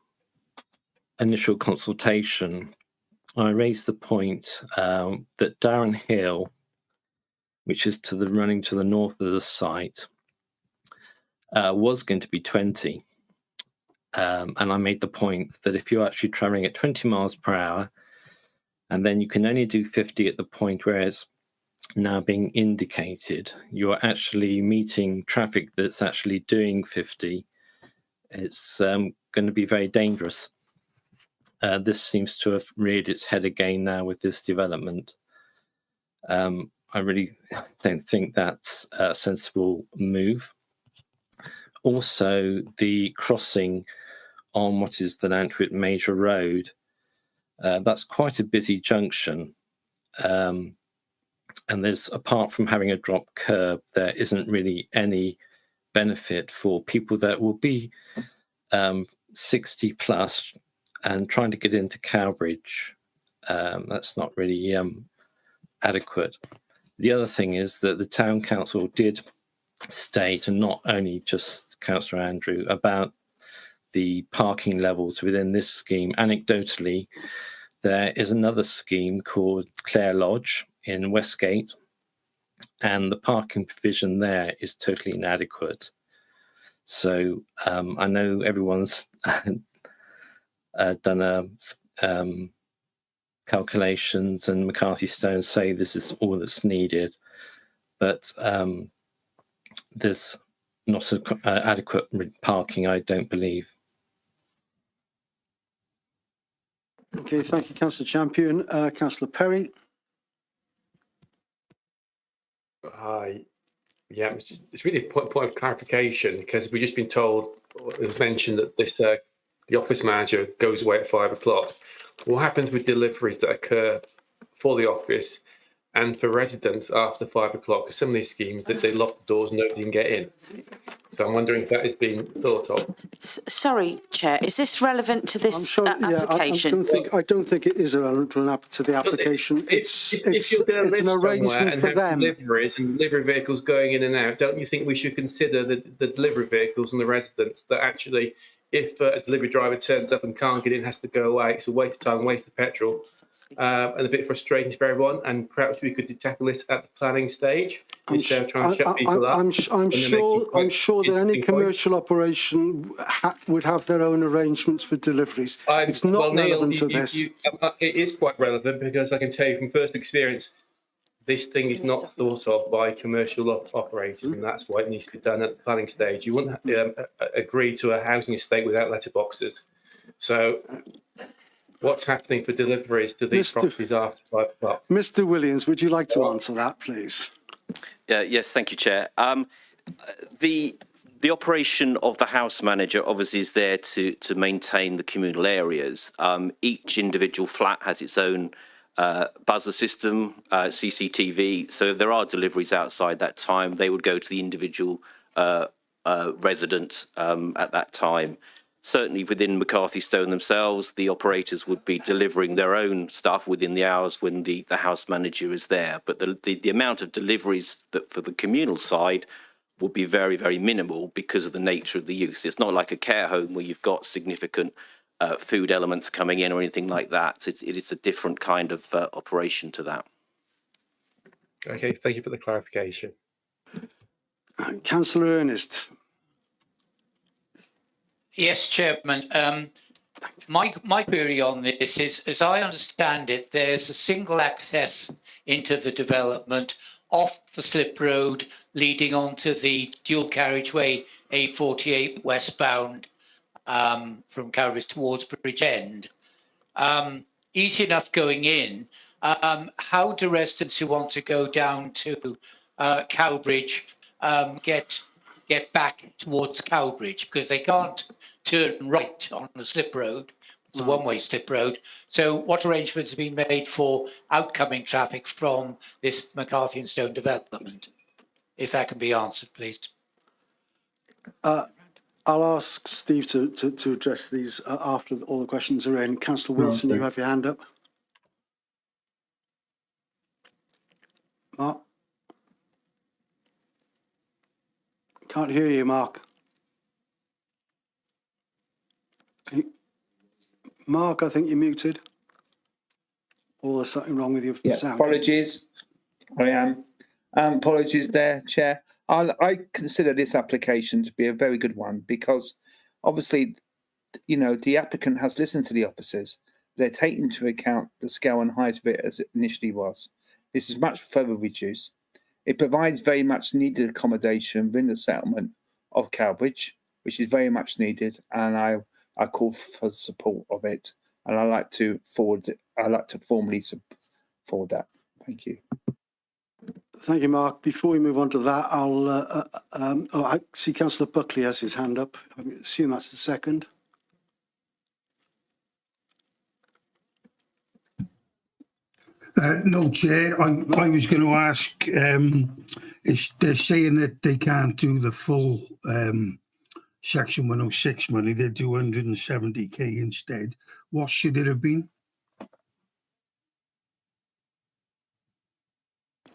initial consultation, I raised the point that Darren Hill, which is running to the north of the site, was going to be 20. And I made the point that if you're actually traveling at 20 miles per hour, and then you can only do 50 at the point where it's now being indicated, you're actually meeting traffic that's actually doing 50. It's going to be very dangerous. This seems to have reared its head again now with this development. I really don't think that's a sensible move. Also, the crossing on what is the Nantwich Major Road, that's quite a busy junction. And there's, apart from having a drop curb, there isn't really any benefit for people that will be 60 plus and trying to get into Cowbridge. That's not really adequate. The other thing is that the town council did state, and not only just Councillor Andrew, about the parking levels within this scheme. Anecdotally, there is another scheme called Clare Lodge in Westgate, and the parking provision there is totally inadequate. So I know everyone's done calculations, and McCarthy Stone say this is all that's needed, but there's not adequate parking, I don't believe. Okay, thank you, Councillor Champion. Councillor Perry. Hi. Yeah, it's really a point of clarification, because we've just been told, it was mentioned that this the office manager goes away at 5 o'clock. What happens with deliveries that occur for the office and for residents after 5 o'clock? Because some of these schemes, that they lock the doors, nobody can get in. So I'm wondering if that is being thought of. Sorry, Chair, is this relevant to this application? I don't think it is relevant to the application. It's an arrangement for them. Deliveries and delivery vehicles going in and out. Don't you think we should consider the delivery vehicles and the residents that actually, if a delivery driver turns up and can't get in, has to go away, it's a waste of time, waste of petrol, and a bit frustrating for everyone. And perhaps we could tackle this at the planning stage instead of trying to shut people up. I'm sure that any commercial operation would have their own arrangements for deliveries. It's not relevant to this. It is quite relevant, because I can tell you from first experience, this thing is not thought of by commercial operators, and that's why it needs to be done at the planning stage. You wouldn't agree to a housing estate without letterboxes. So what's happening for deliveries to these properties after 5 o'clock? Mr. Williams, would you like to answer that, please? Yes, thank you, Chair. The operation of the house manager obviously is there to maintain the communal areas. Each individual flat has its own buzzer system, CCTV. So if there are deliveries outside that time, they would go to the individual resident at that time. Certainly within McCarthy Stone themselves, the operators would be delivering their own stuff within the hours when the house manager is there. But the amount of deliveries that for the communal side will be very, very minimal because of the nature of the use. It's not like a care home where you've got significant food elements coming in or anything like that. It is a different kind of operation to that. Okay, thank you for the clarification. Councillor Ernest. Yes, Chairman. My query on this is, as I understand it, there's a single access into the development off the slip road leading onto the dual carriageway A48 westbound from Cowbridge towards Bridgend. Easy enough going in. How do residents who want to go down to Cowbridge get back towards Cowbridge, because they can't turn right on the slip road? It's a one-way slip road. So what arrangements have been made for outcoming traffic from this McCarthy and Stone development? If that can be answered, please. I'll ask Steve to address these after all the questions are in. Councillor Wilson, you have your hand up. Mark? Can't hear you, Mark. Mark, I think you're muted. Or there's something wrong with your sound. Apologies. I am. Apologies there, Chair. I consider this application to be a very good one, because obviously, you know, the applicant has listened to the officers. They're taking into account the scale and height of it as it initially was. This is much further reduced. It provides very much needed accommodation within the settlement of Cowbridge, which is very much needed, and I call for support of it, and I like to formally forward that. Thank you. Thank you, Mark. Before we move on to that, I see Councillor Buckley has his hand up. I assume that's the second. No, Chair. I was going to ask, they're saying that they can't do the full Section 106 money. They do 170k instead. What should it have been?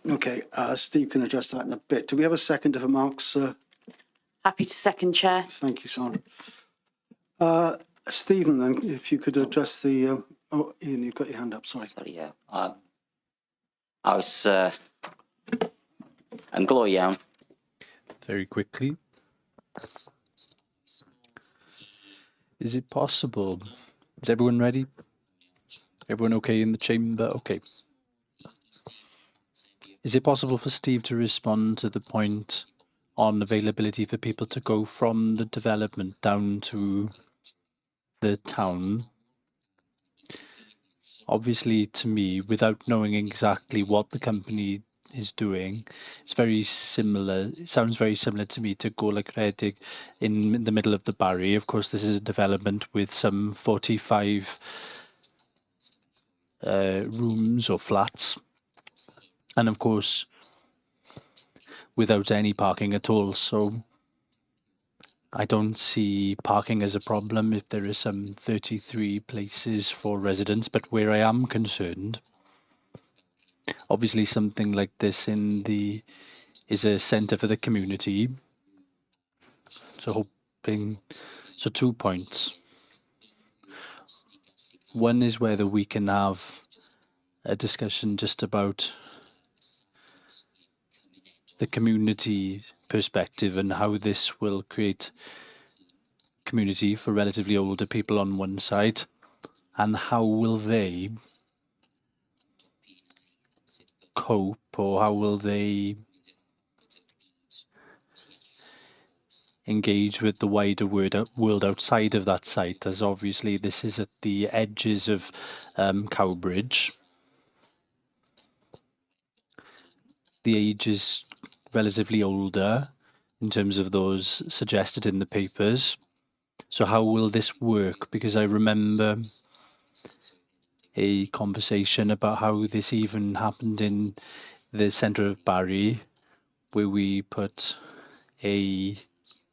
Okay, Steve can address that in a bit. Do we have a second for Mark's? Happy to second, Chair. Thank you, Sandra. Stephen, then, if you could address the... oh, Ian, you've got your hand up, sorry. Sorry, yeah. I was... yn glo iawn. Very quickly. Is it possible? Is everyone ready? Everyone okay in the chamber? Okay. Is it possible for Steve to respond to the point on availability for people to go from the development down to the town? Obviously, to me, without knowing exactly what the company is doing, it's very similar. It sounds very similar to me to Gola Credig in the middle of the Barry. Of course, this is a development with some 45 rooms or flats. And of course, without any parking at all. So I don't see parking as a problem if there is some 33 places for residents. But where I am concerned, obviously something like this is a centre for the community. So 2 points. One is whether we can have a discussion just about the community perspective and how this will create community for relatively older people on one side, and how will they cope, or how will they engage with the wider world outside of that site, as obviously this is at the edges of Cowbridge. The age is relatively older in terms of those suggested in the papers. So how will this work? Because I remember a conversation about how this even happened in the centre of Barry, where we put a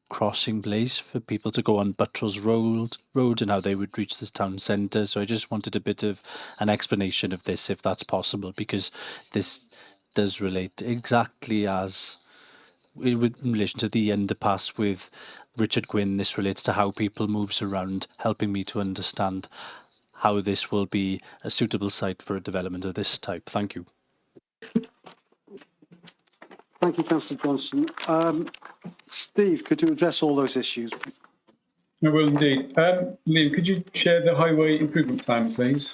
crossing place for people to go on Buttrell's Road and how they would reach this town centre. So I just wanted a bit of an explanation of this, if that's possible, because this does relate exactly as in relation to the underpass with Richard Gwynn. This relates to how people moves around, helping me to understand how this will be a suitable site for a development of this type. Thank you. Thank you, Councillor Johnson. Steve, could you address all those issues? I will indeed. Liam, could you share the highway improvement plan, please?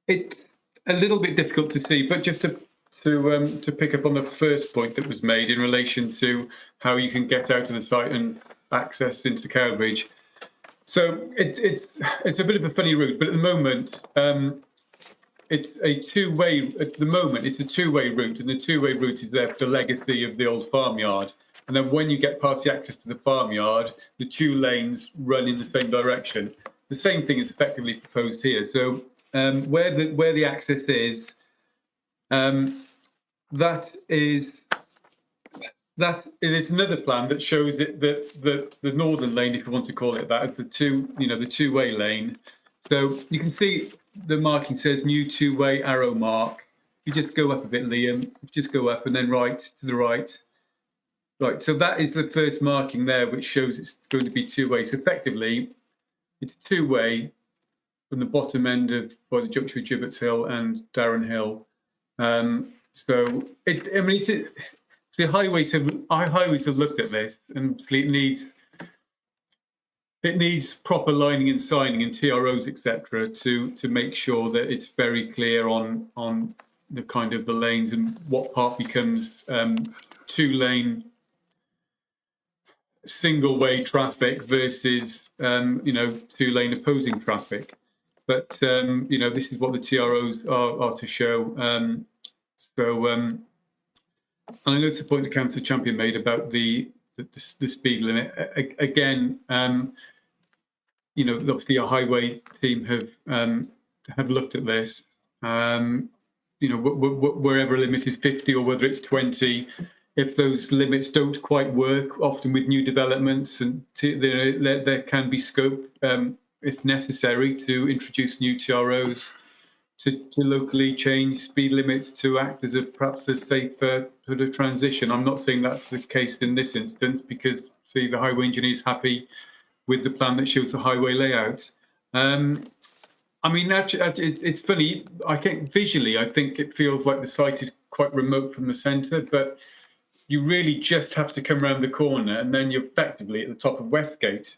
It's a little bit difficult to see, but just to pick up on the first point that was made in relation to how you can get out of the site and access into Cowbridge. So it's a bit of a funny route, but at the moment it's a two-way. At the moment, it's a two-way route, and the two-way route is there for the legacy of the old farmyard. And then when you get past the access to the farmyard, the two lanes run in the same direction. The same thing is effectively proposed here. So where the access is, that is another plan that shows it that the northern lane, if you want to call it that, the two-way lane. So you can see the marking says new two-way arrow mark. You just go up a bit, Liam. Just go up and then right to the right. Right. So that is the first marking there, which shows it's going to be two-way. So effectively, it's two-way from the bottom end of by the junction with Gibbets Hill and Darren Hill. So the highways have looked at this, and it needs proper lining and signing and TROs, etc., to make sure that it's very clear on the kind of the lanes and what part becomes two-lane single-way traffic versus two-lane opposing traffic. But this is what the TROs are to show. and I noticed the point that Councillor Champion made about the speed limit. Again, you know, obviously our highway team have looked at this. You know, wherever a limit is 50 or whether it's 20, if those limits don't quite work, often with new developments, and there can be scope, if necessary, to introduce new TROs to locally change speed limits to act as perhaps a safer sort of transition. I'm not saying that's the case in this instance, because see, the highway engineer is happy with the plan that shows the highway layout. I mean, it's funny. I think visually, I think it feels like the site is quite remote from the centre, but you really just have to come around the corner, and then you're effectively at the top of Westgate.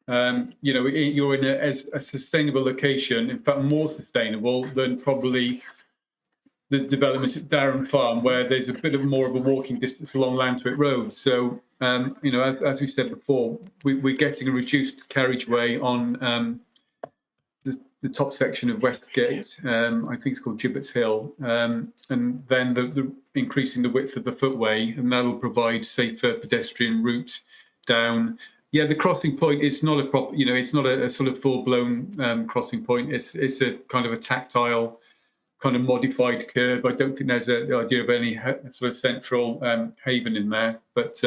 You know, you're in a sustainable location, in fact, more sustainable than probably the development at Darren Farm, where there's a bit more of a walking distance along Lantwick Road. So, you know, as we said before, we're getting a reduced carriageway on the top section of Westgate. I think it's called Gibbets Hill, and then the increasing the width of the footway, and that'll provide safer pedestrian route down. Yeah, the crossing point is not a proper, you know, it's not a sort of full-blown crossing point. It's a kind of a tactile, kind of modified curb. I don't think there's the idea of any sort of central haven in there. But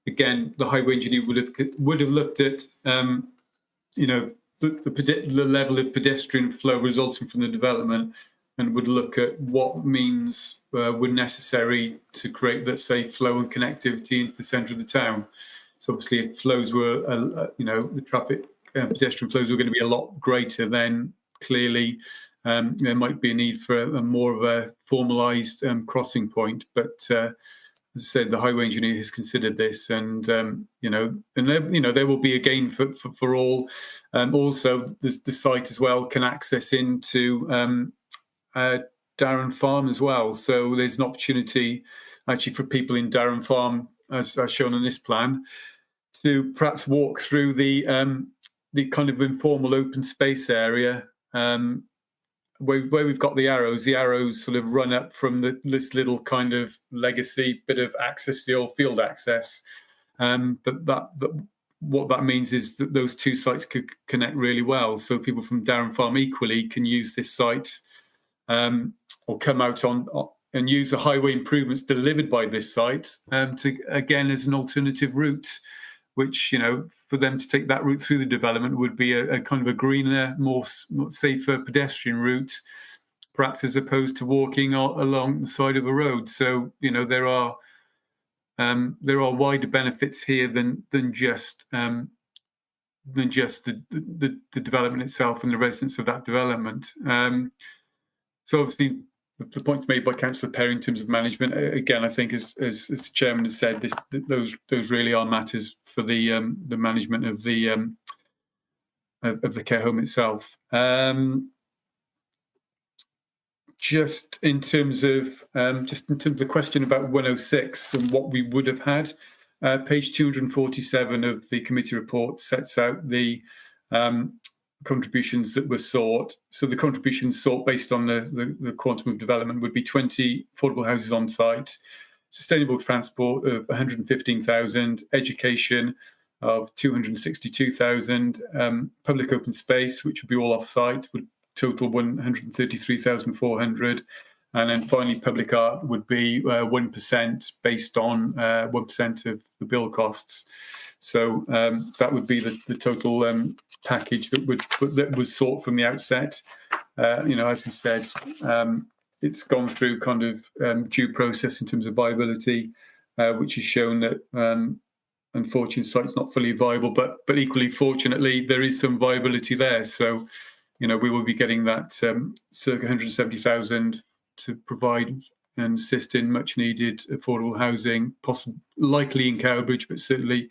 again, the highway engineer would have looked at, you know, the level of pedestrian flow resulting from the development, and would look at what means were necessary to create that safe flow and connectivity into the centre of the town. So obviously, if flows were, you know, the traffic pedestrian flows were going to be a lot greater, then clearly there might be a need for a more of a formalised crossing point. But as I said, the highway engineer has considered this, and you know, there will be a gain for all. Also, the site as well can access into Darren Farm as well. So there's an opportunity actually for people in Darren Farm, as shown on this plan, to perhaps walk through the kind of informal open space area where we've got the arrows. The arrows sort of run up from this little kind of legacy bit of access, the old field access. But what that means is that those two sites could connect really well. So people from Darren Farm equally can use this site or come out on and use the highway improvements delivered by this site to, again, as an alternative route, which, you know, for them to take that route through the development would be a kind of a greener, more safer pedestrian route, perhaps as opposed to walking along the side of a road. So, you know, there are wider benefits here than just the development itself and the residents of that development. So obviously, the points made by Councillor Perry in terms of management, again, I think, as the chairman has said, those really are matters for the management of the care home itself. Just in terms of the question about 106 and what we would have had, page 247 of the committee report sets out the contributions that were sought. So the contributions sought based on the quantum of development would be 20 affordable houses on site, sustainable transport of 115,000, education of 262,000, public open space, which would be all off site, would total 133,400, and then finally public art would be 1% based on 1% of the bill costs. So that would be the total package that was sought from the outset. You know, as we said, it's gone through kind of due process in terms of viability, which has shown that unfortunately the site's not fully viable, but equally fortunately there is some viability there. So, you know, we will be getting that circa 170,000 to provide and assist in much needed affordable housing, possibly likely in Cowbridge, but certainly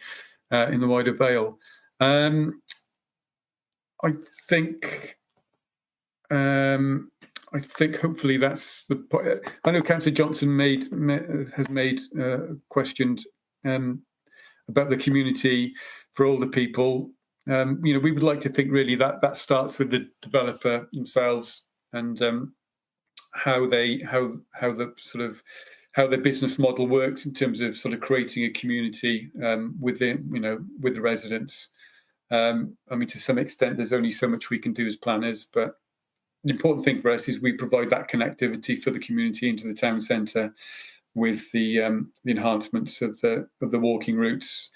in the wider Vale. I think hopefully that's the point. I know Councillor Johnson has questioned about the community for older people. You know, we would like to think really that starts with the developer themselves and how the how their business model works in terms of sort of creating a community within, with the residents. I mean, to some extent, there's only so much we can do as planners, but the important thing for us is we provide that connectivity for the community into the town centre with the enhancements of the walking routes.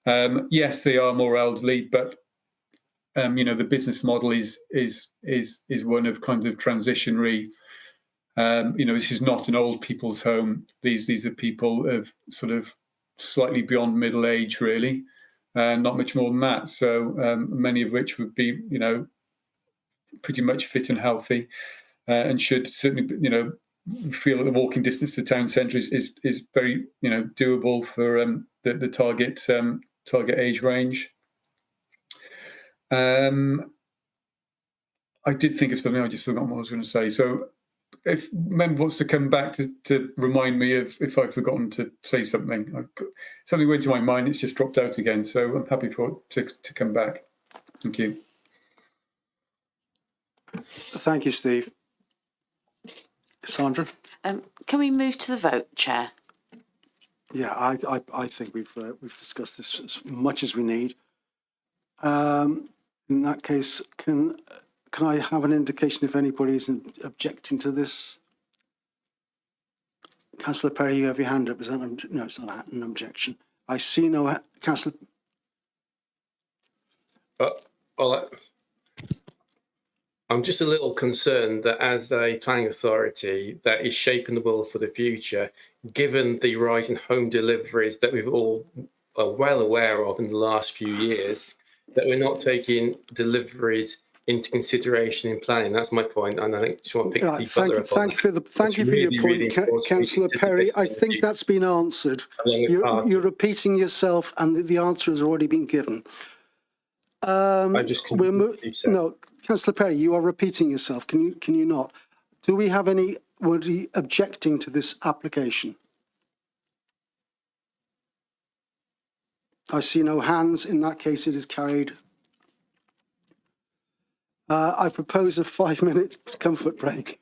Yes, they are more elderly, but the business model is one of kind of transitionary. This is not an old people's home. These are people of sort of slightly beyond middle age, really, not much more than that. So many of which would be, pretty much fit and healthy, and should certainly, feel that the walking distance to town centre is very, doable for the target age range. I did think of something. I just forgot what I was going to say. So, if member wants to come back to remind me if I've forgotten to say something, something went to my mind. It's just dropped out again. So I'm happy for it to come back. Thank you. Thank you, Steve. Sandra? Can we move to the vote, Chair? Yeah, I think we've discussed this as much as we need. In that case, can I have an indication if anybody is objecting to this? Councillor Perry, you have your hand up. Is that no? It's not an objection. I see no Councillor. I'm just a little concerned that as a planning authority that is shaping the world for the future, given the rise in home deliveries that we've all are well aware of in the last few years, that we're not taking deliveries into consideration in planning. That's my point, and I think just want to pick the Thank you for your point, Councillor Perry. I think that's been answered. You're repeating yourself, and the answer has already been given. No, Councillor Perry, you are repeating yourself. Can you not? Do we have anybody objecting to this application? I see no hands. In that case, it is carried. I propose a 5-minute comfort break.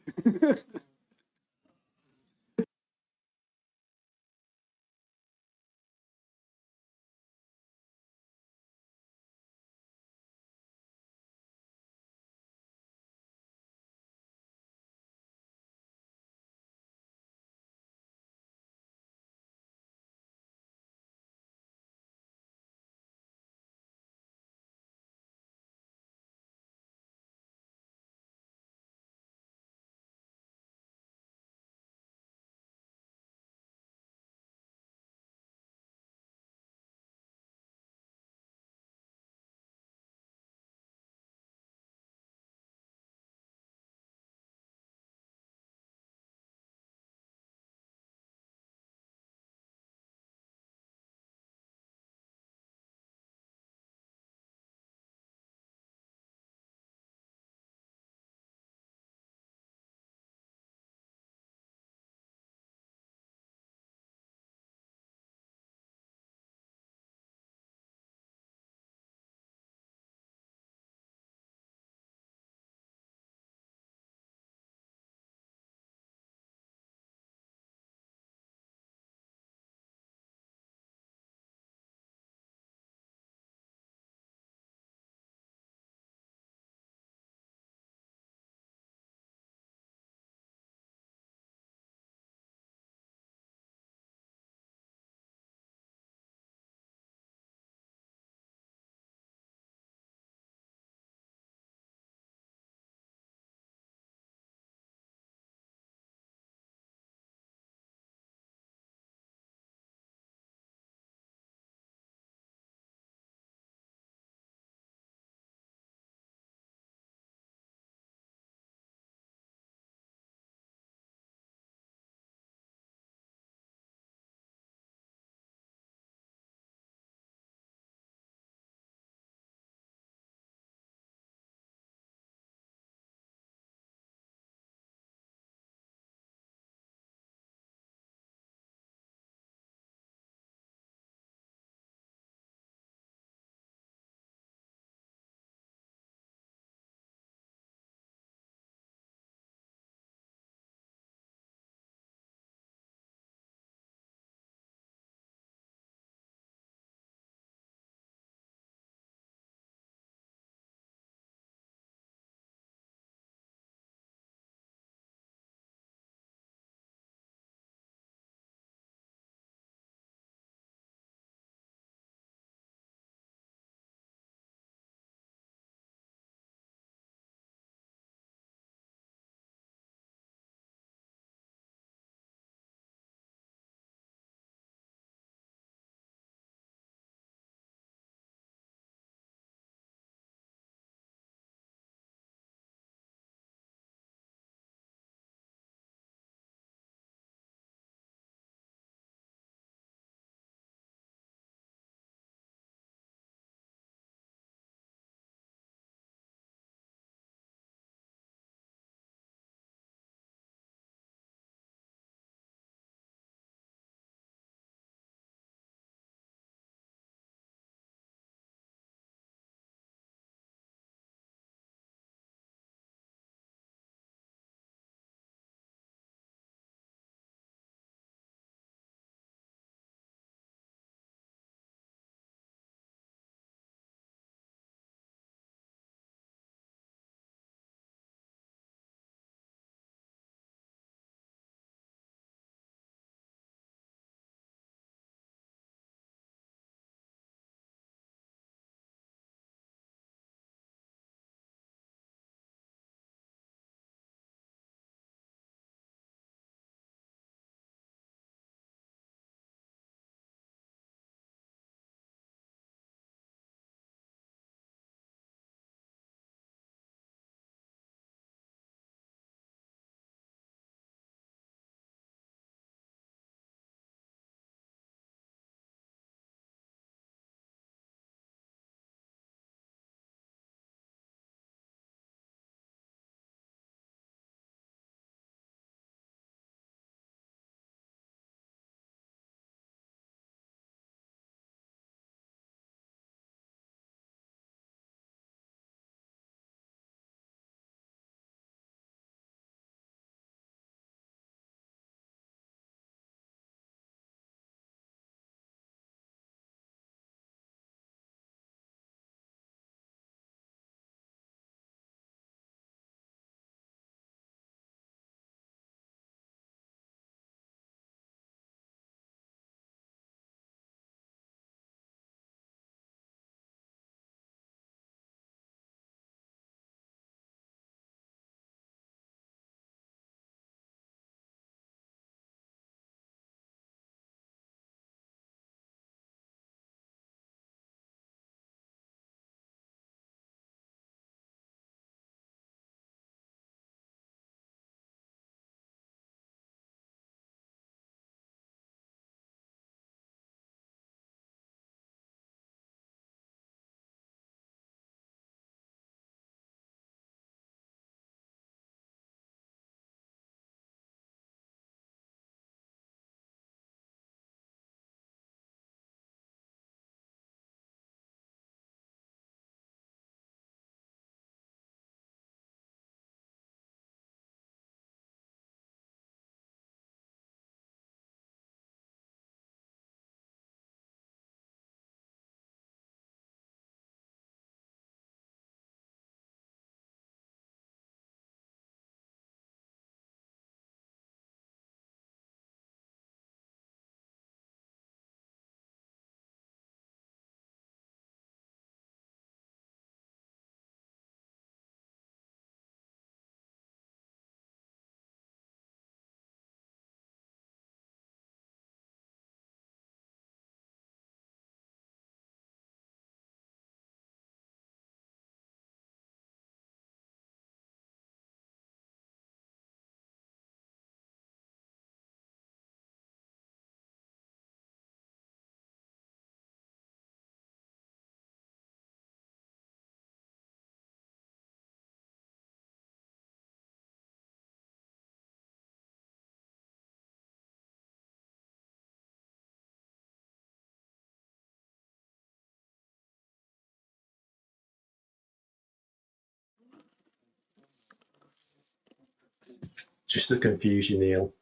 just the confusion, Neil.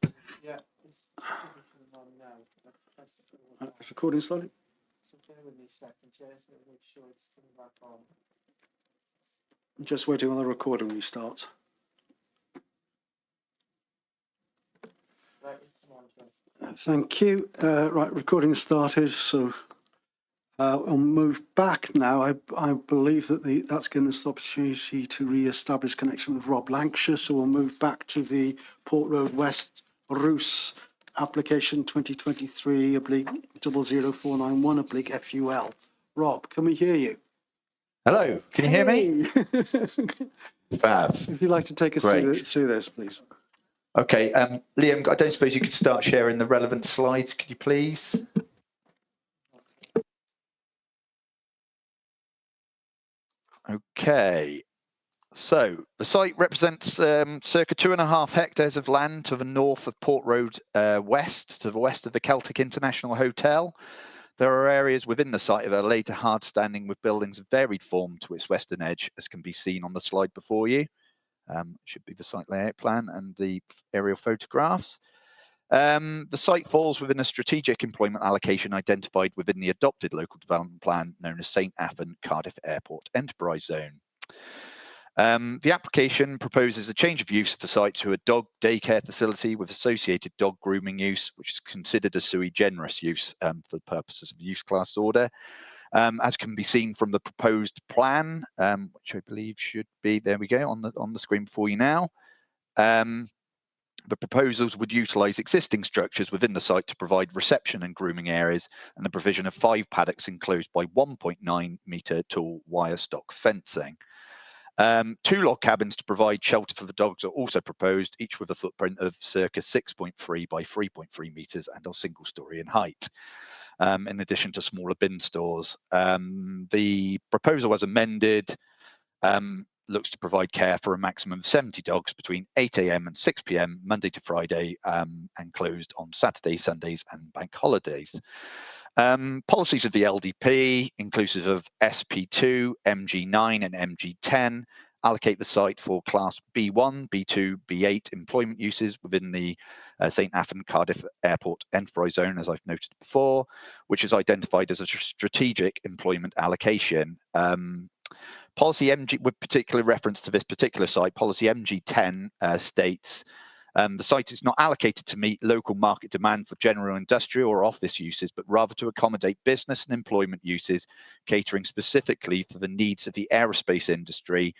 Yeah. Recording started. I'm just waiting on the recording restart. Thank you. Right, recording started. So I'll move back now. I believe that that's given us the opportunity to re-establish connection with Rob Lancashire. So we'll move back to the Port Road West Roos application 2023/00491/FUL. Rob, can we hear you? Hello, can you hear me? Fab. If you'd like to take us through this, please. Okay, Liam, I don't suppose you could start sharing the relevant slides, could you please? Okay, so the site represents circa 2.5 hectares of land to the north of Port Road West, to the west of the Celtic International Hotel. There are areas within the site that are laid to hard standing with buildings of varied form to its western edge, as can be seen on the slide before you. Should be the site layout plan and the aerial photographs. The site falls within a strategic employment allocation identified within the adopted local development plan known as St Athan Cardiff Airport Enterprise Zone. The application proposes a change of use of the site to a dog daycare facility with associated dog grooming use, which is considered a sui generis use for the purposes of use class order. As can be seen from the proposed plan, which I believe should be, there we go, on the screen before you now. The proposals would utilise existing structures within the site to provide reception and grooming areas and the provision of 5 paddocks enclosed by 1.9 metre tall wire stock fencing. 2 log cabins to provide shelter for the dogs are also proposed, each with a footprint of circa 6.3 by 3.3 metres and are single storey in height. In addition to smaller bin stores. The proposal as amended looks to provide care for a maximum of 70 dogs between 8 AM and 6 PM, Monday to Friday, and closed on Saturdays, Sundays and bank holidays. Policies of the LDP, inclusive of SP2, MG9 and MG10, allocate the site for class B1, B2, B8 employment uses within the St Athan Cardiff Airport Enterprise Zone, as I've noted before, which is identified as a strategic employment allocation. Policy MG, with particular reference to this particular site, policy MG10 states the site is not allocated to meet local market demand for general industrial or office uses, but rather to accommodate business and employment uses, catering specifically for the needs of the aerospace industry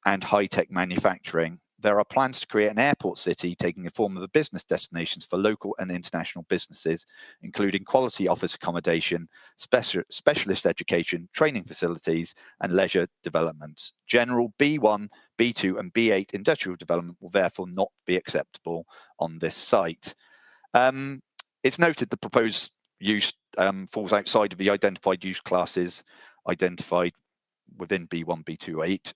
and high-tech manufacturing. There are plans to create an airport city taking the form of a business destinations for local and international businesses, including quality office accommodation, specialist education, training facilities, and leisure developments. General B1, B2, and B8 industrial development will therefore not be acceptable on this site. It's noted the proposed use falls outside of the identified use classes identified within B1, B2, 8.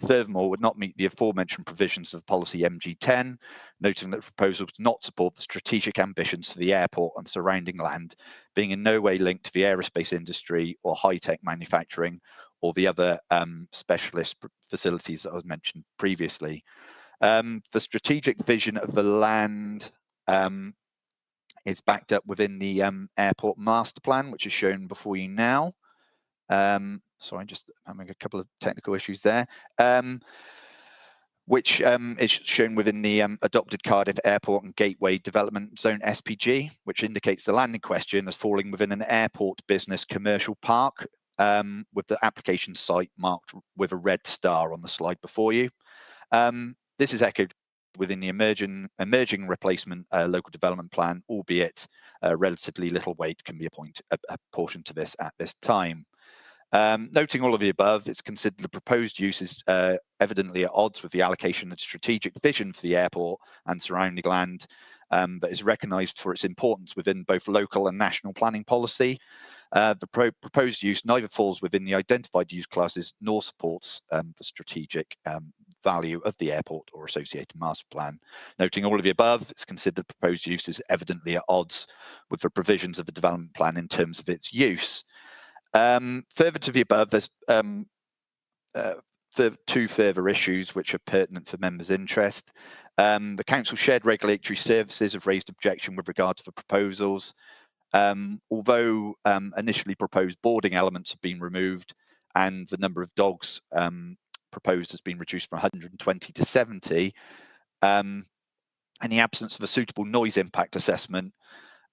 Furthermore, would not meet the aforementioned provisions of policy MG10, noting that the proposal does not support the strategic ambitions for the airport and surrounding land, being in no way linked to the aerospace industry or high-tech manufacturing or the other specialist facilities that I was mentioned previously. The strategic vision of the land is backed up within the airport master plan, which is shown before you now. Sorry, just having a couple of technical issues there, which is shown within the adopted Cardiff Airport and Gateway Development Zone SPG, which indicates the land in question as falling within an airport business commercial park, with the application site marked with a red star on the slide before you. This is echoed within the emerging replacement local development plan, albeit relatively little weight can be apportioned to this at this time. Noting all of the above, it's considered the proposed use is evidently at odds with the allocation and strategic vision for the airport and surrounding land, but is recognised for its importance within both local and national planning policy. The proposed use neither falls within the identified use classes nor supports the strategic value of the airport or associated master plan. Noting all of the above, it's considered the proposed use is evidently at odds with the provisions of the development plan in terms of its use. Further to the above, there's 2 further issues which are pertinent for members' interest. The council shared regulatory services have raised objection with regard to the proposals. Although initially proposed boarding elements have been removed and the number of dogs proposed has been reduced from 120 to 70, in the absence of a suitable noise impact assessment,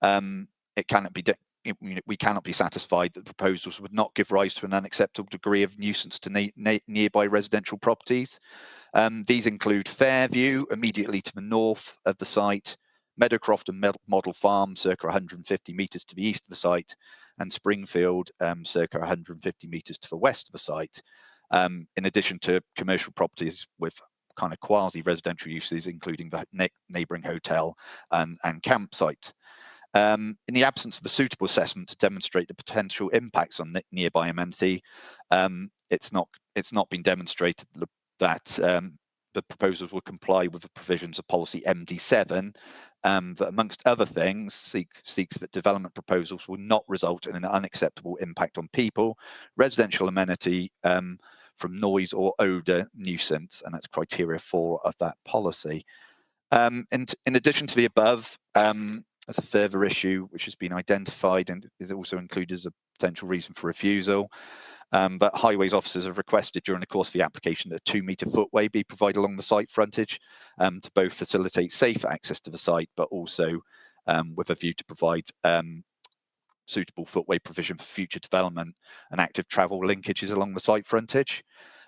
we cannot be satisfied that the proposals would not give rise to an unacceptable degree of nuisance to nearby residential properties. These include Fairview, immediately to the north of the site, Meadowcroft and Model Farm, circa 150 metres to the east of the site, and Springfield, circa 150 metres to the west of the site, in addition to commercial properties with kind of quasi-residential uses, including the neighbouring hotel and campsite. In the absence of a suitable assessment to demonstrate the potential impacts on nearby amenity, it's not been demonstrated that the proposals will comply with the provisions of policy MD7, that amongst other things seeks that development proposals will not result in an unacceptable impact on people, residential amenity, from noise or odour nuisance, and that's criteria 4 of that policy. And in addition to the above, as a further issue which has been identified and is also included as a potential reason for refusal, but highways officers have requested during the course of the application that a 2-metre footway be provided along the site frontage to both facilitate safe access to the site, but also with a view to provide suitable footway provision for future development and active travel linkages along the site frontage.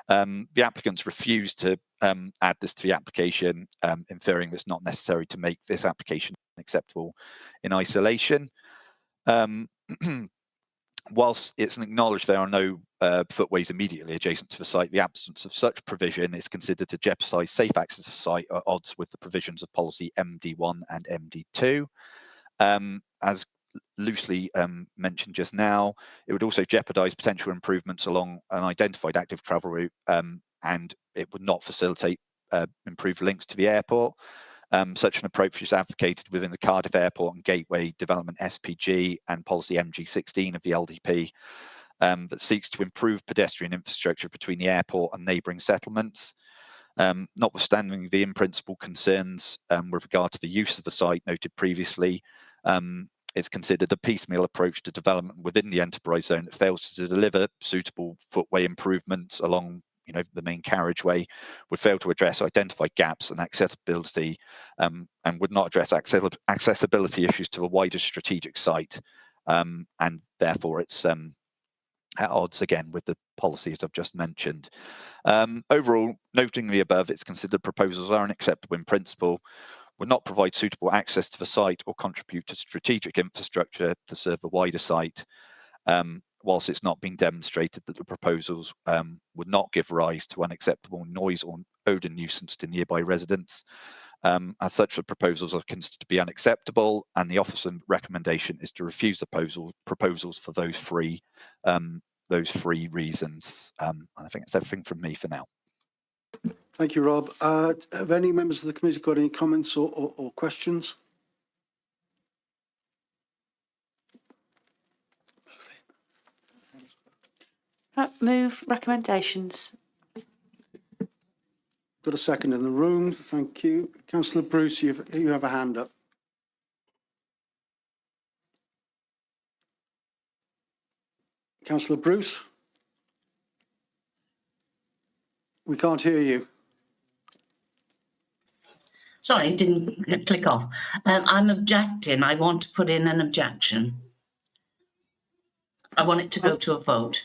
The applicants refused to add this to the application, inferring that it's not necessary to make this application acceptable in isolation. Whilst it's acknowledged there are no footways immediately adjacent to the site, the absence of such provision is considered to jeopardise safe access to the site at odds with the provisions of policy MD1 and MD2. As loosely mentioned just now, it would also jeopardise potential improvements along an identified active travel route, and it would not facilitate improved links to the airport. Such an approach is advocated within the Cardiff Airport and Gateway Development SPG and policy MG16 of the LDP, that seeks to improve pedestrian infrastructure between the airport and neighbouring settlements. Notwithstanding the in-principle concerns with regard to the use of the site noted previously, it's considered a piecemeal approach to development within the enterprise zone that fails to deliver suitable footway improvements along the main carriageway, would fail to address identified gaps and accessibility, and would not address accessibility issues to the wider strategic site, and therefore it's at odds again with the policies I've just mentioned. Overall, noting the above, it's considered proposals are unacceptable in principle, would not provide suitable access to the site or contribute to strategic infrastructure to serve the wider site, whilst it's not been demonstrated that the proposals would not give rise to unacceptable noise or odour nuisance to nearby residents. As such, the proposals are considered to be unacceptable, and the officer recommendation is to refuse the proposals for those three reasons. And I think that's everything from me for now. Thank you, Rob. Have any members of the committee got any comments or questions? Move recommendations. Got a second in the room. Thank you. Councillor Bruce, you have a hand up. Councillor Bruce? We can't hear you. Sorry, it didn't click off. I'm objecting. I want to put in an objection. I want it to go to a vote.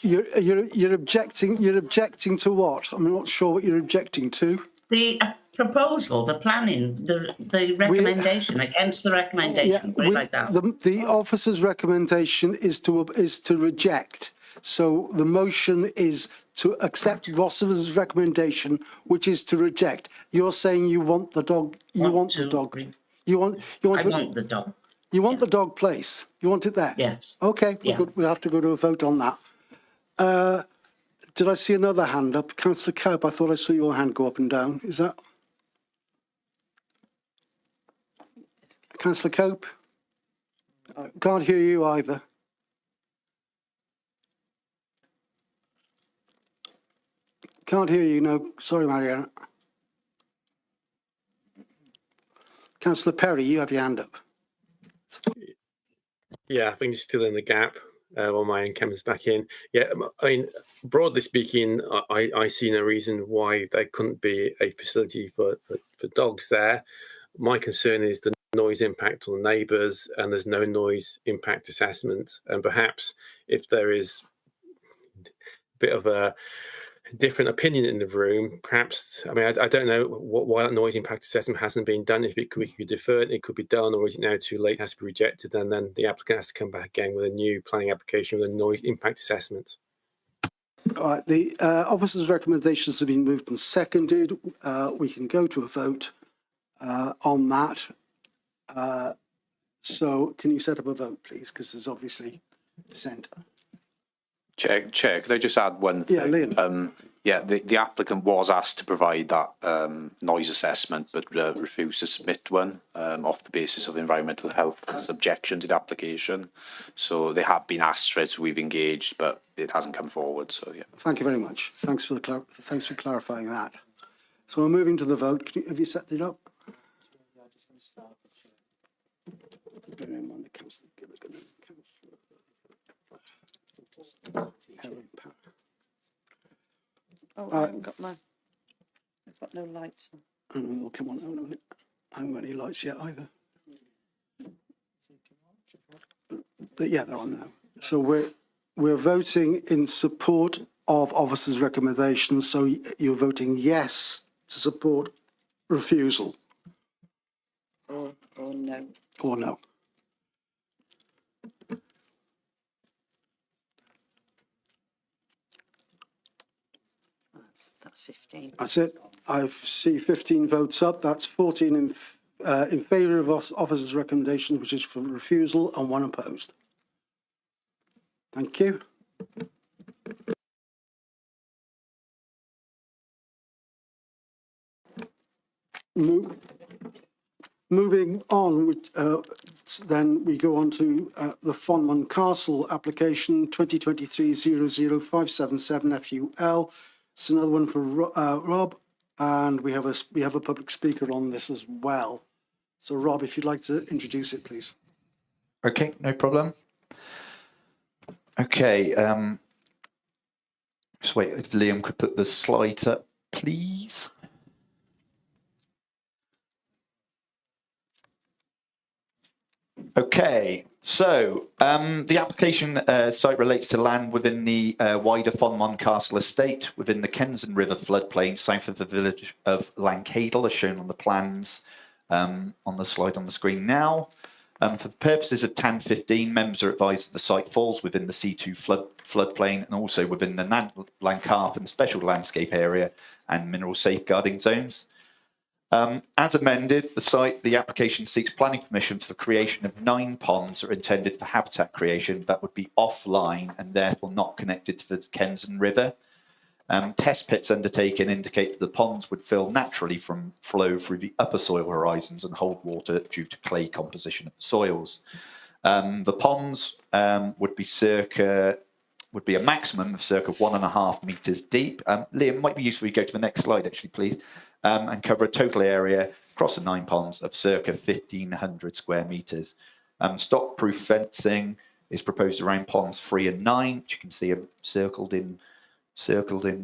You're objecting. You're objecting to what? I'm not sure what you're objecting to. The proposal, the planning, the recommendation against the recommendation. The officer's recommendation is to reject. So the motion is to accept Ross's recommendation, which is to reject. You're saying you want the dog. You want the dog. You want. I want the dog. You want the dog place. You want it there. Yes. Okay. We'll have to go to a vote on that. Did I see another hand up? Councillor Cope, I thought I saw your hand go up and down. Is that? Councillor Cope? Can't hear you either. Can't hear you, no. Sorry, Marianne. Councillor Perry, you have your hand up. Yeah, I think just fill in the gap while my own comes back in. Yeah, I mean, broadly speaking, I see no reason why there couldn't be a facility for dogs there. My concern is the noise impact on the neighbours, and there's no noise impact assessment. And perhaps if there is a bit of a different opinion in the room, perhaps, I mean, I don't know why that noise impact assessment hasn't been done. If we could defer it, it could be done, or is it now too late, has to be rejected, and then the applicant has to come back again with a new planning application with a noise impact assessment. All right, the officer's recommendations have been moved and seconded. We can go to a vote on that. So can you set up a vote, please? Because there's obviously dissent. Chair, could I just add one thing? Yeah, Liam. The applicant was asked to provide that noise assessment, but refused to submit one off the basis of environmental health's objection to the application. So they have been asked for it, so we've engaged, but it hasn't come forward. So yeah. Thank you very much. Thanks for clarifying that. So we're moving to the vote. Have you set it up? Oh, I haven't got my. I've got no lights on. Oh, come on, I haven't got any lights yet either. Yeah, they're on now. So we're voting in support of officer's recommendations. So you're voting yes to support refusal. Or no. Or no. That's 15. That's it. I see 15 votes up. That's 14 in favour of officer's recommendations, which is for refusal, and 1 opposed. Thank you. Moving on, then we go on to the Fonmon Castle application 2023-00577 FUL. It's another one for Rob, and we have a public speaker on this as well. So Rob, if you'd like to introduce it, please. Okay, no problem. Okay, just wait if Liam could put the slides up, please. Okay, so the application site relates to land within the wider Fonmon Castle estate within the Kensington River floodplain south of the village of Lancadle, as shown on the plans on the slide on the screen now. For the purposes of TAN 15, members are advised that the site falls within the C2 floodplain and also within the Lancarthon Special Landscape Area and Mineral Safeguarding Zones. As amended, the application seeks planning permission for the creation of 9 ponds that are intended for habitat creation that would be offline and therefore not connected to the Kensington River. Test pits undertaken indicate that the ponds would fill naturally from flow through the upper soil horizons and hold water due to clay composition of the soils. The ponds would be a maximum of circa 1.5 metres deep. Liam, might be useful if you go to the next slide, actually, please. And cover a total area across the 9 ponds of circa 1,500 square metres. Stock-proof fencing is proposed around ponds 3 and 9, which you can see are circled in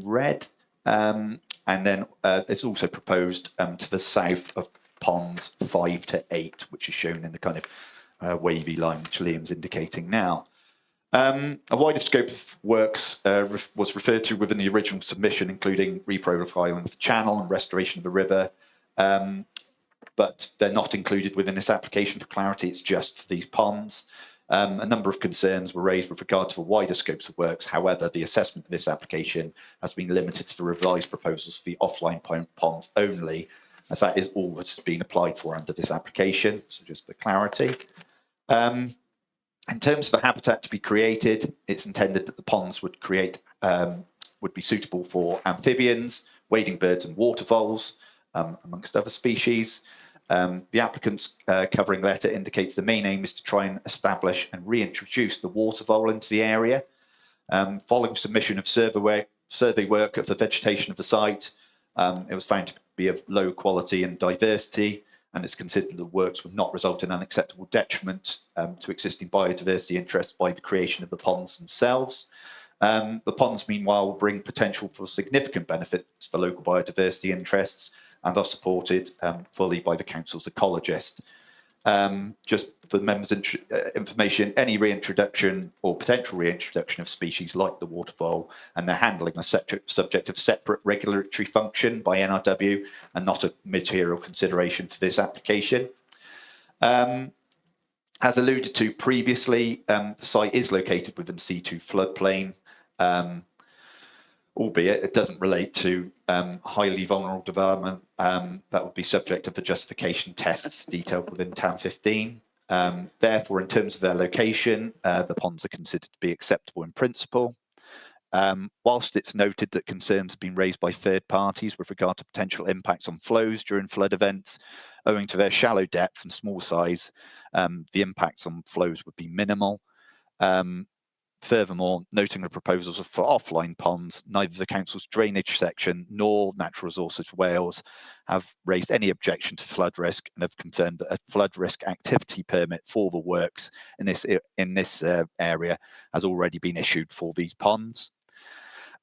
red. And then it's also proposed to the south of ponds 5 to 8, which is shown in the kind of wavy line which Liam's indicating now. A wider scope of works was referred to within the original submission, including reprofiling of the channel and restoration of the river, but they're not included within this application for clarity. It's just for these ponds. A number of concerns were raised with regard to the wider scopes of works. However, the assessment of this application has been limited to the revised proposals for the offline ponds only, as that is all that's been applied for under this application. So just for clarity. In terms of the habitat to be created, it's intended that the ponds would be suitable for amphibians, wading birds and water voles, amongst other species. The applicant's covering letter indicates the main aim is to try and establish and reintroduce the water vole into the area. Following submission of survey work of the vegetation of the site, it was found to be of low quality and diversity, and it's considered the works would not result in unacceptable detriment to existing biodiversity interests by the creation of the ponds themselves. The ponds, meanwhile, will bring potential for significant benefits for local biodiversity interests and are supported fully by the council's ecologist. Just for the members' information, any reintroduction or potential reintroduction of species like the water vole and their handling are subject of separate regulatory function by NRW and not a material consideration for this application. As alluded to previously, the site is located within C2 floodplain, albeit it doesn't relate to highly vulnerable development that would be subject of the justification tests detailed within TAM 15. Therefore, in terms of their location, the ponds are considered to be acceptable in principle. Whilst it's noted that concerns have been raised by third parties with regard to potential impacts on flows during flood events, owing to their shallow depth and small size, the impacts on flows would be minimal. Furthermore, noting the proposals for offline ponds, neither the council's drainage section nor Natural Resources Wales have raised any objection to flood risk and have confirmed that a flood risk activity permit for the works in this area has already been issued for these ponds.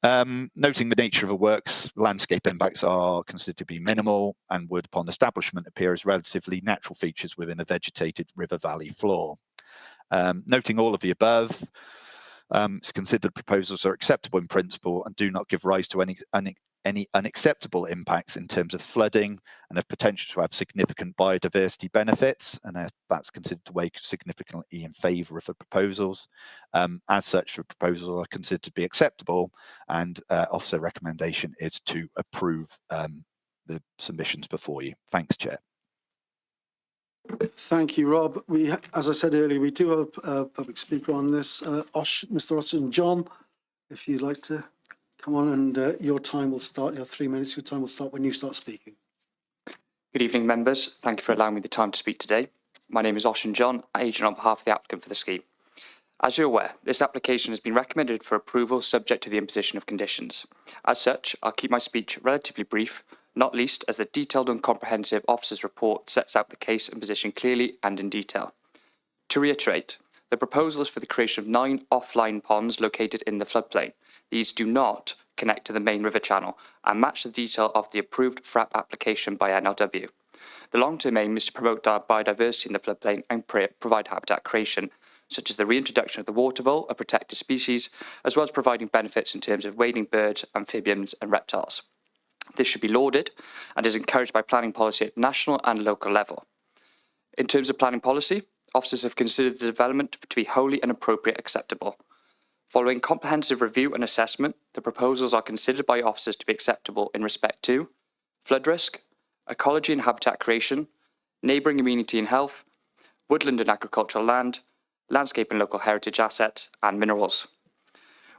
Noting the nature of the works, landscape impacts are considered to be minimal and wood pond establishment appear as relatively natural features within a vegetated river valley floor. Noting all of the above, it's considered proposals are acceptable in principle and do not give rise to any unacceptable impacts in terms of flooding and have potential to have significant biodiversity benefits, and that's considered to weigh significantly in favour of the proposals. As such, the proposals are considered to be acceptable, and officer recommendation is to approve the submissions before you. Thanks, Chair. Thank you, Rob. As I said earlier, we do have a public speaker on this. Mr. Oshun John, if you'd like to come on, and your time will start. You have 3 minutes. Your time will start when you start speaking. Good evening, members. Thank you for allowing me the time to speak today. My name is Oshun John, agent on behalf of the applicant for the scheme. As you're aware, this application has been recommended for approval subject to the imposition of conditions. As such, I'll keep my speech relatively brief, not least as the detailed and comprehensive officer's report sets out the case and position clearly and in detail. To reiterate, the proposal is for the creation of 9 offline ponds located in the floodplain. These do not connect to the main river channel and match the detail of the approved FRAP application by NRW. The long-term aim is to promote biodiversity in the floodplain and provide habitat creation, such as the reintroduction of the water vole, a protected species, as well as providing benefits in terms of wading birds, amphibians and reptiles. This should be lauded and is encouraged by planning policy at national and local level. In terms of planning policy, officers have considered the development to be wholly and appropriate acceptable. Following comprehensive review and assessment, the proposals are considered by officers to be acceptable in respect to flood risk, ecology and habitat creation, neighbouring amenity and health, woodland and agricultural land, landscape and local heritage assets, and minerals.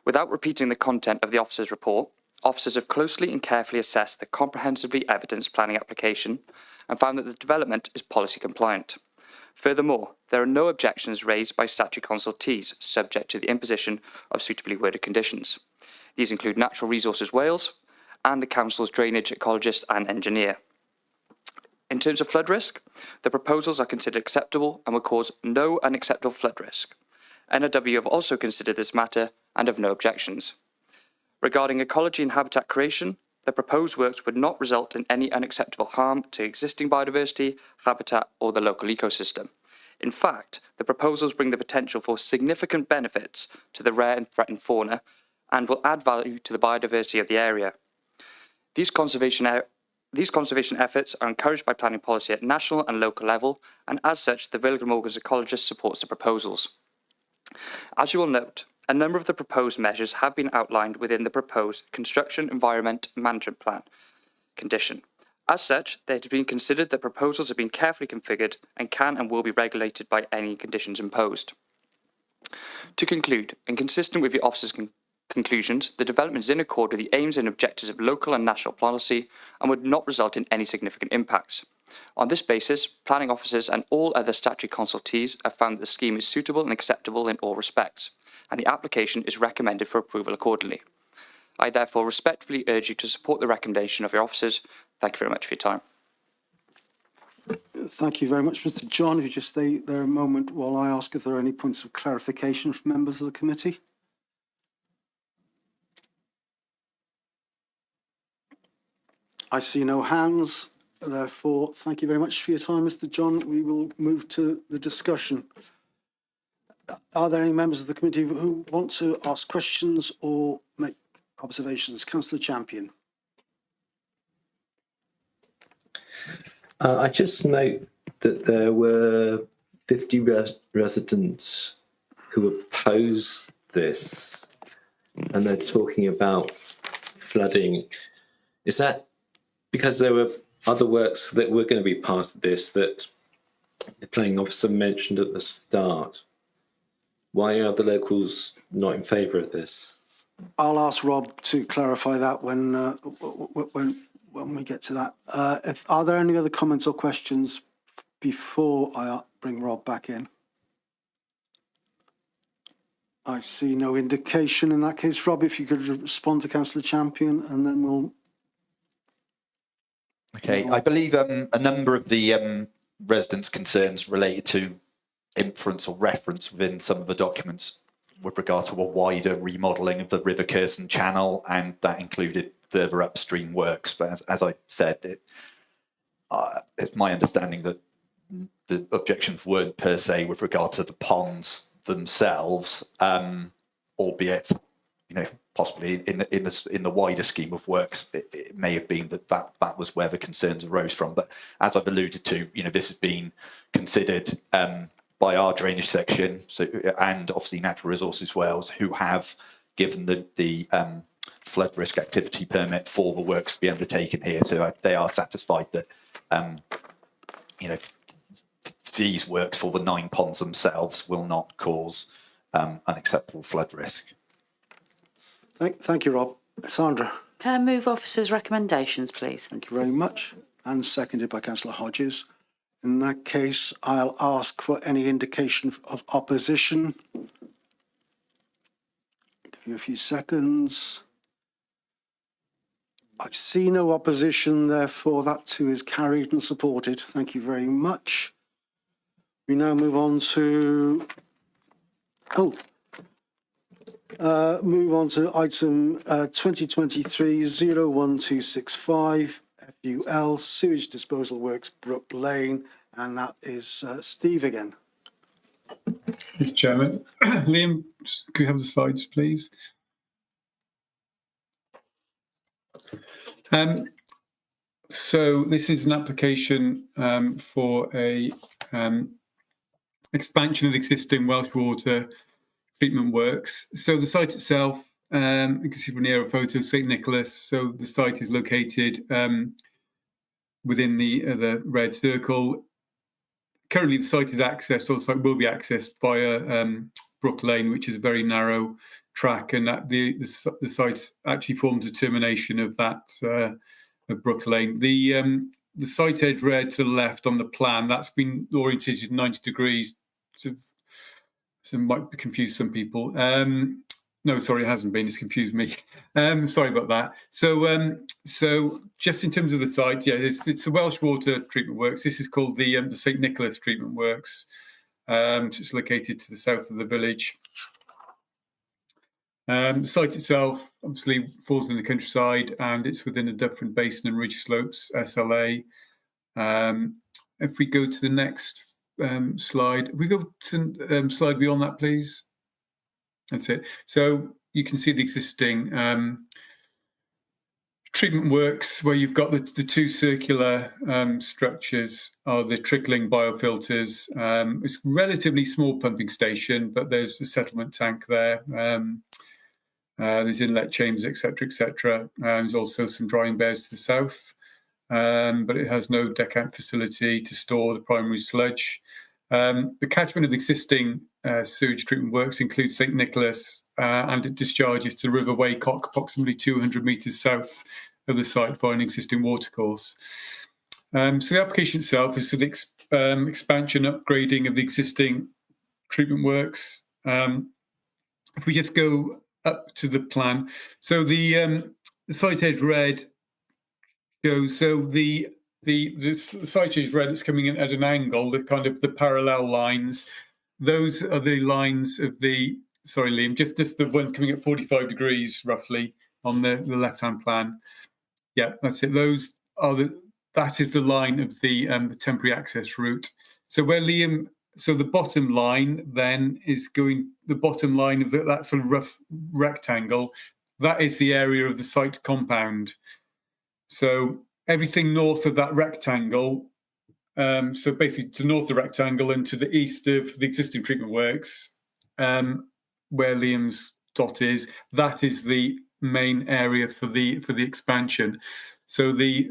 Without repeating the content of the officer's report, officers have closely and carefully assessed the comprehensively evidenced planning application and found that the development is policy compliant. Furthermore, there are no objections raised by statutory consultees subject to the imposition of suitably worded conditions. These include Natural Resources Wales and the Council's drainage ecologist and engineer. In terms of flood risk, the proposals are considered acceptable and will cause no unacceptable flood risk. NRW have also considered this matter and have no objections. Regarding ecology and habitat creation, the proposed works would not result in any unacceptable harm to existing biodiversity, habitat, or the local ecosystem. In fact, the proposals bring the potential for significant benefits to the rare and threatened fauna and will add value to the biodiversity of the area. These conservation efforts are encouraged by planning policy at national and local level, and as such, the Vale of Glamorgan's ecologist supports the proposals. As you will note, a number of the proposed measures have been outlined within the proposed Construction Environment Management Plan condition. As such, there has been considered that proposals have been carefully configured and can and will be regulated by any conditions imposed. To conclude, and consistent with the officer's conclusions, the development is in accord with the aims and objectives of local and national policy and would not result in any significant impacts. On this basis, planning officers and all other statutory consultees have found that the scheme is suitable and acceptable in all respects, and the application is recommended for approval accordingly. I therefore respectfully urge you to support the recommendation of your officers. Thank you very much for your time. Thank you very much, Mr. John. If you just stay there a moment while I ask if there are any points of clarification from members of the committee. I see no hands. Therefore, thank you very much for your time, Mr. John. We will move to the discussion. Are there any members of the committee who want to ask questions or make observations? Councillor Champion. I just note that there were 50 residents who opposed this, and they're talking about flooding. Is that because there were other works that were going to be part of this that the planning officer mentioned at the start? Why are the locals not in favour of this? I'll ask Rob to clarify that when we get to that. Are there any other comments or questions before I bring Rob back in? I see no indication in that case. Rob, if you could respond to Councillor Champion, and then we'll... Okay, I believe a number of the residents' concerns related to inference or reference within some of the documents with regard to a wider remodelling of the River Kherson Channel, and that included further upstream works. But as I said, it's my understanding that the objections weren't per se with regard to the ponds themselves, albeit, you know, possibly in the wider scheme of works, it may have been that was where the concerns arose from. But as I've alluded to, you know, this has been considered by our drainage section, and obviously Natural Resources Wales, who have given the flood risk activity permit for the works to be undertaken here. So they are satisfied that you know, these works for the 9 ponds themselves will not cause unacceptable flood risk. Thank you, Rob. Sandra. Can I move officers' recommendations, please? Thank you very much. And seconded by Councillor Hodges. In that case, I'll ask for any indication of opposition. Give you a few seconds. I see no opposition, therefore that too is carried and supported. Thank you very much. We now move on to item 2023-01265 FUL Sewage Disposal Works Brook Lane, and that is Steve again. Mr. Chairman, Liam, could we have the slides, please? So this is an application for a expansion of existing Welsh water treatment works. So the site itself, you can see from the aerial photo, St Nicholas. So the site is located within the red circle. Currently, the site is accessed, or the site will be accessed via Brook Lane, which is a very narrow track, and that the site actually forms a termination of that of Brook Lane. The site edge red to the left on the plan, that's been orientated 90 degrees. So might confuse some people. No, sorry, it hasn't been. It's confused me. Sorry about that. So, so just in terms of the site, yeah, it's the Welsh Water Treatment Works. This is called the St Nicholas Treatment Works. It's located to the south of the village. The site itself obviously falls in the countryside, and it's within the Dyffryn Basin and Ridge Slopes SLA. If we go to the next slide, we go to slide beyond that, please. That's it. So you can see the existing treatment works where you've got the two circular structures are the trickling biofilters. It's a relatively small pumping station, but there's a settlement tank there. There's inlet chambers, etc., etc. There's also some drying beds to the south, but it has no decant facility to store the primary sludge. The catchment of the existing sewage treatment works includes St Nicholas, and it discharges to the River Waycock, approximately 200 metres south of the site via an existing watercourse. So the application itself is for the expansion, upgrading of the existing treatment works. If we just go up to the plan, so the site edge red shows, so the the site is red, it's coming in at an angle, the kind of the parallel lines. Those are the lines of the, sorry, Liam, just the one coming at 45 degrees roughly on the left-hand plan. Yeah, that's it. Those are that is the line of the temporary access route. So where Liam, so the bottom line then is going, the bottom line of that sort of rough rectangle, that is the area of the site compound. So everything north of that rectangle, so basically to north of the rectangle and to the east of the existing treatment works, where Liam's dot is, that is the main area for the expansion. So the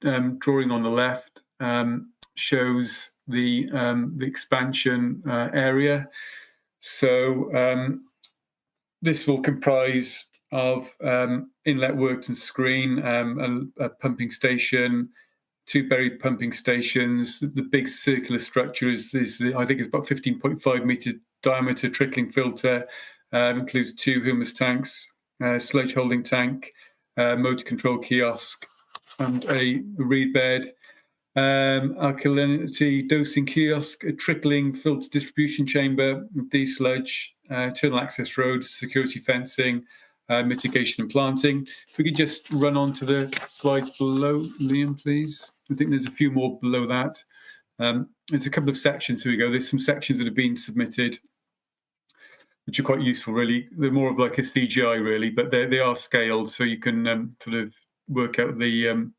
drawing on the left shows the expansion area. So this will comprise of inlet works and screen, a pumping station, 2 buried pumping stations. The big circular structure is I think it's about 15.5 metre diameter trickling filter, includes 2 humus tanks, sludge holding tank, motor control kiosk, and a reed bed, alkalinity dosing kiosk, a trickling filter distribution chamber, de-sludge, internal access road, security fencing, mitigation and planting. If we could just run on to the slides below, Liam, please. I think there's a few more below that. There's a couple of sections. Here we go. There's some sections that have been submitted, which are quite useful, really. They're more of like a CGI, really, but they are scaled, so you can sort of work out the...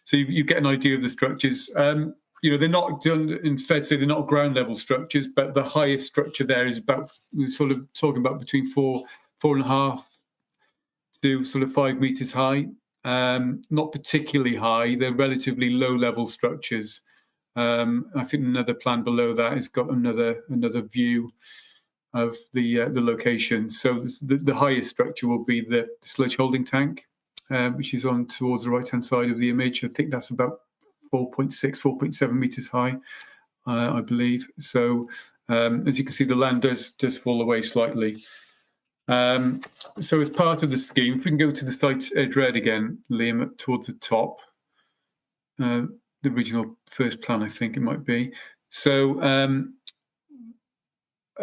so you get an idea of the structures. You know, they're not done, in fact, say they're not ground level structures, but the highest structure there is about, we're sort of talking about between 4.5 to sort of 5 meters high. Not particularly high. They're relatively low level structures. I think another plan below that has got another view of the location. So the highest structure will be the sludge holding tank, which is on towards the right-hand side of the image. I think that's about 4.6, 4.7 meters high, I believe. So as you can see, the land does fall away slightly. So as part of the scheme, if we can go to the site edge red again, Liam, towards the top, the original first plan, I think it might be. So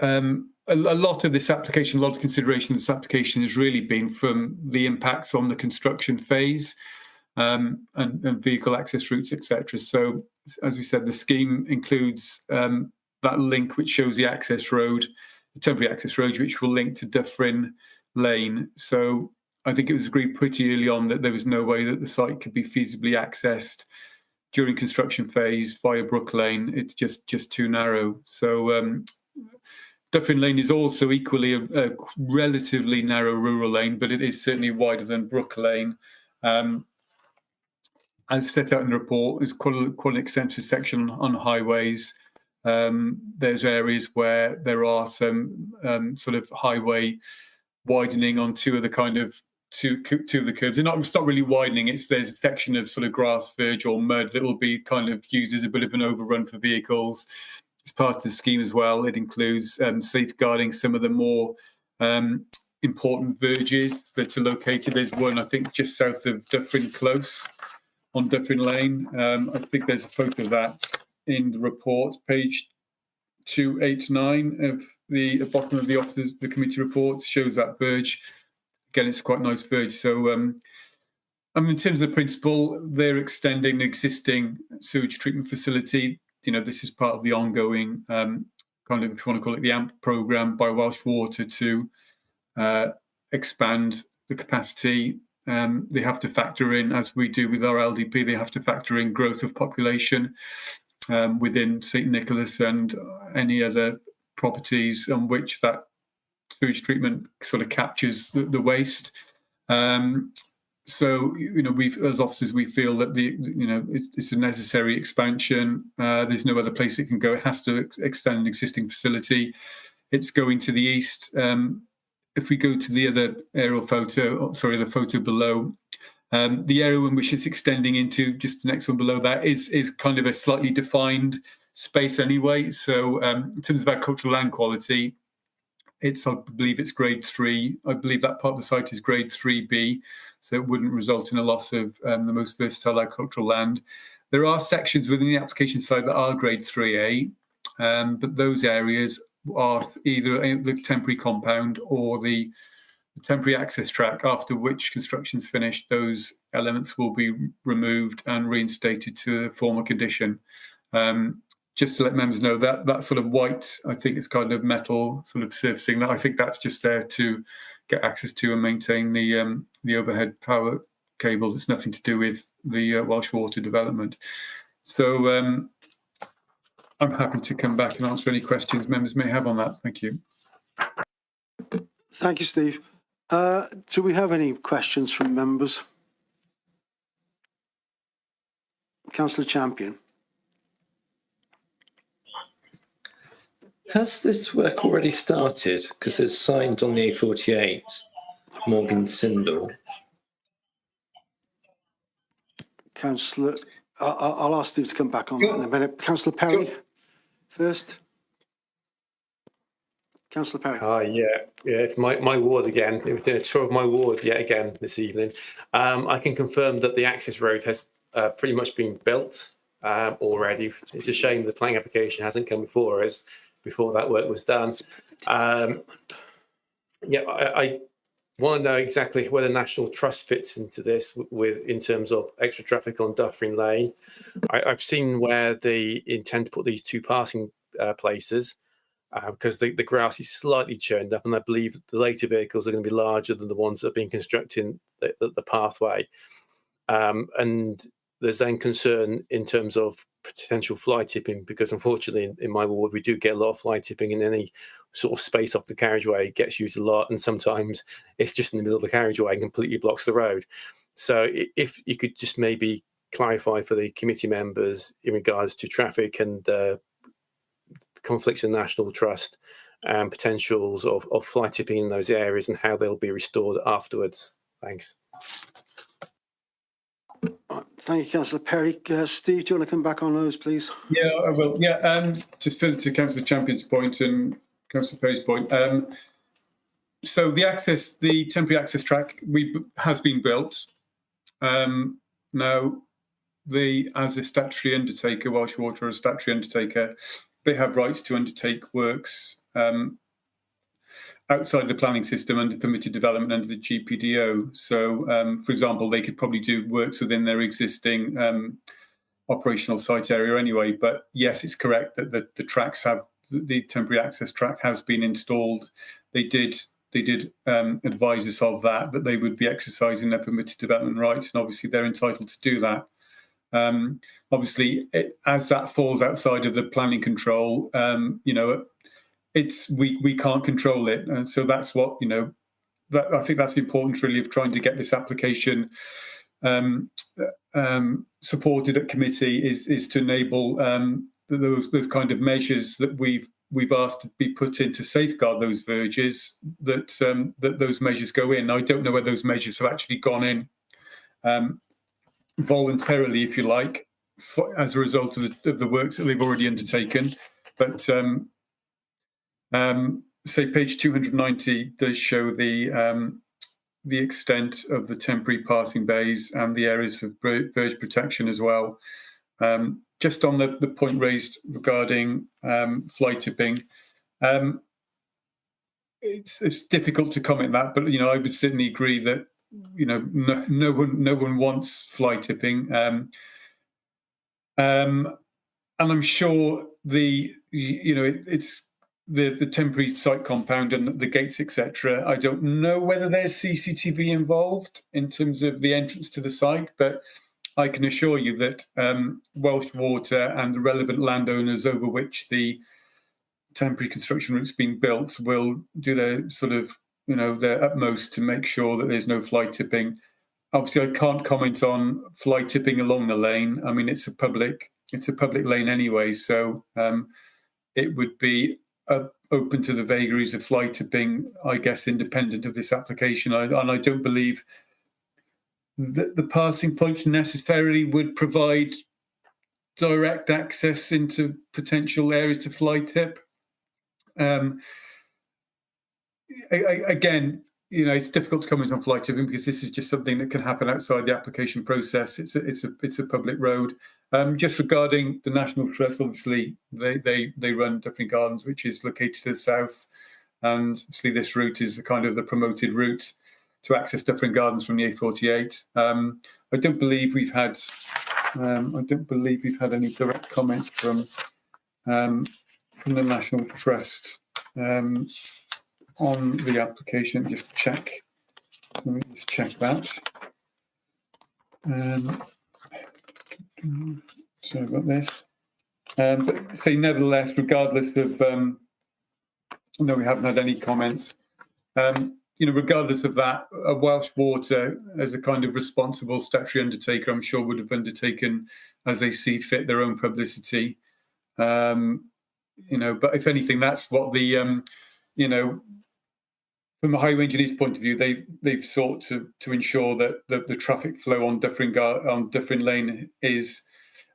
a lot of this application, a lot of consideration of this application has really been from the impacts on the construction phase and vehicle access routes, etc. So as we said, the scheme includes that link which shows the access road, the temporary access road, which will link to Dyffryn Lane. So I think it was agreed pretty early on that there was no way that the site could be feasibly accessed during construction phase via Brook Lane. It's just too narrow. So Dyffryn Lane is also equally a relatively narrow rural lane, but it is certainly wider than Brook Lane. As set out in the report, it's quite an extensive section on highways. There's areas where there are some sort of highway widening on two of the curves. It's not really widening. There's a section of sort of grass verge or mud that will be kind of used as a bit of an overrun for vehicles. It's part of the scheme as well. It includes safeguarding some of the more important verges that are located. There's one, I think, just south of Dyffryn Close on Dyffryn Lane. I think there's a photo of that in the report, page 289 of the bottom of the committee report shows that verge. Again, it's quite a nice verge. So, I mean, in terms of the principle, they're extending the existing sewage treatment facility. You know, this is part of the ongoing kind of, if you want to call it the AMP program by Welsh Water to expand the capacity. They have to factor in, as we do with our LDP, they have to factor in growth of population within St Nicholas and any other properties on which that sewage treatment sort of captures the waste. So, you know, as officers, we feel that it's a necessary expansion. There's no other place it can go. It has to extend an existing facility. It's going to the east. If we go to the other aerial photo, the photo below, the area in which it's extending into, just the next one below that, is kind of a slightly defined space anyway. So in terms of agricultural land quality, I believe it's grade 3. I believe that part of the site is grade 3B, so it wouldn't result in a loss of the most versatile agricultural land. There are sections within the application site that are grade 3A, but those areas are either the temporary compound or the temporary access track, after which construction's finished. Those elements will be removed and reinstated to a former condition. Just to let members know, that sort of white, I think it's kind of metal sort of surfacing, that I think that's just there to get access to and maintain the overhead power cables. It's nothing to do with the Welsh Water development. So I'm happy to come back and answer any questions members may have on that. Thank you. Thank you, Steve. Do we have any questions from members? Councillor Champion. Has this work already started? Because there's signs on the A48, Morgan Sindel. Councillor, I'll ask Steve to come back on that in a minute. Councillor Perry, first. Councillor Perry. Yeah, it's my ward again. It was a tour of my ward yet again this evening. I can confirm that the access road has pretty much been built already. It's a shame the planning application hasn't come before us, before that work was done. I want to know exactly whether National Trust fits into this in terms of extra traffic on Dufferin Lane. I've seen where they intend to put these two passing places, because the grass is slightly churned up, and I believe the later vehicles are going to be larger than the ones that are being constructed in the pathway. And there's then concern in terms of potential fly tipping, because unfortunately in my ward we do get a lot of fly tipping, in any sort of space off the carriageway. It gets used a lot, and sometimes it's just in the middle of the carriageway and completely blocks the road. So if you could just maybe clarify for the committee members in regards to traffic and conflicts with National Trust and potentials of fly tipping in those areas and how they'll be restored afterwards. Thanks. Thank you, Councillor Perry. Steve, do you want to come back on those, please? Yeah, I will. Yeah, just further to Councillor Champion's point and Councillor Perry's point. So the temporary access track has been built. Now, as a statutory undertaker, Welsh Water, as a statutory undertaker, they have rights to undertake works outside the planning system under permitted development under the GPDO. So, for example, they could probably do works within their existing operational site area anyway. But yes, it's correct that the temporary access track has been installed. They did advise us of that they would be exercising their permitted development rights, and obviously they're entitled to do that. Obviously, as that falls outside of the planning control, we can't control it, and so that's what I think that's important, really, of trying to get this application supported at committee is to enable those kind of measures that we've asked to be put in to safeguard those verges, that those measures go in. I don't know whether those measures have actually gone in voluntarily, if you like, as a result of the works that they've already undertaken. But say page 290 does show the extent of the temporary passing bays and the areas for verge protection as well. Just on the point raised regarding fly tipping, it's difficult to comment that, but I would certainly agree that no one wants fly tipping, and I'm sure it's the temporary site compound and the gates, etc. I don't know whether there's CCTV involved in terms of the entrance to the site, but I can assure you that Welsh Water and the relevant landowners over which the temporary construction route's been built will do their sort of their utmost to make sure that there's no fly tipping. Obviously, I can't comment on fly tipping along the lane. I mean, it's a public lane anyway, so it would be open to the vagaries of fly tipping, I guess, independent of this application. And I don't believe that the passing points necessarily would provide direct access into potential areas to fly tip. again, you know, it's difficult to comment on fly tipping because this is just something that can happen outside the application process. It's a public road. Just regarding the National Trust, obviously they run Duffing Gardens, which is located to the south, and obviously this route is the promoted route to access Duffing Gardens from the A48. I don't believe we've had any direct comments from the National Trust on the application. Just check. Let me just check that. Sorry about this. But say nevertheless, regardless of, no, we haven't had any comments. You know, regardless of that, Welsh Water, as a kind of responsible statutory undertaker, I'm sure would have undertaken as they see fit their own publicity. You know, but if anything, that's what the, you know, from a highway engineer's point of view, they've sought to ensure that the traffic flow on Dyffryn Lane is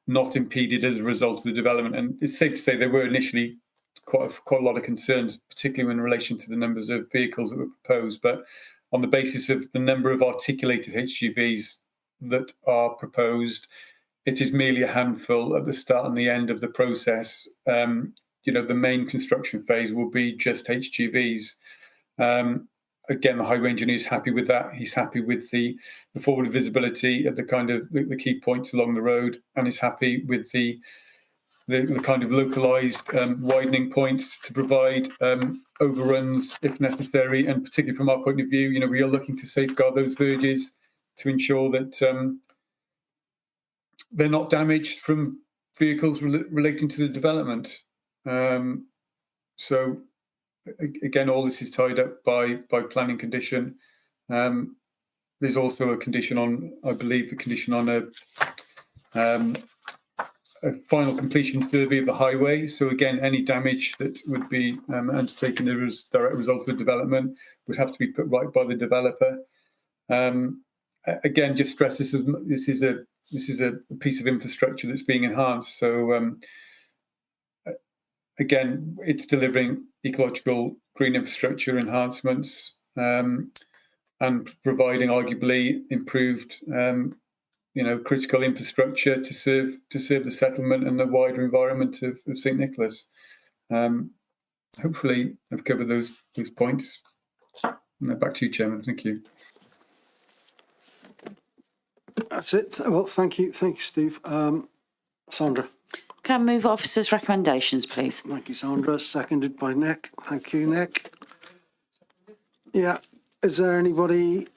not impeded as a result of the development. And it's safe to say there were initially quite a lot of concerns, particularly in relation to the numbers of vehicles that were proposed. But on the basis of the number of articulated HGVs that are proposed, it is merely a handful at the start and the end of the process. You know, the main construction phase will be just HGVs. Again, the highway engineer is happy with that. He's happy with the forward visibility of the key points along the road, and is happy with the kind of localised widening points to provide overruns if necessary. And particularly from our point of view, you know, we are looking to safeguard those verges to ensure that they're not damaged from vehicles relating to the development. So again, all this is tied up by planning condition. There's also a condition on, I believe, a condition on a final completion survey of the highway. So again, any damage that would be undertaken as a direct result of the development would have to be put right by the developer. Again, just stress this is a piece of infrastructure that's being enhanced. So again, it's delivering ecological green infrastructure enhancements and providing arguably improved, you know, critical infrastructure to serve the settlement and the wider environment of St Nicholas. Hopefully, I've covered those points. And back to you, Chairman. Thank you. That's it. Well, thank you, Steve. Sandra. Can I move officers' recommendations, please? Thank you, Sandra. Seconded by Nick. Thank you, Nick. Yeah. Is there anybody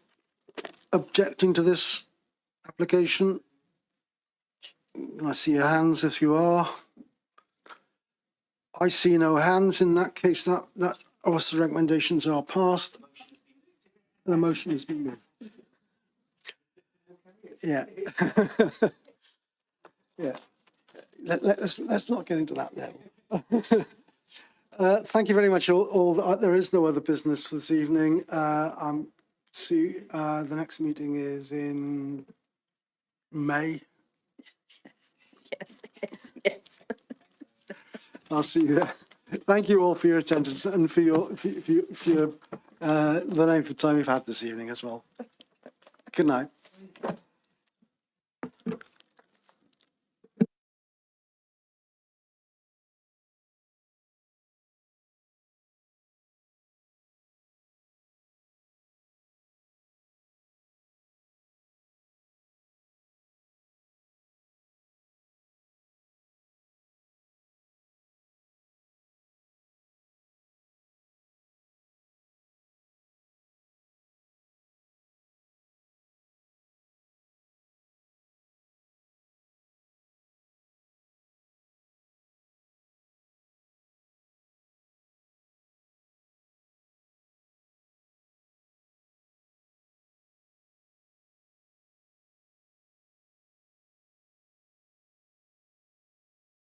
objecting to this application? I see your hands if you are. I see no hands. In that case, that officer recommendations are passed. The motion has been made. Yeah. Yeah. Let's not get into that level. Thank you very much. There is no other business for this evening. The next meeting is in May. Yes. I'll see you there. Thank you all for your attendance and for the length of time you've had this evening as well. Good night.